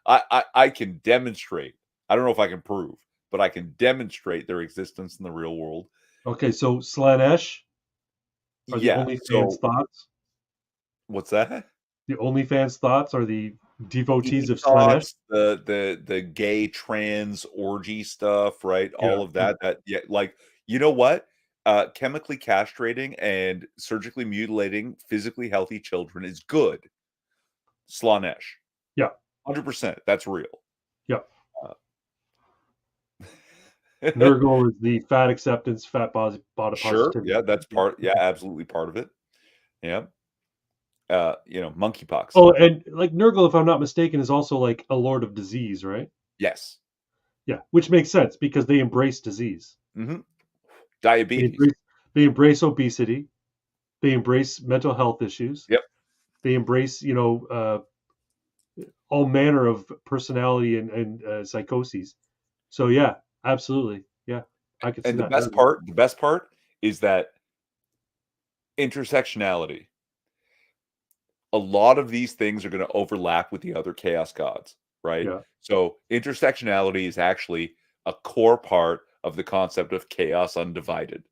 I can demonstrate. I don't know if I can prove, but I can demonstrate their existence in the real world. Okay, so Slanesh are the Yeah. OnlyFans So thoughts. what's that? The OnlyFans thoughts are the devotees of Slanesh. Thoughts, the gay trans orgy stuff, right? Yeah, All of yeah. that. Yeah, like you know what? Chemically castrating and surgically mutilating physically healthy children is good. Slanesh, Yeah, 100%. That's real. yeah. Uh, Nurgle is the fat acceptance, fat body sure. positivity. Yeah, that's Yeah. part. Yeah, absolutely part of it. Yeah. Monkeypox. Oh, and like Nurgle, if I'm not mistaken, is also like a lord of disease, right? Yes. Yeah, which makes sense because they embrace disease. Hmm. They Diabetes. embrace, they embrace obesity. They embrace mental health issues. Yep. They embrace, all manner of personality and psychoses. So yeah, absolutely, yeah, I could see And the that. best part, the best part is that intersectionality. A lot of these things are going to overlap with the other chaos gods, right? Yeah. So intersectionality is actually a core part of the concept of chaos undivided.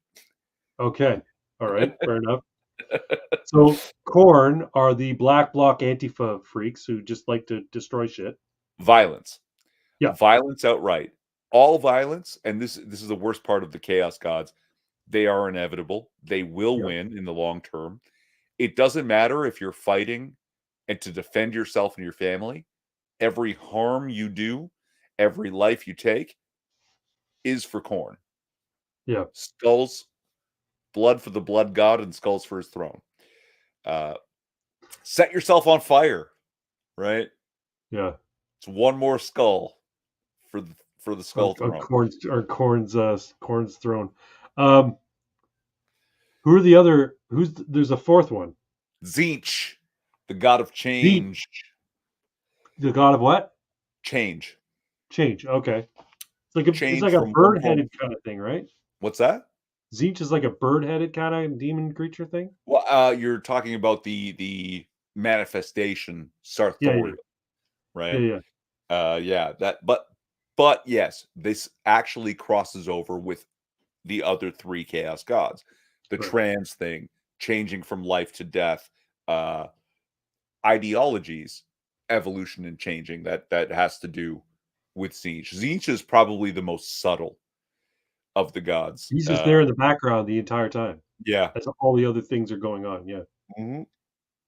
Okay. All right. Fair enough. So Corn are the black bloc Antifa freaks who just like to destroy shit. Violence. Yeah. Violence outright. All violence, and this is the worst part of the chaos gods, they are inevitable. They will Yeah. win in the long term. It doesn't matter if you're fighting and to defend yourself and your family. Every harm you do, every life you take is for corn. Yeah. Skulls, blood for the blood god, and skulls for his throne. Uh, Set yourself on fire, right? Yeah. It's one more skull for the skull On throne. Corn's throne. Um, who are the other? There's a fourth one. Zinch, the god of The change. the god of what? Change. Change. Okay. It's Change like a from one form. bird-headed kind of thing, right? What's that? Zeech is like a bird-headed kind of demon creature thing. Well, you're talking about the manifestation Yeah, yeah, sartorial, yeah, right? yeah. Yeah, that but yes, this actually crosses over with the other 3 chaos gods. The Right, trans thing, changing from life to death, uh ideologies, evolution and changing that has to do with Tzeentch. Tzeentch is probably the most subtle of the gods. he's just there in the background the entire time Yeah. as all the other things are going on. Yeah, Mhm.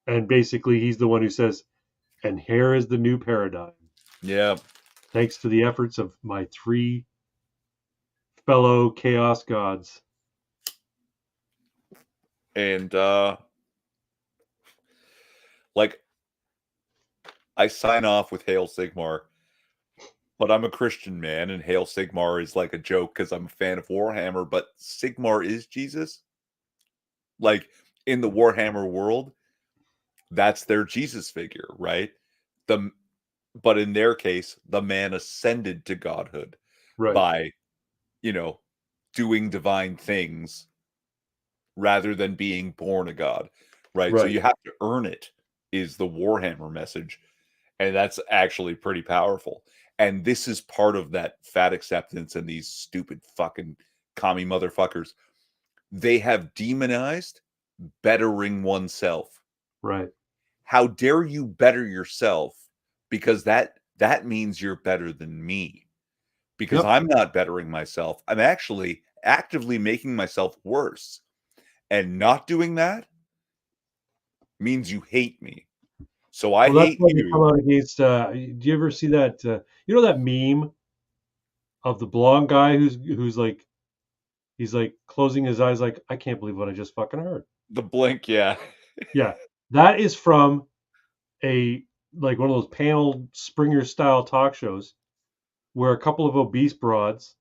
and basically he's the one who says, "And here is the new paradigm, Yeah. thanks to the efforts of my 3 fellow chaos gods." And like I sign off with Hail Sigmar, but I'm a Christian man, and Hail Sigmar is like a joke because I'm a fan of Warhammer, but Sigmar is Jesus. Like in the Warhammer world, that's their Jesus figure, right? The but in their case, the man ascended to godhood Right, by, you know, doing divine things rather than being born a god, right? So right. you have to earn it is the Warhammer message, and that's actually pretty powerful. And this is part of that fat acceptance and these stupid fucking commie motherfuckers. They have demonized bettering oneself. Right. How dare you better yourself? Because that means you're better than me. Because Yep. I'm not bettering myself. I'm actually actively making myself worse. And not doing that means you hate me. So I Well, that's hate why they come you. out against. Do you ever see that? That meme of the blonde guy who's like he's like closing his eyes, like I can't believe what I just fucking heard. The blink, yeah. Yeah, that is from a like one of those panel Springer style talk shows where a couple of obese broads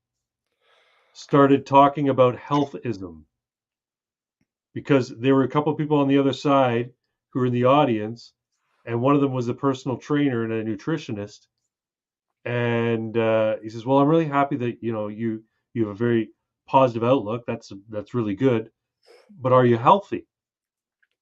started talking about healthism because there were a couple of people on the other side who were in the audience and one of them was a personal trainer and a nutritionist. And he says, "Well, I'm really happy that you have a very positive outlook. That's really good. But are you healthy?"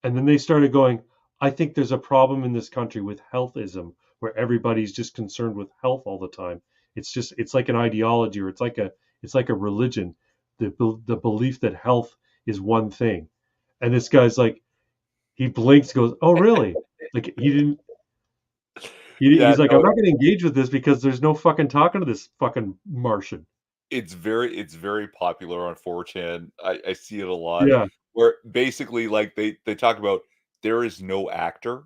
And then they started going, "I think there's a problem in this country with healthism, where everybody's just concerned with health all the time. It's like an ideology, or it's like a religion, the belief that health is one thing." And this guy's like, he blinks, goes, "Oh, really?" Like he didn't. Yeah, He's like, "I'm no, not going to engage with this because there's no fucking talking to this fucking Martian." it's very popular on 4chan. I see it a lot Yeah, where basically like they talk about there is no actor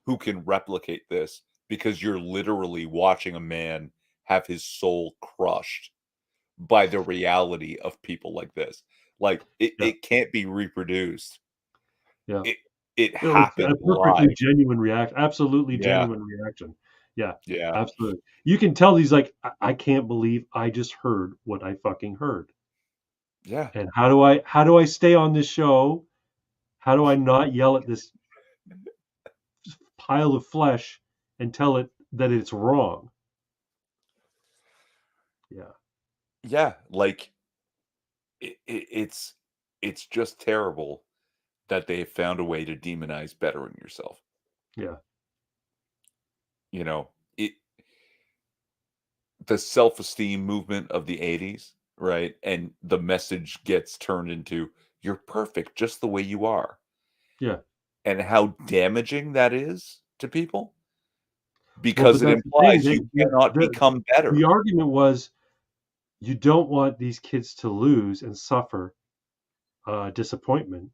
who can replicate this because you're literally watching a man have his soul crushed by the reality of people like this. Like yeah, it can't be reproduced. yeah. It it No, it's happened a perfectly live. genuine react, absolutely Yeah, genuine reaction. Yeah, yeah, absolutely. You can tell he's like, I can't believe I just heard what I fucking heard. yeah, And how do I stay on this show? How do I not yell at this pile of flesh and tell it that it's wrong? Yeah, yeah. Like it's just terrible that they have found a way to demonize bettering yourself. yeah. You know, it the self-esteem movement of the 80s, right? And the message gets turned into you're perfect just the way you are. Yeah. And how damaging that is to people Well, but because it that's the thing. implies you cannot become The better. argument was, you don't want these kids to lose and suffer disappointment,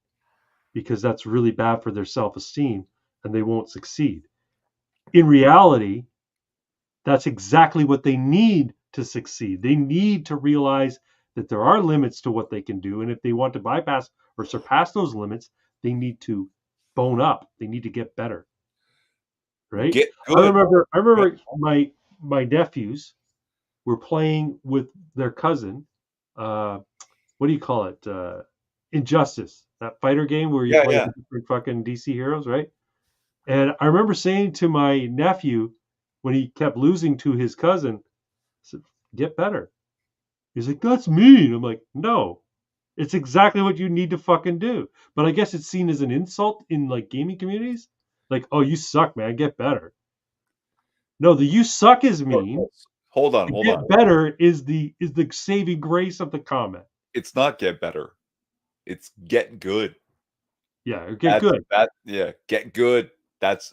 because that's really bad for their self-esteem and they won't succeed. In reality, that's exactly what they need to succeed. They need to realize that there are limits to what they can do. And if they want to bypass or surpass those limits, they need to bone up. They need to get better. Right. Get I good. remember I Right? remember my nephews were playing with their cousin. What do you call it? Injustice, that fighter game where you Yeah, play yeah. the different fucking DC heroes, right? And I remember saying to my nephew, when he kept losing to his cousin, I said, "Get better." He's like, "That's mean." I'm like, "No, it's exactly what you need to fucking do." But I guess it's seen as an insult in like gaming communities. Like, "Oh, you suck, man. Get better." No, the "you suck" is Well, mean. hold on, The hold on. "get better" is the saving grace of the comment. It's not get better. It's get good. Yeah, or get good. Yeah, get good. That's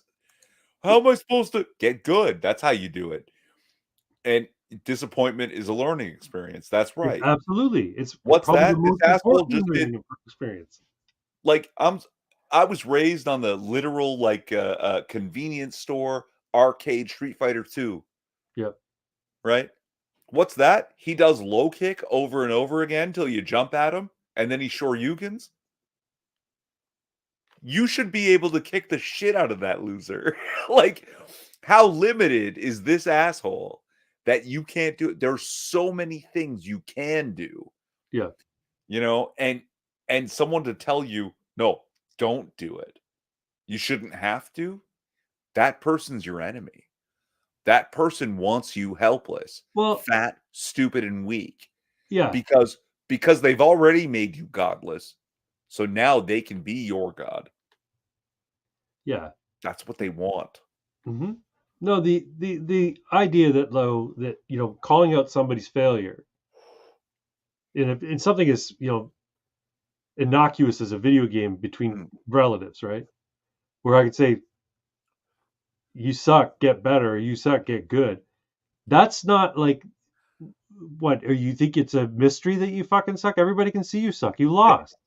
how am I supposed to get good? That's how you do it. And disappointment is a learning experience. That's Yeah, right. absolutely. It's What's probably the that? This most asshole important just did learning experience. like I was raised on the literal like convenience store arcade Street Fighter 2, Yeah. right? What's that? He does low kick over and over again till you jump at him and then he shoryukens. You should be able to kick the shit out of that loser. Like, how limited is this asshole that you can't do it? There's so many things you can do, Yeah. and someone to tell you, no, don't do it. You shouldn't have to. That person's your enemy. That person wants you helpless, Well, fat, stupid, and weak yeah. because because they've already made you godless. So now they can be your god. Yeah. That's what they want. hmm No, the idea that though that calling out somebody's failure in something as innocuous as a video game between Mm. relatives, right? Where I could say, "You suck, get better," or "You suck, get good." That's not like, what? Or you think it's a mystery that you fucking suck? Everybody can see you suck. You lost.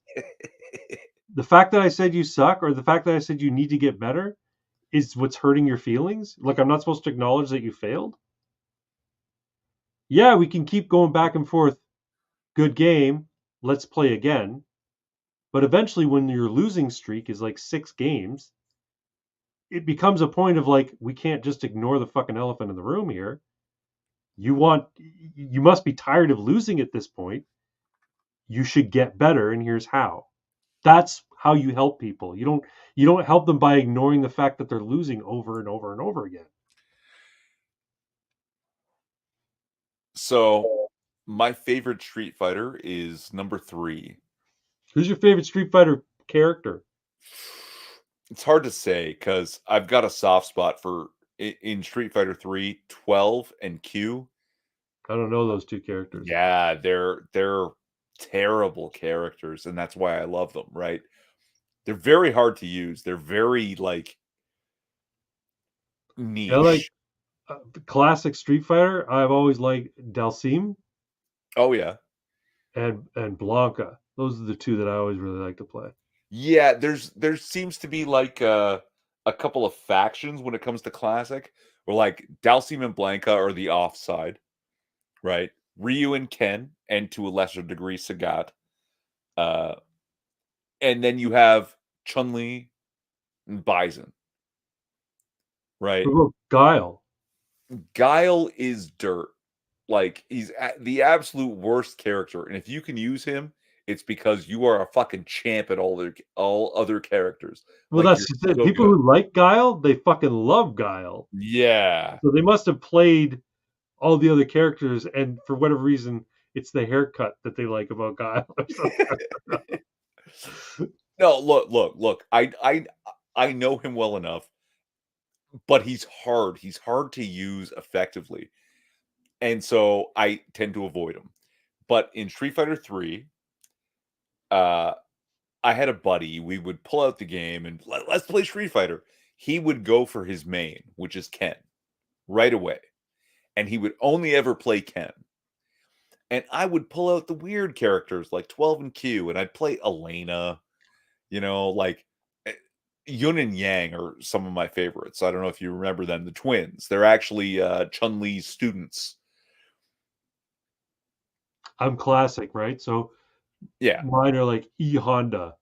The fact that I said you suck, or the fact that I said you need to get better, is what's hurting your feelings. Like, I'm not supposed to acknowledge that you failed. Yeah, we can keep going back and forth. Good game. Let's play again. But eventually, when your losing streak is like 6 games, it becomes a point of like, we can't just ignore the fucking elephant in the room here. You must be tired of losing at this point. You should get better, and here's how. That's how you help people. You don't help them by ignoring the fact that they're losing over and over and over again. So my favorite Street Fighter is number 3. Who's your favorite Street Fighter character? It's hard to say because I've got a soft spot for in Street Fighter 3, 12 and Q. I don't know those two characters. Yeah, they're terrible characters, and that's why I love them, right? They're very hard to use. They're very like I like niche. the classic Street Fighter. I've always liked Dalsim Oh yeah. and Blanca. Those are the two that I always really like to play. Yeah, there seems to be like a couple of factions when it comes to classic, where like Dalsim and Blanca are the offside, right? Ryu and Ken, and to a lesser degree Sagat. Uh and then you have Chun-Li and Bison, right? What about Guile? Guile is dirt. Like he's the absolute worst character, and if you can use him, it's because you are a fucking champ at all other characters. Well, Like that's you're just it. so People good. who like Guile, they fucking love Guile. Yeah. So they must have played all the other characters, and for whatever reason, it's the haircut that they like about Guile or something. No, look. I know him well enough, but he's hard. He's hard to use effectively, and so I tend to avoid him. But in Street Fighter 3, uh, I had a buddy. We would pull out the game and let's play Street Fighter. He would go for his main, which is Ken, right away, and he would only ever play Ken. And I would pull out the weird characters like 12 and Q, and I'd play Elena. Like eh, Yun and Yang are some of my favorites. I don't know if you remember them, the twins. They're actually Chun-Li's students. I'm classic, right? So Yeah. mine are like E Honda,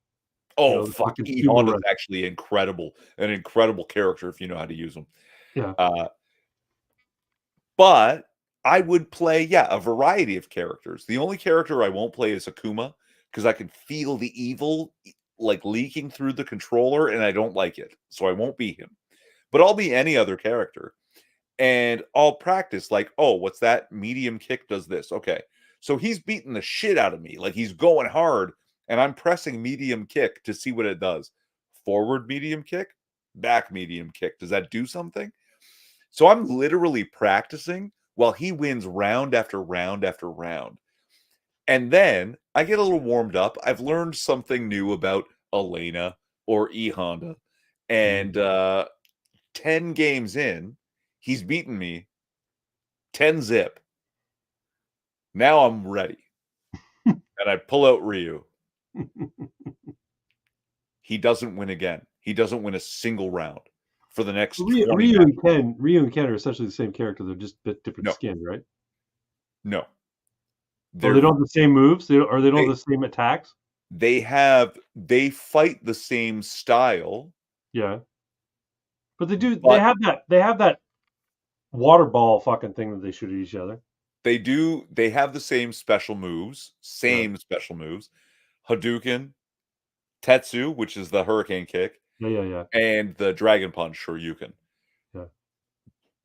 Oh, the fuck. fucking E sumo Honda's wrestler. actually incredible. An incredible character if you know how to use them. Yeah. Uh, but I would play, yeah, a variety of characters. The only character I won't play is Akuma because I can feel the evil like leaking through the controller and I don't like it. So I won't be him. But I'll be any other character. And I'll practice like, oh, what's that? Medium kick does this. Okay. So he's beating the shit out of me. Like he's going hard and I'm pressing medium kick to see what it does. Forward medium kick, back medium kick. Does that do something? So I'm literally practicing while he wins round after round after round. And then I get a little warmed up. I've learned something new about Elena or E Honda. Mhm. And 10 games in, he's beaten me 10 zip. Now I'm ready. And I pull out Ryu. He doesn't win again. He doesn't win a single round for the next 20 matches. Ryu and Ken are essentially the same character. They're just a bit different No, skin, right? no. Oh, they They're don't have the same moves. They don't they have the same attacks. they fight the same style, Yeah, but they do. They but have that. They have that water ball fucking thing that they shoot at each other. they have the same special moves, Yeah, Hadouken, Tetsu, which is the hurricane kick, yeah. and the dragon punch or Yuken. Yeah.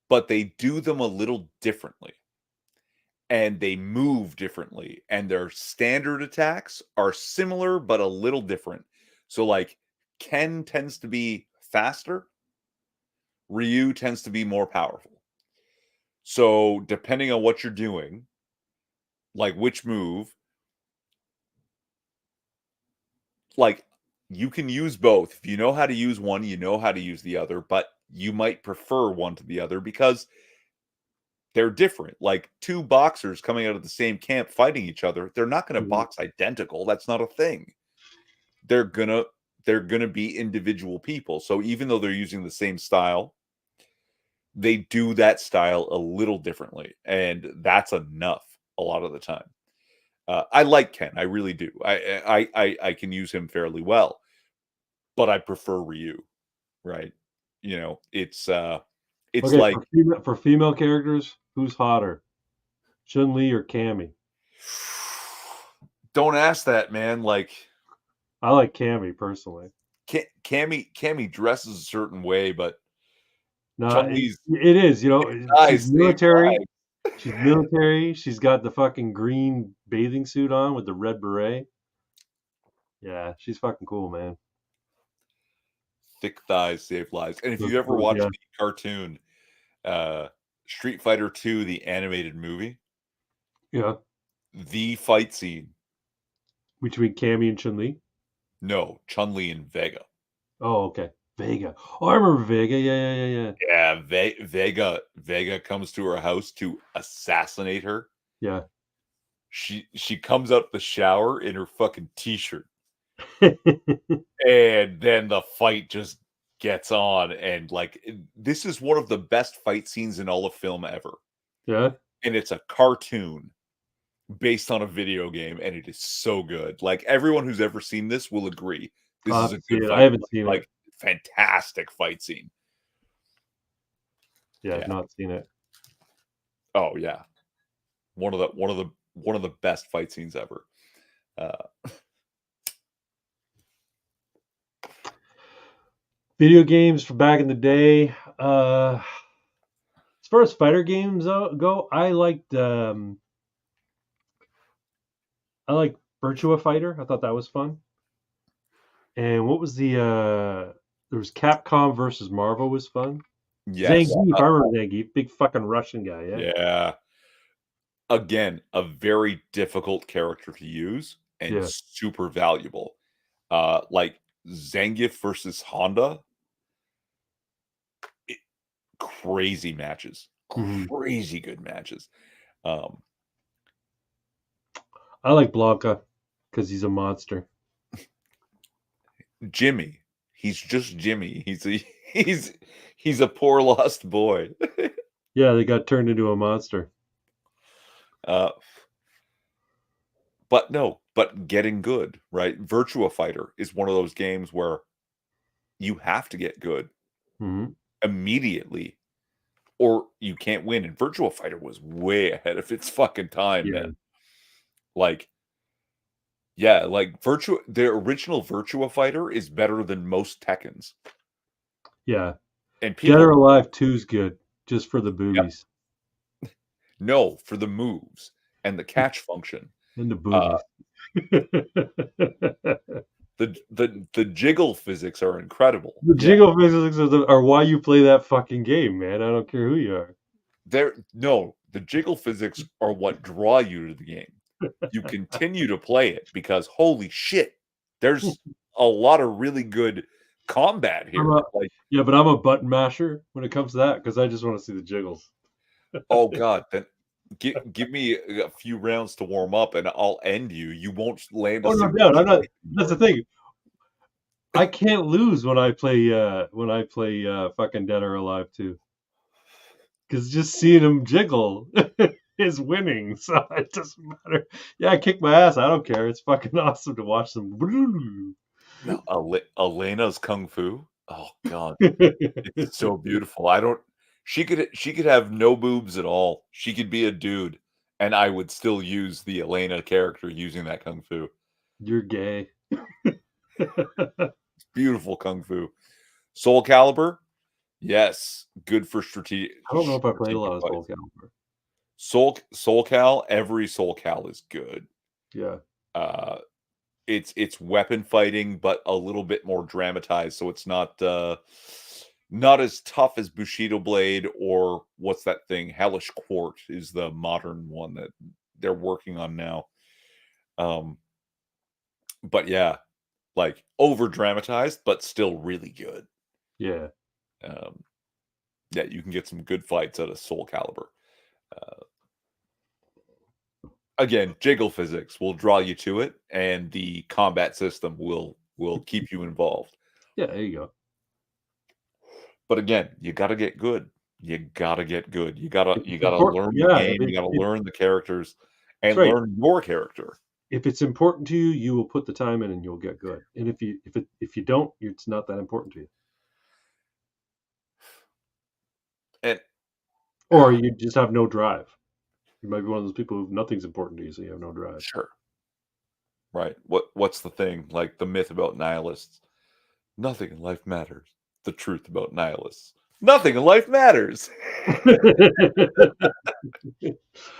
But they do them a little differently. And they move differently. And their standard attacks are similar but a little different. So like Ken tends to be faster, Ryu tends to be more powerful. So depending on what you're doing, like which move, like you can use both. If you know how to use one, you know how to use the other, but you might prefer one to the other because they're different. Like two boxers coming out of the same camp fighting each other, they're not going to Mhm. box identical. That's not a thing. They're going to be individual people. So even though they're using the same style, they do that style a little differently, and that's enough a lot of the time. I like Ken, I really do. I can use him fairly well, but I prefer Ryu, right? It's Okay, like for female characters, who's hotter, Chun Li or Cammy? don't ask that, man. Like I like Cammy personally. Cammy dresses a certain way, but No, Chun Li's it is. You know, she's eyes save military. lives. She's military. She's got the fucking green bathing suit on with the red beret. Yeah, she's fucking cool, man. Thick thighs save lives. And if Those you ever clothes, watch yeah, the cartoon, uh, Street Fighter 2, the animated movie, yeah. the fight scene, Between Cammy and Chun Li. no, Chun Li and Vega. Oh, okay. Vega. Oh, I remember Vega. Yeah, yeah, yeah, yeah. Yeah, Vega comes to her house to assassinate her. Yeah. She comes out the shower in her fucking t-shirt, and then the fight just gets on. And like, this is one of the best fight scenes in all of film ever, Yeah. and it's a cartoon based on a video game, and it is so good. Like, everyone who's ever seen this will agree this I'll is have a to see good it. I fight, haven't seen it. like fantastic fight scene. Yeah, I've Yeah. not seen it. Oh yeah. One of the best fight scenes ever. Uh, Video games from back in the day. As far as fighter games go, I liked Virtua Fighter. I thought that was fun. And what was there was Capcom versus Marvel was fun. yes. Zangief, I remember Zangief, big fucking Russian guy, yeah. Yeah. Again, a very difficult character to use and Yeah. super valuable. Like Zangief versus Honda, it, crazy matches, Hmm. crazy good matches. Um, I like Blanca because he's a monster. Jimmy, he's just Jimmy. He's he's a poor lost boy. Yeah, they got turned into a monster. uh, but no, but getting good, right? Virtua Fighter is one of those games where you have to get good Hmm. immediately or you can't win. And Virtua Fighter was way ahead of its fucking time, Yeah, man. Like, yeah, like the original Virtua Fighter is better than most Tekkens. yeah. And Dead or people, Alive 2 is good, just for the yep, boobies no, for the moves and the catch function. and the Uh boobies. the jiggle physics are incredible. The Yeah. jiggle physics are why you play that fucking game, man. I don't care who you are. The jiggle physics are what draw you to the game. You continue to play it because holy shit, there's a lot of really good combat I'm here. a, Like, yeah, but I'm a button masher when it comes to that because I just want to see the jiggles. oh god, then give me a few rounds to warm up and I'll end you. You won't land a Oh, no single doubt. I'm not. strike That's the anymore. thing. I can't lose when I play. Fucking Dead or Alive too. Because just seeing him jiggle is winning. So it doesn't matter. Yeah, I kick my ass. I don't care. It's fucking awesome to watch them. No, Elena's kung fu. Oh god, it's so beautiful. I don't. She could have no boobs at all. She could be a dude, and I would still use the Elena character using that kung fu. You're gay. Beautiful kung fu. Soul Calibur, yes, good for I don't know if I played a strategic lot of Soul fights. Calibur. Soul Cal, every Soul Cal is good. Yeah. Uh, it's weapon fighting, but a little bit more dramatized, so it's not as tough as Bushido Blade or what's that thing? Hellish Quart is the modern one that they're working on now. Um, but yeah, like over dramatized, but still really good. Yeah. Um, yeah, you can get some good fights out of Soul Calibur. Uh, again, jiggle physics will draw you to it, and the combat system will keep you involved. Yeah, there you go. But again, you got to get good. You got to get good. You got to If you it's got to important, learn the yeah, game. You got to if learn the characters that's and right. learn your character. If it's important to you, you will put the time in and you'll get good. And if you don't, it's not that important to you. And Or you just have no drive. You might be one of those people who nothing's important to you, so you have no drive. sure. Right. What's the thing? Like the myth about nihilists. Nothing in life matters. The truth about nihilists. Nothing in life matters.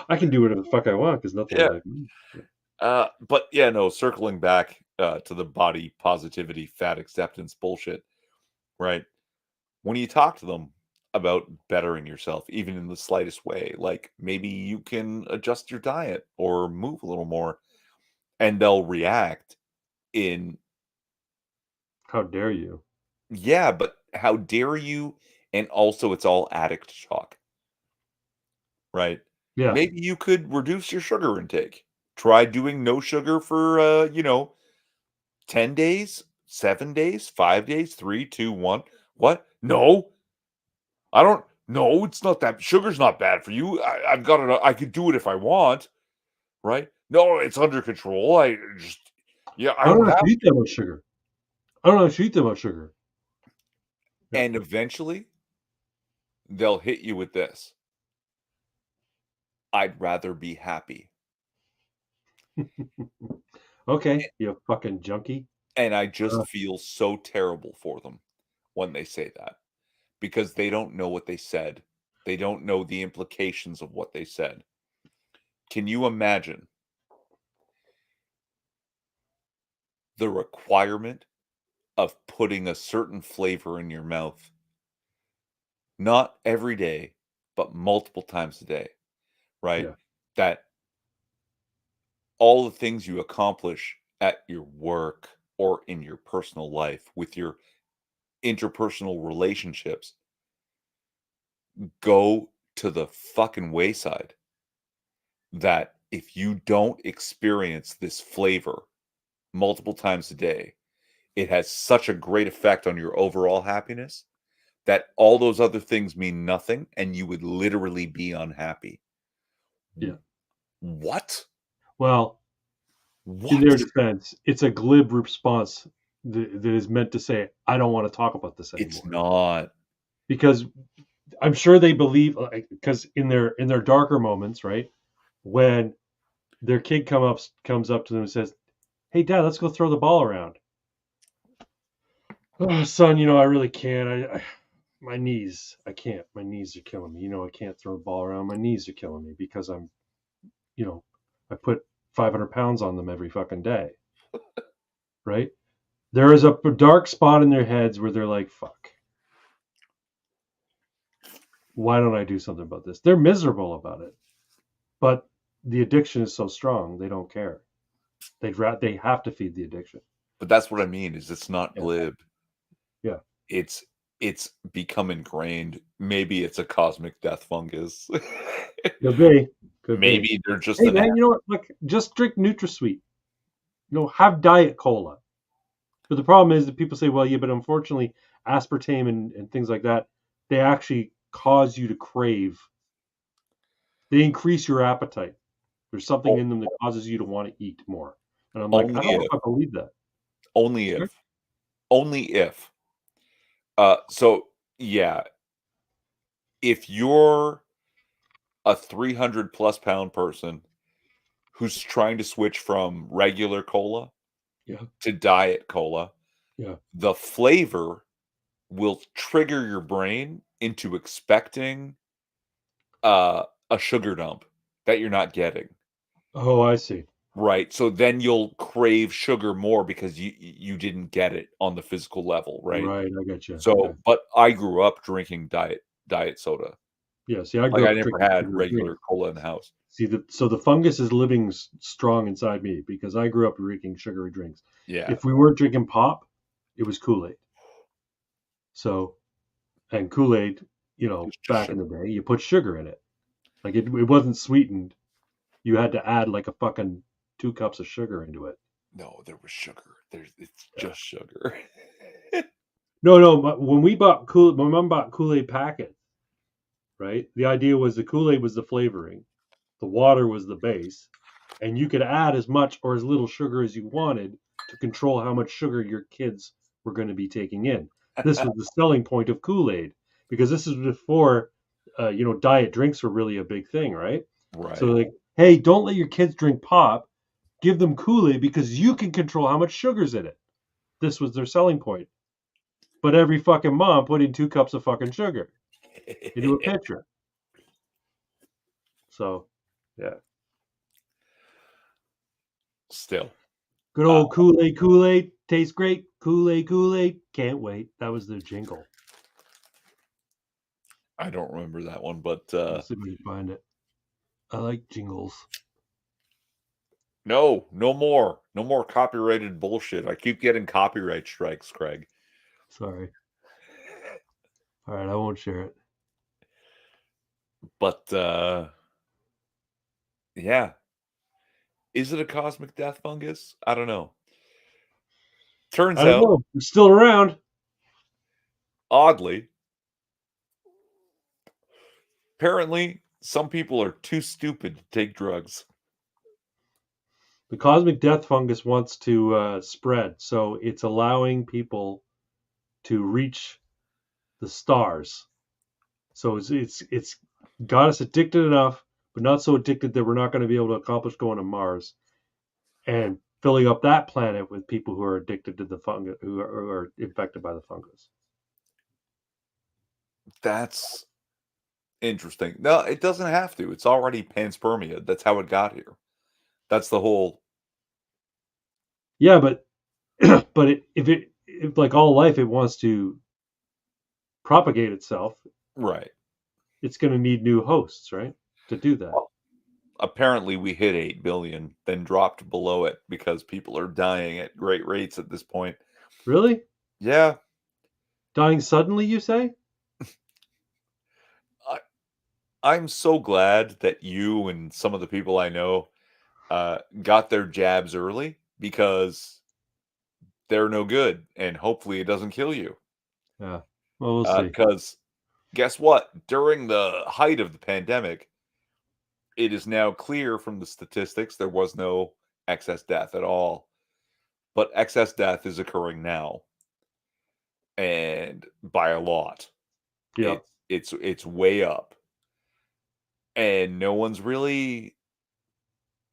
I can do whatever the fuck I want because nothing in Yeah. life matters. But yeah, no, circling back to the body positivity, fat acceptance bullshit, right? When you talk to them about bettering yourself, even in the slightest way, like maybe you can adjust your diet or move a little more, and they'll react in, How dare you? yeah, but how dare you? And also, it's all addict talk, right? Yeah. Maybe you could reduce your sugar intake. Try doing no sugar for, 10 days, 7 days, 5 days, 3, 2, 1. What? No, I don't. No, it's not that. Sugar's not bad for you. I've got it. I could do it if I want, right? No, it's under control. I just, yeah, I I don't don't have have. to eat that much sugar. I don't have to eat that much sugar. Yeah. And eventually, they'll hit you with this. I'd rather be happy. Okay, you fucking junkie. And I Uh, just feel so terrible for them when they say that because they don't know what they said. They don't know the implications of what they said. Can you imagine the requirement of putting a certain flavor in your mouth, not every day, but multiple times a day, right? yeah, That all the things you accomplish at your work or in your personal life with your interpersonal relationships go to the fucking wayside. That if you don't experience this flavor multiple times a day, it has such a great effect on your overall happiness that all those other things mean nothing and you would literally be unhappy. yeah. What? Well, in What? their defense, it's a glib response that is meant to say, "I don't want to talk about this It's anymore," not. because I'm sure they believe, because in their darker moments, right, when their kid comes up to them and says, "Hey, Dad, let's go throw the ball around." Oh, son, I really can't. My knees, I can't. My knees are killing me. I can't throw the ball around. My knees are killing me because you know, I put 500 pounds on them every fucking day, right? There is a dark spot in their heads where they're like, fuck, why don't I do something about this? They're miserable about it, but the addiction is so strong, they don't care. They have to feed the addiction. But that's what I mean is it's not Yeah. glib. Yeah. It's become ingrained. Maybe it's a cosmic death fungus. Could be. Could be. Maybe they're just Hey, an man, you know what? Look, just drink NutraSweet. Have Diet Cola. But the problem is that people say, well, yeah, but unfortunately, aspartame and things like that, they actually cause you to crave. They increase your appetite. There's something o- in them that causes you to want to eat more. And I'm like, I only don't know if, if I believe that. only Sure. if, only if. So yeah, if you're a 300 plus pound person who's trying to switch from regular cola Yeah. to diet cola, Yeah. the flavor will trigger your brain into expecting a sugar dump that you're not getting. Oh, I see. Right. So then you'll crave sugar more because you didn't get it on the physical level, right? Right. I get you. Yeah. So, but I grew up drinking diet soda. Yeah. See, I Like grew I up never drinking had sugary regular drinks. cola in the house. See, so the fungus is living strong inside me because I grew up drinking sugary drinks. Yeah. If we weren't drinking pop, it was Kool-Aid. So, and Kool-Aid, It's just back in sugar. the day, you put sugar in it. Like it wasn't sweetened. You had to add like a fucking 2 cups of sugar into it. No, there was sugar. It's Yeah. just sugar. No, no. When my mom bought Kool-Aid packets, right? The idea was the Kool-Aid was the flavoring, the water was the base, and you could add as much or as little sugar as you wanted to control how much sugar your kids were going to be taking in. This was the selling point of Kool-Aid because this is before, diet drinks were really a big thing, right? So Right. like, hey, don't let your kids drink pop. give them Kool-Aid because you can control how much sugar's in it. This was their selling point. But every fucking mom put in 2 cups of fucking sugar into a pitcher. So, yeah. Still. Good old Kool-Aid, Kool-Aid. Tastes great. Kool-Aid, Kool-Aid. Can't wait. That was the jingle. I don't remember that one, but Let's see if we can find it. I like jingles. no more copyrighted bullshit. I keep getting copyright strikes, Craig. Sorry. All right, I won't share it. But yeah. Is it a cosmic death fungus? I don't know. Turns I don't out, know. It's still around. oddly, apparently some people are too stupid to take drugs. The cosmic death fungus wants to spread, so it's allowing people to reach the stars. So it's got us addicted enough, but not so addicted that we're not going to be able to accomplish going to Mars, and filling up that planet with people who are addicted to the fungus, who are infected by the fungus. That's interesting. No, it doesn't have to. It's already panspermia. That's how it got here. That's the whole. Yeah, but if like all life, it wants to propagate itself, Right. it's going to need new hosts, right, to do that. Well, apparently, we hit 8 billion, then dropped below it because people are dying at great rates at this point. Really? Yeah. Dying suddenly, you say? I'm so glad that you and some of the people I know got their jabs early because they're no good, and hopefully it doesn't kill you. Yeah. Well, we'll see. Because guess what? During the height of the pandemic, it is now clear from the statistics there was no excess death at all. But excess death is occurring now, and by a lot. Yeah. It's way up. And no one's really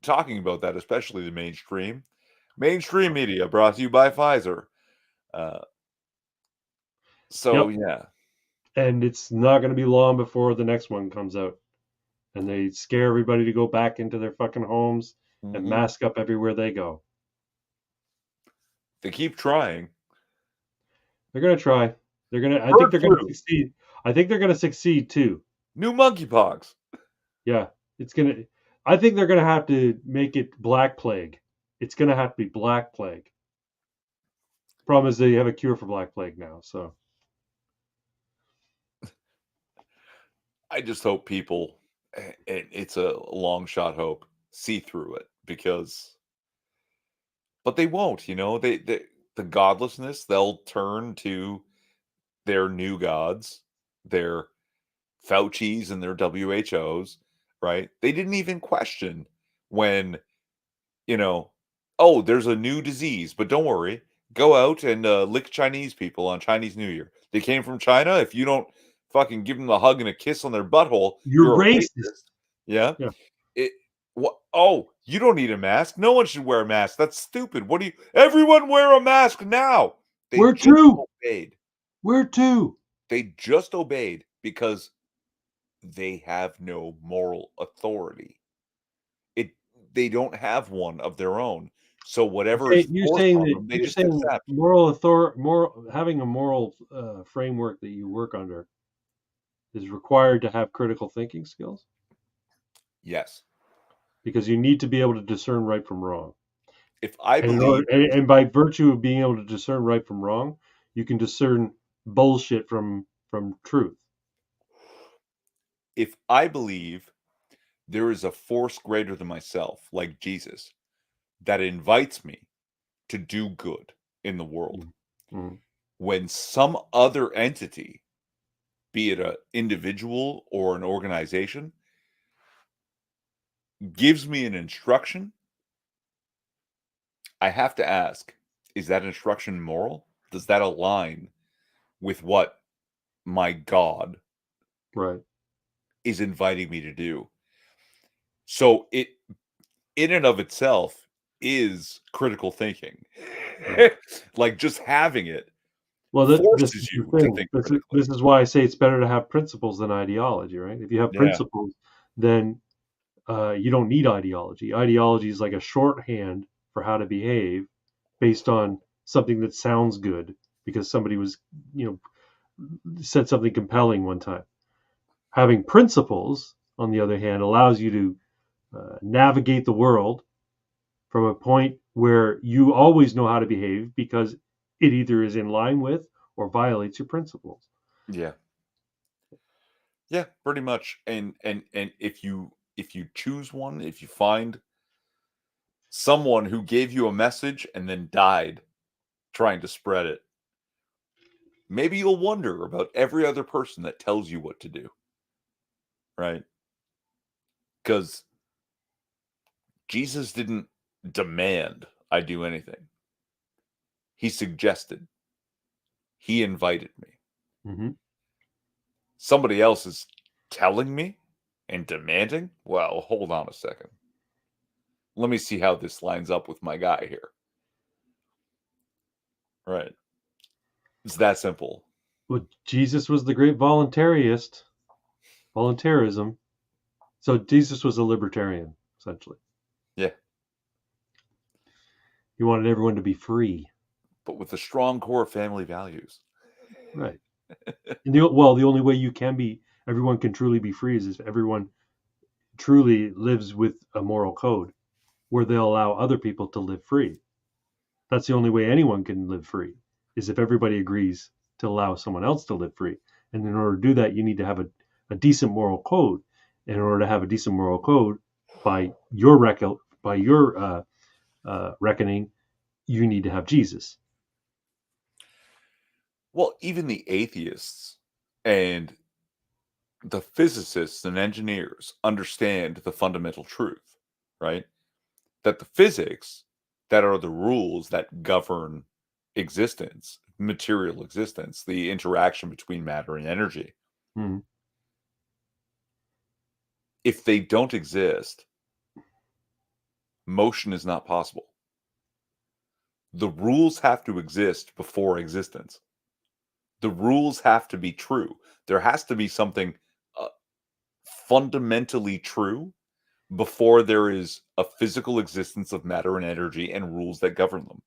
talking about that, especially the mainstream. Mainstream media brought to you by Pfizer. Uh, so Yep. yeah, And it's not going to be long before the next one comes out. And they scare everybody to go back into their fucking homes and mhm. mask up everywhere they go. They keep trying. They're going to try. I think Bird they're going to flu, succeed. I think they're going to succeed too. new monkeypox. Yeah. I think they're going to have to make it Black Plague. It's going to have to be Black Plague. Problem is they have a cure for Black Plague now. So I just hope people, and it's a long shot hope, see through it because, but they won't. They the godlessness. They'll turn to their new gods, their Fauci's and their WHOs. Right? They didn't even question when you know, oh, there's a new disease, but don't worry. Go out and lick Chinese people on Chinese New Year. They came from China. If you don't fucking give them a hug and a kiss on their butthole, you're you're a racist. racist. Yeah. Yeah. It. What? Oh, you don't need a mask. No one should wear a mask. That's stupid. What do you? Everyone wear a mask now. They Where just to? obeyed. Where to? They just obeyed because they have no moral authority. They don't have one of their own. So whatever is You're forced saying on that them, they you're just saying accept. having a moral framework that you work under is required to have critical thinking skills Yes. because you need to be able to discern right from wrong. If I And believe, and by virtue of being able to discern right from wrong, you can discern bullshit from truth. if I believe there is a force greater than myself, like Jesus, that invites me to do good in the world, Mm-hmm. when some other entity, be it an individual or an organization, gives me an instruction, I have to ask, is that instruction moral? Does that align with what my God Right. is inviting me to do? So it in and of itself is critical thinking. Right. Like just having it Well, this is forces the you to thing. think critically. This is why I say it's better to have principles than ideology, right? If you have Yeah. principles, then you don't need ideology. Ideology is like a shorthand for how to behave based on something that sounds good because somebody was, you know, said something compelling one time. Having principles, on the other hand, allows you to navigate the world from a point where you always know how to behave because it either is in line with or violates your principles. Yeah. Yeah, pretty much. And if you choose one, if you find someone who gave you a message and then died trying to spread it, maybe you'll wonder about every other person that tells you what to do, right? Because Jesus didn't demand I do anything. He suggested, he invited me. Mm-hmm. Somebody else is telling me and demanding? Well, hold on a second. Let me see how this lines up with my guy here. Right. It's that simple. Well, Jesus was the great voluntarist, voluntarism. So Jesus was a libertarian, essentially. Yeah. He wanted everyone to be free. But with a strong core of family values. Right. And the only way you can be, everyone can truly be free is if everyone truly lives with a moral code where they'll allow other people to live free. That's the only way anyone can live free, is if everybody agrees to allow someone else to live free. And in order to do that, you need to have a decent moral code. And in order to have a decent moral code, by your reckoning, you need to have Jesus. Well, even the atheists and the physicists and engineers understand the fundamental truth, right? That the physics that are the rules that govern existence, material existence, the interaction between matter and energy, Hmm. if they don't exist, motion is not possible. The rules have to exist before existence. The rules have to be true. There has to be something uh, fundamentally true before there is a physical existence of matter and energy and rules that govern them.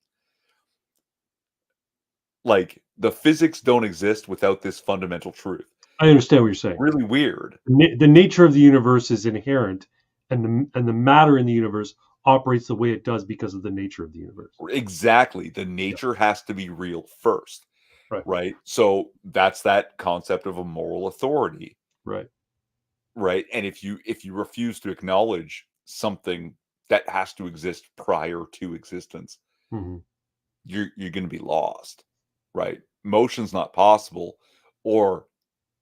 Like the physics don't exist without this fundamental truth. I understand what you're saying. Really weird. The nature of the universe is inherent, and the matter in the universe operates the way it does because of the nature of the universe. Exactly. The Yeah. nature has to be real first, Right. right? So that's that concept of a moral authority, Right. right? And if you refuse to acknowledge something that has to exist prior to existence, Hmm. you're going to be lost, right? Motion's not possible, or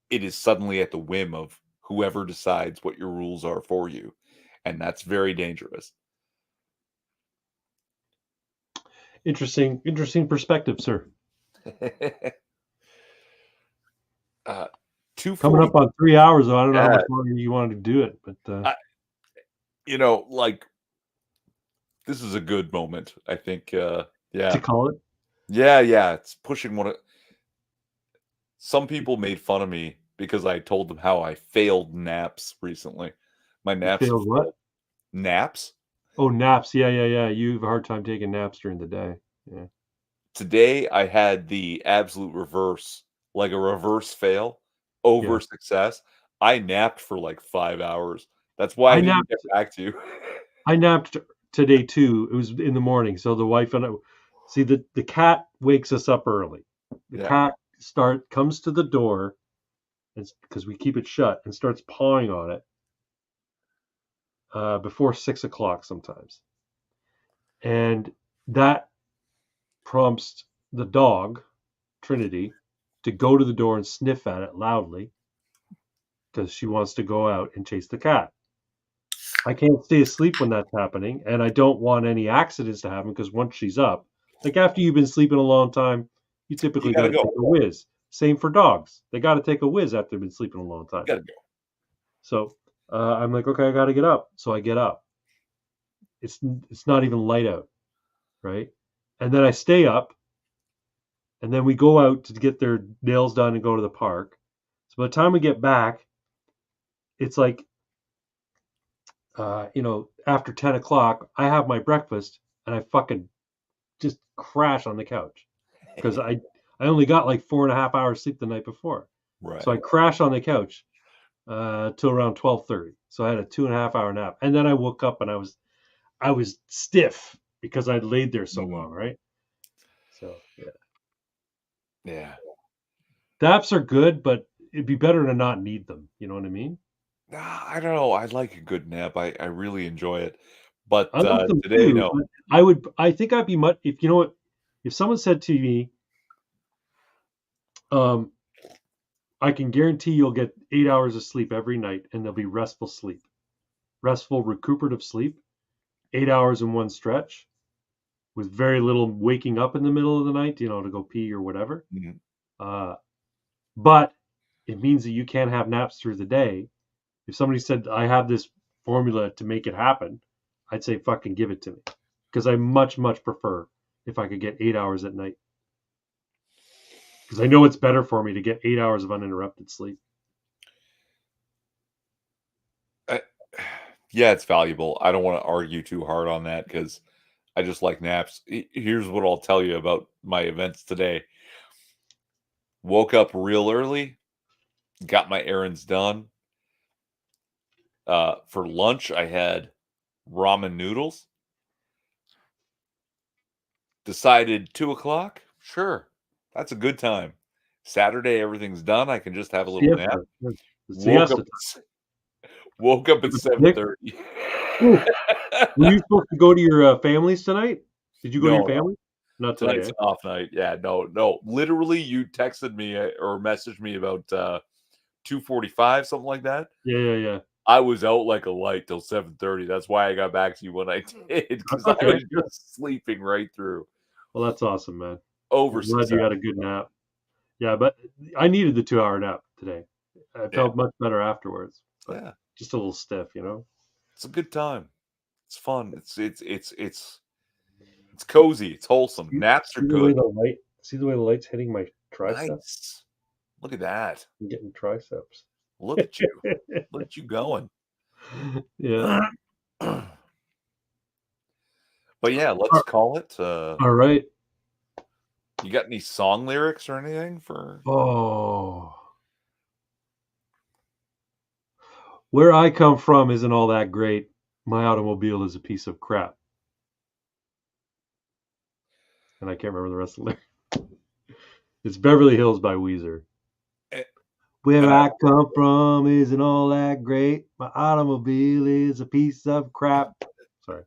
it is suddenly at the whim of whoever decides what your rules are for you, and that's very dangerous. Interesting perspective, sir. uh Coming 240. up on 3 hours, though. I don't know how Yeah, much longer you wanted to do it, but I, like this is a good moment, I think. to Yeah, call it, yeah, it's pushing one of some people made fun of me because I told them how I failed naps recently. My you naps have failed what? failed. Naps. Oh, naps. Yeah. You have a hard time taking naps during the day. Yeah. Today I had the absolute reverse, like a reverse fail Yeah. over success. I napped for like 5 hours. That's why I I didn't get napped. back to you. I napped today too. It was in the morning, so the wife and I see the cat wakes us up early. The Yeah. cat comes to the door, because we keep it shut, and starts pawing on it before 6 o'clock sometimes, and that prompts the dog Trinity to go to the door and sniff at it loudly because she wants to go out and chase the cat. I can't stay asleep when that's happening, and I don't want any accidents to happen because once she's up, like after you've been sleeping a long time, you You typically got gotta to take go. a whiz. Same for dogs; they got to take a whiz after they've been sleeping a long You time. gotta go. So I'm like, okay, I got to get up. So I get up, it's not even light out, right? And then I stay up, and then we go out to get their nails done and go to the park. So by the time we get back, it's like after 10 o'clock, I have my breakfast and I fucking just crash on the couch because I only got like 4.5 hours sleep the night before. Right. So I crash on the couch till around 12:30. So I had a 2.5 hour nap, and then I woke up and I was stiff because I'd laid there so long, right? So Yeah. naps are good, but it'd be better to not need them. You know what I mean? I don't know. I like a good nap. I really enjoy it. But I like them today, too, no. but I think I'd be much if you know what if someone said to me, um, I can guarantee you'll get 8 hours of sleep every night, and there'll be restful sleep, restful recuperative sleep, 8 hours in one stretch, with very little waking up in the middle of the night, to go pee or whatever. Mhm. Uh, but it means that you can't have naps through the day. If somebody said I have this formula to make it happen, I'd say fucking give it to me, because I much prefer if I could get 8 hours at night, because I know it's better for me to get 8 hours of uninterrupted sleep. I, yeah, it's valuable. I don't want to argue too hard on that because I just like naps. Here's what I'll tell you about my events today. Woke up real early, got my errands done. For lunch, I had ramen noodles. Decided 2 o'clock. Sure, that's a good time. Saturday, everything's done. I can just have a little nap. Siesta, the Woke up, siesta. woke up at Nick, 7:30. ooh, were you supposed to go to your families tonight? Did you go to your No, no. family? Not today, Tonight's eh? an off night. Yeah, no, no. Literally, you texted me or messaged me about 2:45, something like that. Yeah. I was out like a light till 7:30. That's why I got back to you when I did, That's because I okay. was just sleeping right through. Well, that's awesome, man. Over I'm glad you had a successful. good nap. Yeah, but I needed the 2 hour nap today. I Yeah, felt much better afterwards, but yeah. just a little stiff. It's a good time. It's fun. It's cozy. It's wholesome. See, Naps are see the way good. the light's hitting my tricep? Nice. Look at that. I'm getting triceps. Look at you. Look at you going. Yeah. But yeah, let's All call it. all right. You got any song lyrics or anything for? Oh, where I come from isn't all that great. My automobile is a piece of crap. And I can't remember the rest of the lyrics. It's Beverly Hills by Weezer. eh, Where And I I come from isn't all that great. My automobile is a piece of crap. Sorry.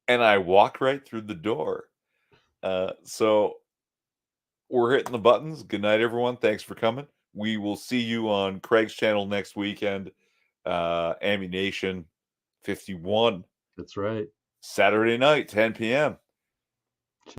and I walk right through the door. So we're hitting the buttons. Good night, everyone. Thanks for coming. We will see you on Craig's channel next weekend. Ammunition 51, That's right. Saturday night, 10 p.m.